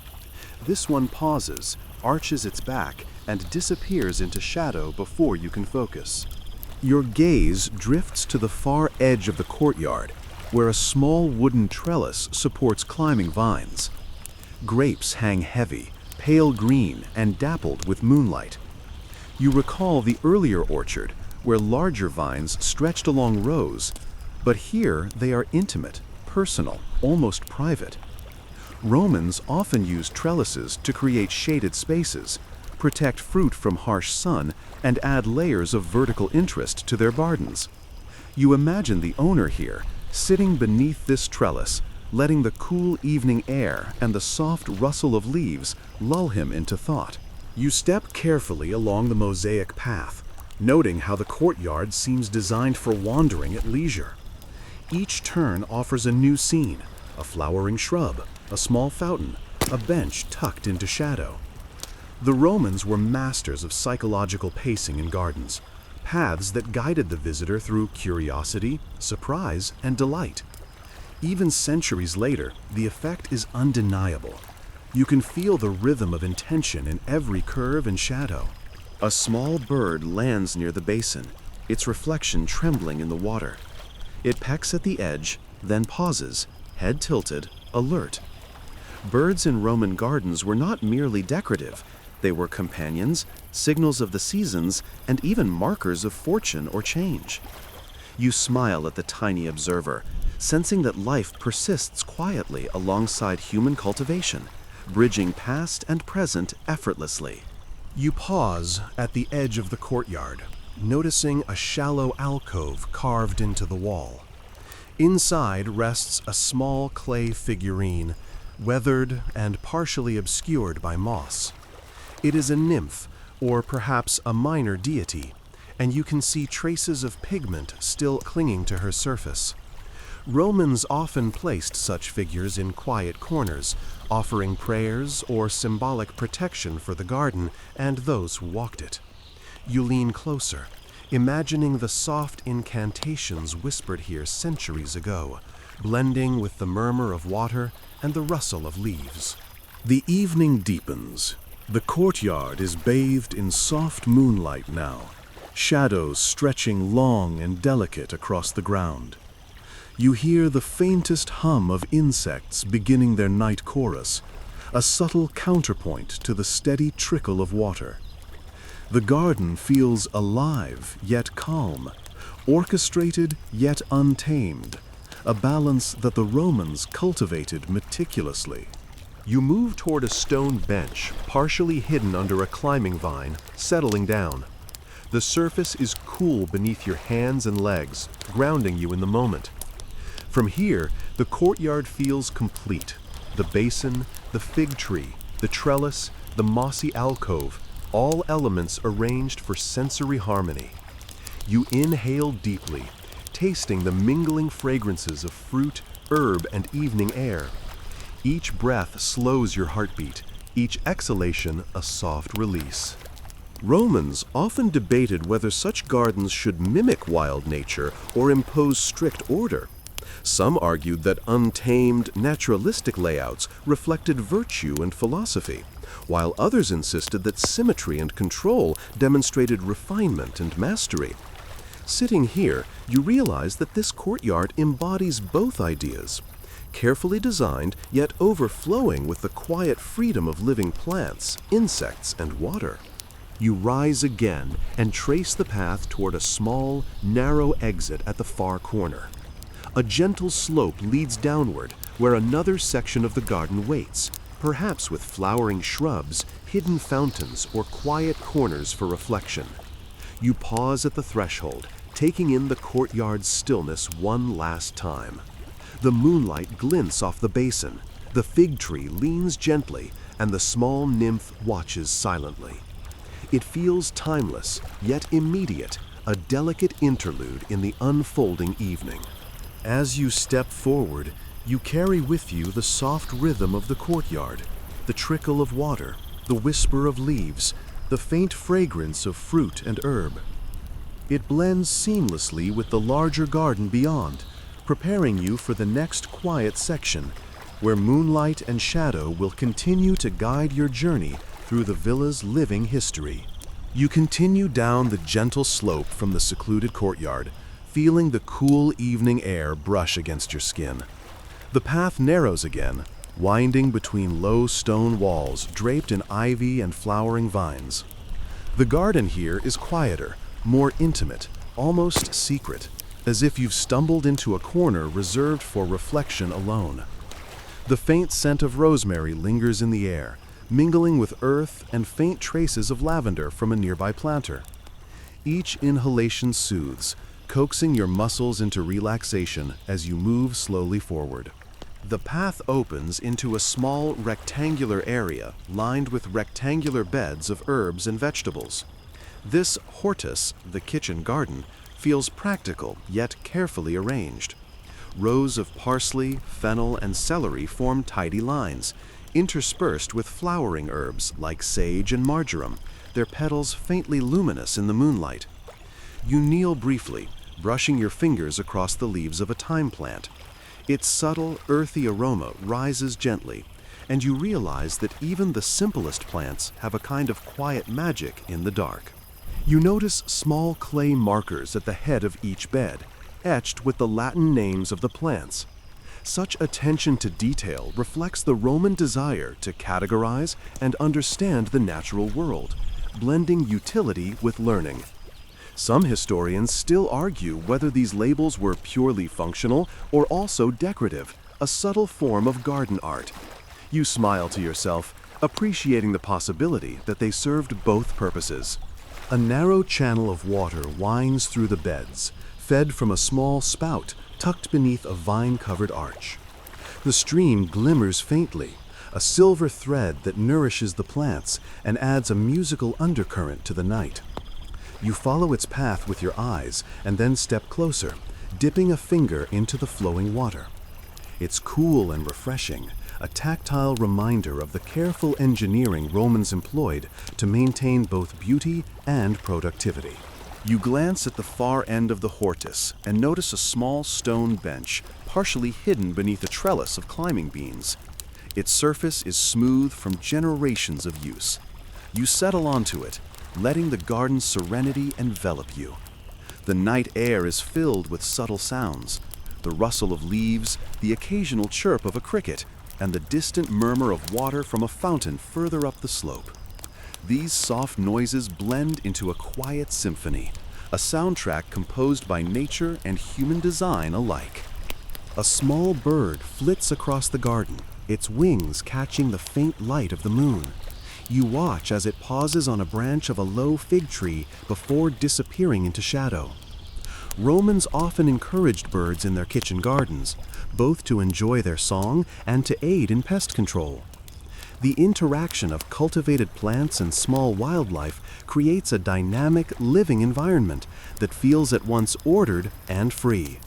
This one pauses, arches its back, and disappears into shadow before you can focus. Your gaze drifts to the far edge of the courtyard, where a small wooden trellis supports climbing vines. Grapes hang heavy, pale green, and dappled with moonlight. You recall the earlier orchard, where larger vines stretched along rows, But here they are intimate, personal, almost private. Romans often used trellises to create shaded spaces, protect fruit from harsh sun, and add layers of vertical interest to their gardens. You imagine the owner here, sitting beneath this trellis, letting the cool evening air and the soft rustle of leaves lull him into thought. You step carefully along the mosaic path, noting how the courtyard seems designed for wandering at leisure. Each turn offers a new scene, a flowering shrub, a small fountain, a bench tucked into shadow. The Romans were masters of psychological pacing in gardens, paths that guided the visitor through curiosity, surprise, and delight. Even centuries later, the effect is undeniable. You can feel the rhythm of intention in every curve and shadow. A small bird lands near the basin, its reflection trembling in the water. It pecks at the edge, then pauses, head tilted, alert. Birds in Roman gardens were not merely decorative. They were companions, signals of the seasons, and even markers of fortune or change. You smile at the tiny observer, sensing that life persists quietly alongside human cultivation, bridging past and present effortlessly. You pause at the edge of the courtyard, noticing a shallow alcove carved into the wall. Inside rests a small clay figurine, weathered and partially obscured by moss. It is a nymph, or perhaps a minor deity, and you can see traces of pigment still clinging to her surface. Romans often placed such figures in quiet corners, offering prayers or symbolic protection for the garden and those who walked it. You lean closer, imagining the soft incantations whispered here centuries ago, blending with the murmur of water and the rustle of leaves. The evening deepens. The courtyard is bathed in soft moonlight now, shadows stretching long and delicate across the ground. You hear the faintest hum of insects beginning their night chorus, a subtle counterpoint to the steady trickle of water. The garden feels alive yet calm, orchestrated yet untamed, a balance that the Romans cultivated meticulously. You move toward a stone bench, partially hidden under a climbing vine, settling down. The surface is cool beneath your hands and legs, grounding you in the moment. From here, the courtyard feels complete. The basin, the fig tree, the trellis, the mossy alcove, all elements arranged for sensory harmony. You inhale deeply, tasting the mingling fragrances of fruit, herb, and evening air. Each breath slows your heartbeat, each exhalation a soft release. Romans often debated whether such gardens should mimic wild nature or impose strict order. Some argued that untamed, naturalistic layouts reflected virtue and philosophy, while others insisted that symmetry and control demonstrated refinement and mastery. Sitting here, you realize that this courtyard embodies both ideas. Carefully designed, yet overflowing with the quiet freedom of living plants, insects, and water. You rise again and trace the path toward a small, narrow exit at the far corner. A gentle slope leads downward, where another section of the garden waits, perhaps with flowering shrubs, hidden fountains, or quiet corners for reflection. You pause at the threshold, taking in the courtyard's stillness one last time. The moonlight glints off the basin, the fig tree leans gently, and the small nymph watches silently. It feels timeless, yet immediate, a delicate interlude in the unfolding evening. As you step forward, you carry with you the soft rhythm of the courtyard, the trickle of water, the whisper of leaves, the faint fragrance of fruit and herb. It blends seamlessly with the larger garden beyond, preparing you for the next quiet section, where moonlight and shadow will continue to guide your journey through the villa's living history. You continue down the gentle slope from the secluded courtyard, feeling the cool evening air brush against your skin. The path narrows again, winding between low stone walls draped in ivy and flowering vines. The garden here is quieter, more intimate, almost secret, a as if you've stumbled into a corner reserved for reflection alone. The faint scent of rosemary lingers in the air, mingling with earth and faint traces of lavender from a nearby planter. Each inhalation soothes, coaxing your muscles into relaxation as you move slowly forward. The path opens into a small rectangular area lined with rectangular beds of herbs and vegetables. This hortus, the kitchen garden, feels practical yet carefully arranged. Rows of parsley, fennel, and celery form tidy lines, interspersed with flowering herbs like sage and marjoram, their petals faintly luminous in the moonlight. You kneel briefly, brushing your fingers across the leaves of a thyme plant. Its subtle, earthy aroma rises gently, and you realize that even the simplest plants have a kind of quiet magic in the dark. You notice small clay markers at the head of each bed, etched with the Latin names of the plants. Such attention to detail reflects the Roman desire to categorize and understand the natural world, blending utility with learning. Some historians still argue whether these labels were purely functional or also decorative, a subtle form of garden art. You smile to yourself, appreciating the possibility that they served both purposes. A narrow channel of water winds through the beds, fed from a small spout tucked beneath a vine-covered arch. The stream glimmers faintly, a silver thread that nourishes the plants and adds a musical undercurrent to the night. You follow its path with your eyes and then step closer, dipping a finger into the flowing water. It's cool and refreshing, a tactile reminder of the careful engineering Romans employed to maintain both beauty and productivity. You glance at the far end of the hortus and notice a small stone bench partially hidden beneath a trellis of climbing beans. Its surface is smooth from generations of use. You settle onto it, letting the garden's serenity envelop you. The night air is filled with subtle sounds, the rustle of leaves, the occasional chirp of a cricket, and the distant murmur of water from a fountain further up the slope. These soft noises blend into a quiet symphony, a soundtrack composed by nature and human design alike. A small bird flits across the garden, its wings catching the faint light of the moon. You watch as it pauses on a branch of a low fig tree before disappearing into shadow. Romans often encouraged birds in their kitchen gardens, both to enjoy their song and to aid in pest control. The interaction of cultivated plants and small wildlife creates a dynamic, living environment that feels at once ordered and free.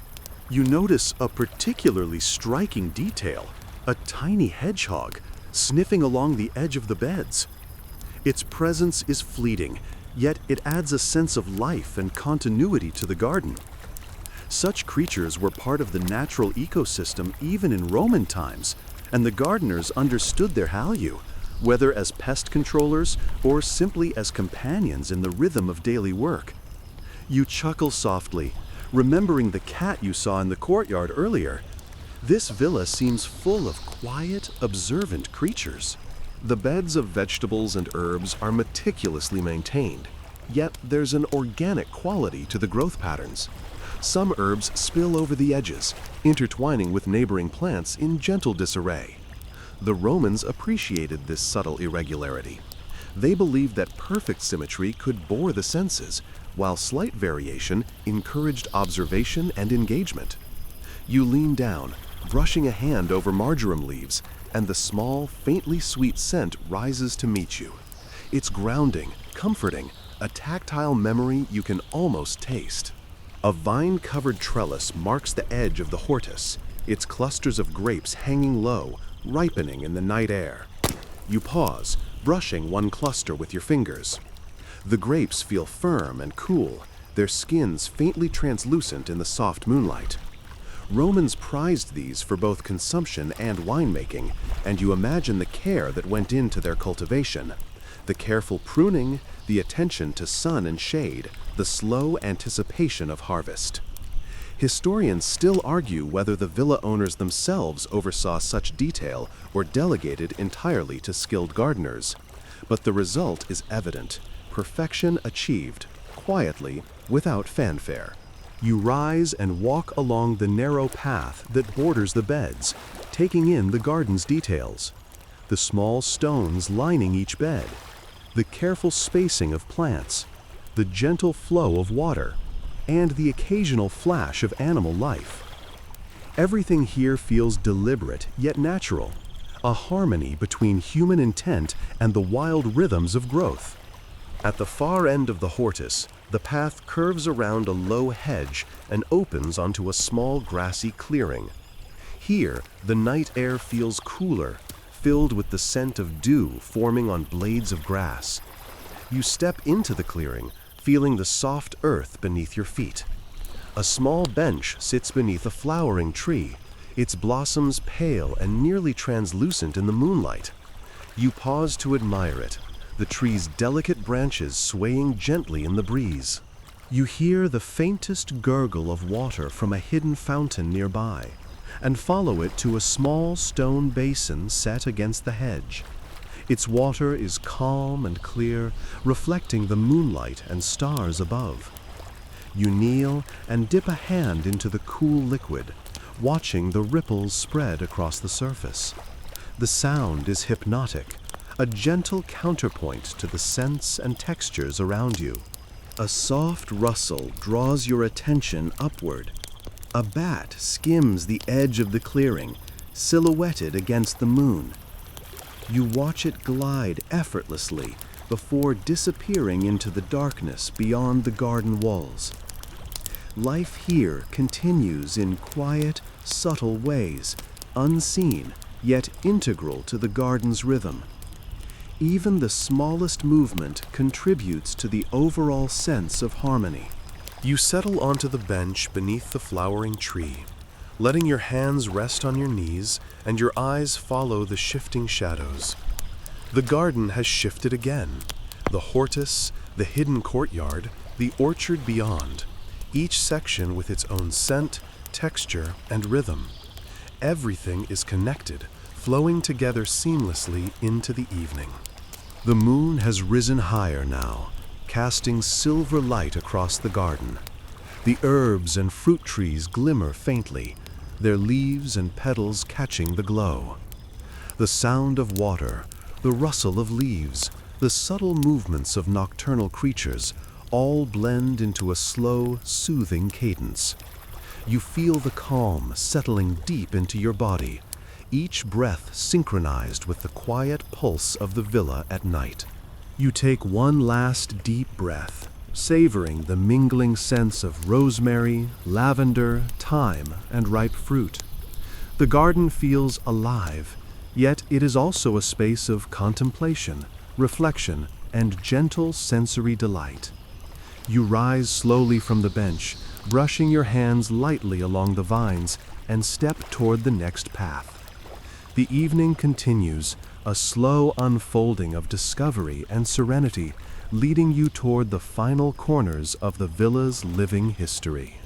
You notice a particularly striking detail, a tiny hedgehog sniffing along the edge of the beds. Its presence is fleeting, yet it adds a sense of life and continuity to the garden. Such creatures were part of the natural ecosystem even in Roman times, and the gardeners understood their value, whether as pest controllers or simply as companions in the rhythm of daily work. You chuckle softly, remembering the cat you saw in the courtyard earlier. This villa seems full of quiet, observant creatures. The beds of vegetables and herbs are meticulously maintained, yet there's an organic quality to the growth patterns. Some herbs spill over the edges, intertwining with neighboring plants in gentle disarray. The Romans appreciated this subtle irregularity. They believed that perfect symmetry could bore the senses, while slight variation encouraged observation and engagement. You lean down, brushing a hand over marjoram leaves, and the small, faintly sweet scent rises to meet you. It's grounding, comforting, a tactile memory you can almost taste. A vine-covered trellis marks the edge of the hortus, its clusters of grapes hanging low, ripening in the night air. You pause, brushing one cluster with your fingers. The grapes feel firm and cool, their skins faintly translucent in the soft moonlight. Romans prized these for both consumption and winemaking, and you imagine the care that went into their cultivation. The careful pruning, the attention to sun and shade, the slow anticipation of harvest. Historians still argue whether the villa owners themselves oversaw such detail or delegated entirely to skilled gardeners. But the result is evident: perfection achieved, quietly, without fanfare.
You rise and walk along the narrow path that borders the beds, taking in the garden's details. The small stones lining each bed, the careful spacing of plants, the gentle flow of water, and the occasional flash of animal life. Everything here feels deliberate yet natural, a harmony between human intent and the wild rhythms of growth. At the far end of the hortus, the path curves around a low hedge and opens onto a small grassy clearing. Here, the night air feels cooler, filled with the scent of dew forming on blades of grass. You step into the clearing, feeling the soft earth beneath your feet. A small bench sits beneath a flowering tree, its blossoms pale and nearly translucent in the moonlight. You pause to admire it, the tree's delicate branches swaying gently in the breeze. You hear the faintest gurgle of water from a hidden fountain nearby, and follow it to a small stone basin set against the hedge. Its water is calm and clear, reflecting the moonlight and stars above. You kneel and dip a hand into the cool liquid, watching the ripples spread across the surface. The sound is hypnotic, a gentle counterpoint to the scents and textures around you. A soft rustle draws your attention upward. A bat skims the edge of the clearing, silhouetted against the moon. You watch it glide effortlessly before disappearing into the darkness beyond the garden walls. Life here continues in quiet, subtle ways, unseen, yet integral to the garden's rhythm. Even the smallest movement contributes to the overall sense of harmony. You settle onto the bench beneath the flowering tree, letting your hands rest on your knees and your eyes follow the shifting shadows. The garden has shifted again. The hortus, the hidden courtyard, the orchard beyond, each section with its own scent, texture, and rhythm. Everything is connected, flowing together seamlessly into the evening. The moon has risen higher now, casting silver light across the garden. The herbs and fruit trees glimmer faintly, their leaves and petals catching the glow. The sound of water, the rustle of leaves, the subtle movements of nocturnal creatures all blend into a slow, soothing cadence. You feel the calm settling deep into your body, each breath synchronized with the quiet pulse of the villa at night. You take one last deep breath, savoring the mingling scents of rosemary, lavender, thyme, and ripe fruit. The garden feels alive, yet it is also a space of contemplation, reflection, and gentle sensory delight. You rise slowly from the bench, brushing your hands lightly along the vines, and step toward the next path. The evening continues, a slow unfolding of discovery and serenity, leading you toward the final corners of the villa's living history.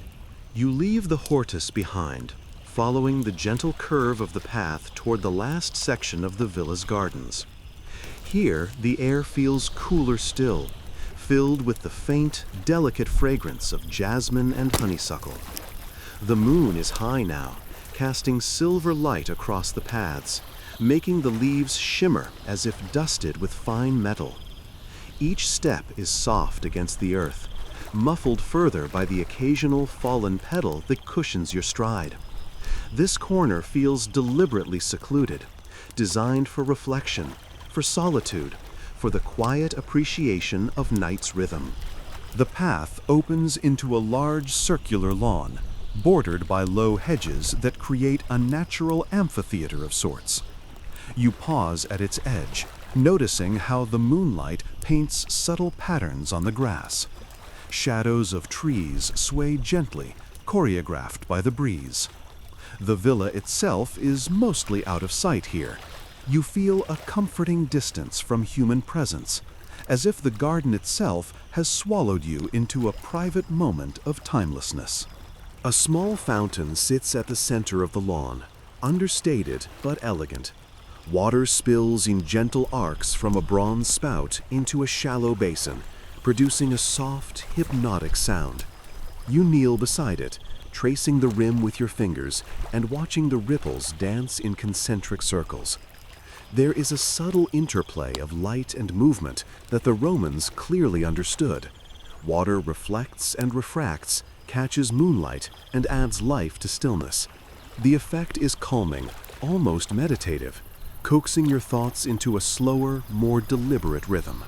You leave the hortus behind, following the gentle curve of the path toward the last section of the villa's gardens. Here, the air feels cooler still, filled with the faint, delicate fragrance of jasmine and honeysuckle. The moon is high now, casting silver light across the paths, making the leaves shimmer as if dusted with fine metal. Each step is soft against the earth, muffled further by the occasional fallen petal that cushions your stride. This corner feels deliberately secluded, designed for reflection, for solitude, for the quiet appreciation of night's rhythm. The path opens into a large circular lawn, bordered by low hedges that create a natural amphitheater of sorts. You pause at its edge, noticing how the moonlight paints subtle patterns on the grass. Shadows of trees sway gently, choreographed by the breeze. The villa itself is mostly out of sight here. You feel a comforting distance from human presence, as if the garden itself has swallowed you into a private moment of timelessness. A small fountain sits at the center of the lawn, understated but elegant. Water spills in gentle arcs from a bronze spout into a shallow basin, producing a soft, hypnotic sound. You kneel beside it, tracing the rim with your fingers and watching the ripples dance in concentric circles. There is a subtle interplay of light and movement that the Romans clearly understood. Water reflects and refracts, catches moonlight, and adds life to stillness. The effect is calming, almost meditative, coaxing your thoughts into a slower, more deliberate rhythm.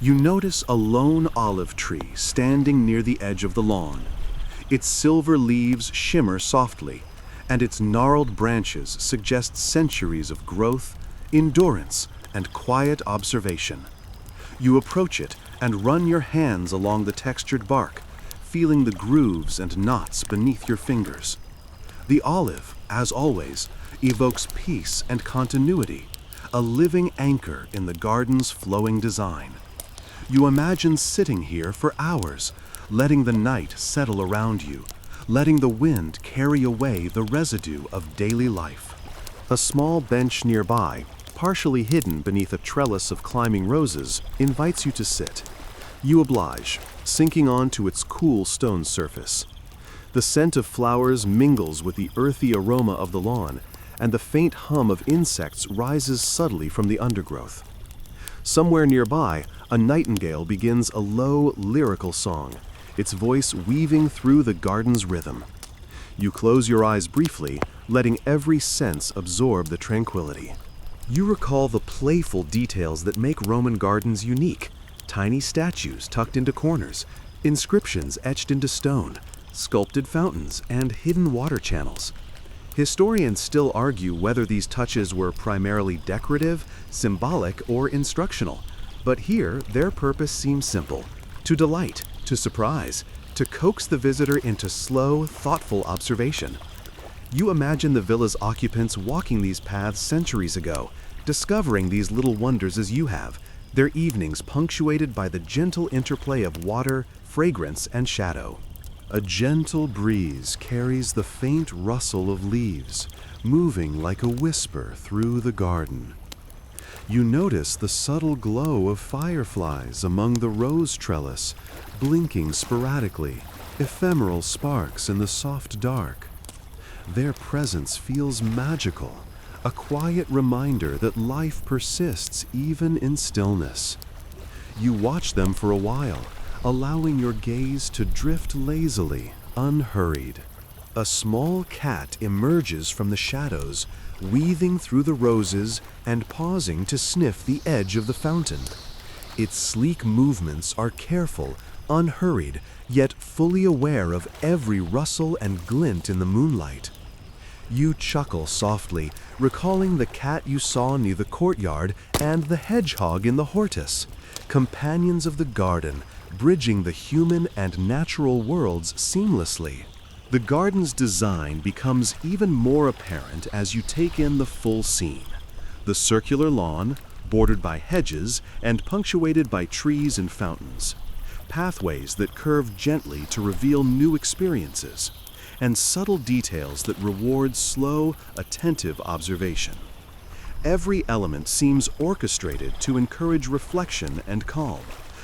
You notice a lone olive tree standing near the edge of the lawn. Its silver leaves shimmer softly, and its gnarled branches suggest centuries of growth, endurance, and quiet observation. You approach it and run your hands along the textured bark, feeling the grooves and knots beneath your fingers. The olive, as always, evokes peace and continuity, a living anchor in the garden's flowing design. You imagine sitting here for hours, letting the night settle around you, letting the wind carry away the residue of daily life. A small bench nearby, partially hidden beneath a trellis of climbing roses, invites you to sit. You oblige, sinking onto its cool stone surface. The scent of flowers mingles with the earthy aroma of the lawn, and the faint hum of insects rises subtly from the undergrowth. Somewhere nearby, a nightingale begins a low, lyrical song, its voice weaving through the garden's rhythm. You close your eyes briefly, letting every sense absorb the tranquility. You recall the playful details that make Roman gardens unique: tiny statues tucked into corners, inscriptions etched into stone, sculpted fountains, and hidden water channels. Historians still argue whether these touches were primarily decorative, symbolic, or instructional, but here their purpose seems simple: to delight, to surprise, to coax the visitor into slow, thoughtful observation. You imagine the villa's occupants walking these paths centuries ago, discovering these little wonders as you have, their evenings punctuated by the gentle interplay of water, fragrance, and shadow. A gentle breeze carries the faint rustle of leaves, moving like a whisper through the garden. You notice the subtle glow of fireflies among the rose trellis, blinking sporadically, ephemeral sparks in the soft dark. Their presence feels magical, a quiet reminder that life persists even in stillness. You watch them for a while, allowing your gaze to drift lazily, unhurried. A small cat emerges from the shadows, weaving through the roses and pausing to sniff the edge of the fountain. Its sleek movements are careful, unhurried, yet fully aware of every rustle and glint in the moonlight. You chuckle softly, recalling the cat you saw near the courtyard and the hedgehog in the hortus, companions of the garden, bridging the human and natural worlds seamlessly. The garden's design becomes even more apparent as you take in the full scene. The circular lawn, bordered by hedges and punctuated by trees and fountains. Pathways that curve gently to reveal new experiences, and subtle details that reward slow, attentive observation. Every element seems orchestrated to encourage reflection and calm,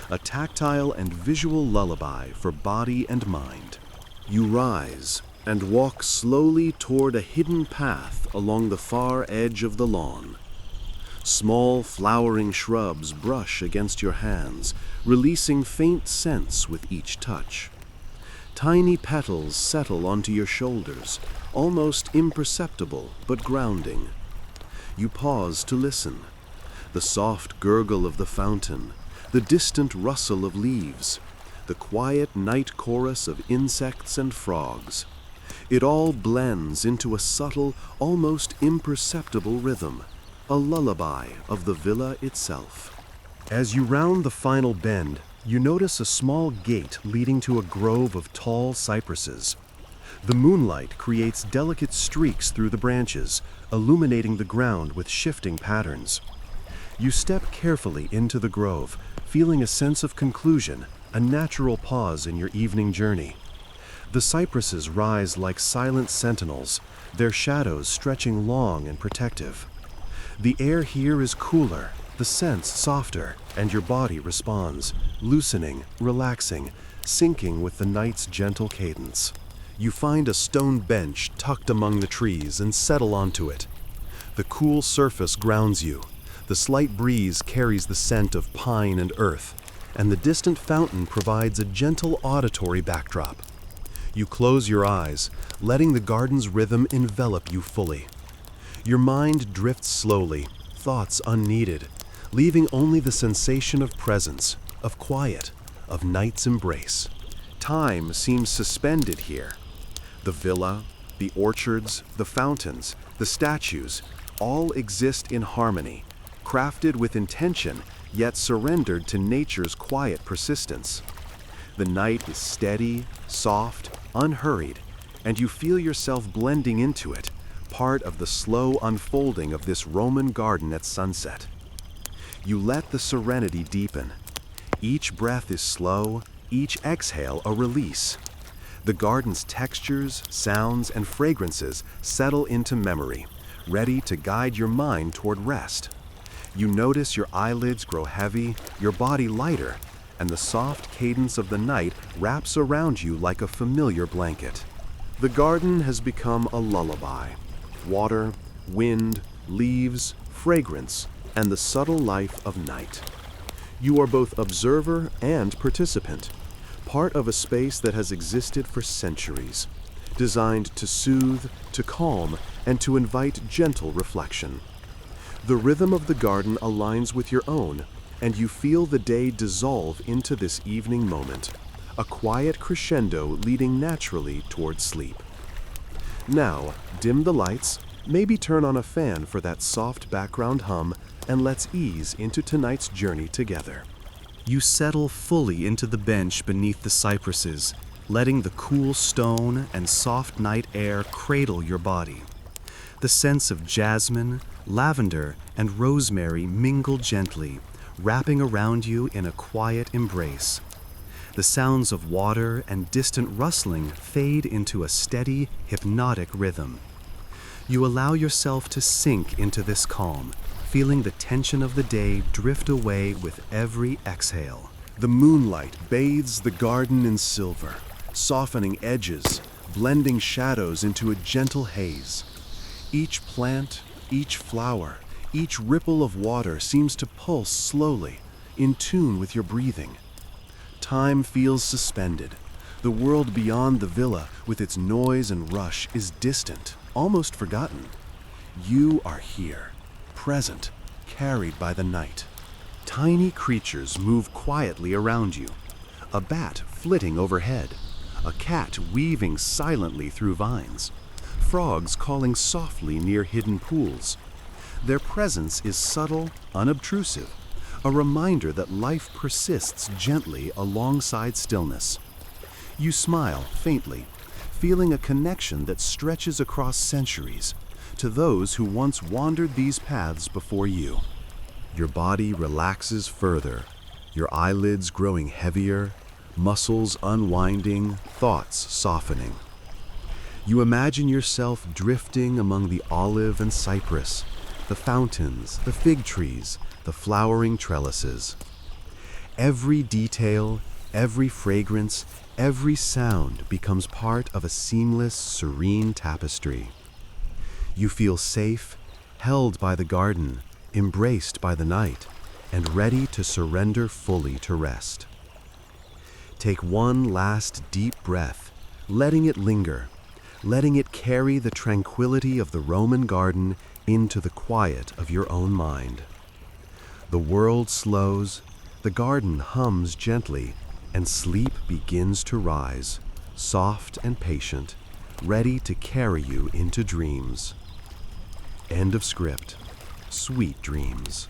a tactile and visual lullaby for body and mind. You rise and walk slowly toward a hidden path along the far edge of the lawn. Small flowering shrubs brush against your hands, releasing faint scents with each touch. Tiny petals settle onto your shoulders, almost imperceptible but grounding. You pause to listen. The soft gurgle of the fountain, the distant rustle of leaves, the quiet night chorus of insects and frogs. It all blends into a subtle, almost imperceptible rhythm, a lullaby of the villa itself. As you round the final bend, you notice a small gate leading to a grove of tall cypresses. The moonlight creates delicate streaks through the branches, illuminating the ground with shifting patterns. You step carefully into the grove, feeling a sense of conclusion, a natural pause in your evening journey. The cypresses rise like silent sentinels, their shadows stretching long and protective. The air here is cooler, the scents softer, and your body responds, loosening, relaxing, syncing with the night's gentle cadence. You find a stone bench tucked among the trees and settle onto it. The cool surface grounds you. The slight breeze carries the scent of pine and earth, and the distant fountain provides a gentle auditory backdrop. You close your eyes, letting the garden's rhythm envelop you fully. Your mind drifts slowly, thoughts unneeded, leaving only the sensation of presence, of quiet, of night's embrace. Time seems suspended here. The villa, the orchards, the fountains, the statues, all exist in harmony, crafted with intention, yet surrendered to nature's quiet persistence. The night is steady, soft, unhurried, and you feel yourself blending into it, part of the slow unfolding of this Roman garden at sunset. You let the serenity deepen. Each breath is slow, each exhale a release. The garden's textures, sounds, and fragrances settle into memory, ready to guide your mind toward rest. You notice your eyelids grow heavy, your body lighter, and the soft cadence of the night wraps around you like a familiar blanket. The garden has become a lullaby. Water, wind, leaves, fragrance, and the subtle life of night. You are both observer and participant, part of a space that has existed for centuries, designed to soothe, to calm, and to invite gentle reflection. The rhythm of the garden aligns with your own, and you feel the day dissolve into this evening moment, a quiet crescendo leading naturally toward sleep. Now, dim the lights, maybe turn on a fan for that soft background hum, and let's ease into tonight's journey together. You settle fully into the bench beneath the cypresses, letting the cool stone and soft night air cradle your body. The scents of jasmine, lavender, and rosemary mingle gently, wrapping around you in a quiet embrace. The sounds of water and distant rustling fade into a steady, hypnotic rhythm. You allow yourself to sink into this calm, feeling the tension of the day drift away with every exhale. The moonlight bathes the garden in silver, softening edges, blending shadows into a gentle haze. Each plant, each flower, each ripple of water seems to pulse slowly, in tune with your breathing. Time feels suspended. The world beyond the villa, with its noise and rush, is distant, almost forgotten. You are here, present, carried by the night. Tiny creatures move quietly around you. A bat flitting overhead, a cat weaving silently through vines, frogs calling softly near hidden pools. Their presence is subtle, unobtrusive, a reminder that life persists gently alongside stillness. You smile faintly, feeling a connection that stretches across centuries to those who once wandered these paths before you. Your body relaxes further, your eyelids growing heavier, muscles unwinding, thoughts softening. You imagine yourself drifting among the olive and cypress, the fountains, the fig trees, the flowering trellises. Every detail, every fragrance, every sound becomes part of a seamless, serene tapestry. You feel safe, held by the garden, embraced by the night, and ready to surrender fully to rest. Take one last deep breath, letting it linger, letting it carry the tranquility of the Roman garden into the quiet of your own mind. The world slows, the garden hums gently, and sleep begins to rise, soft and patient, ready to carry you into dreams. End of script. Sweet dreams.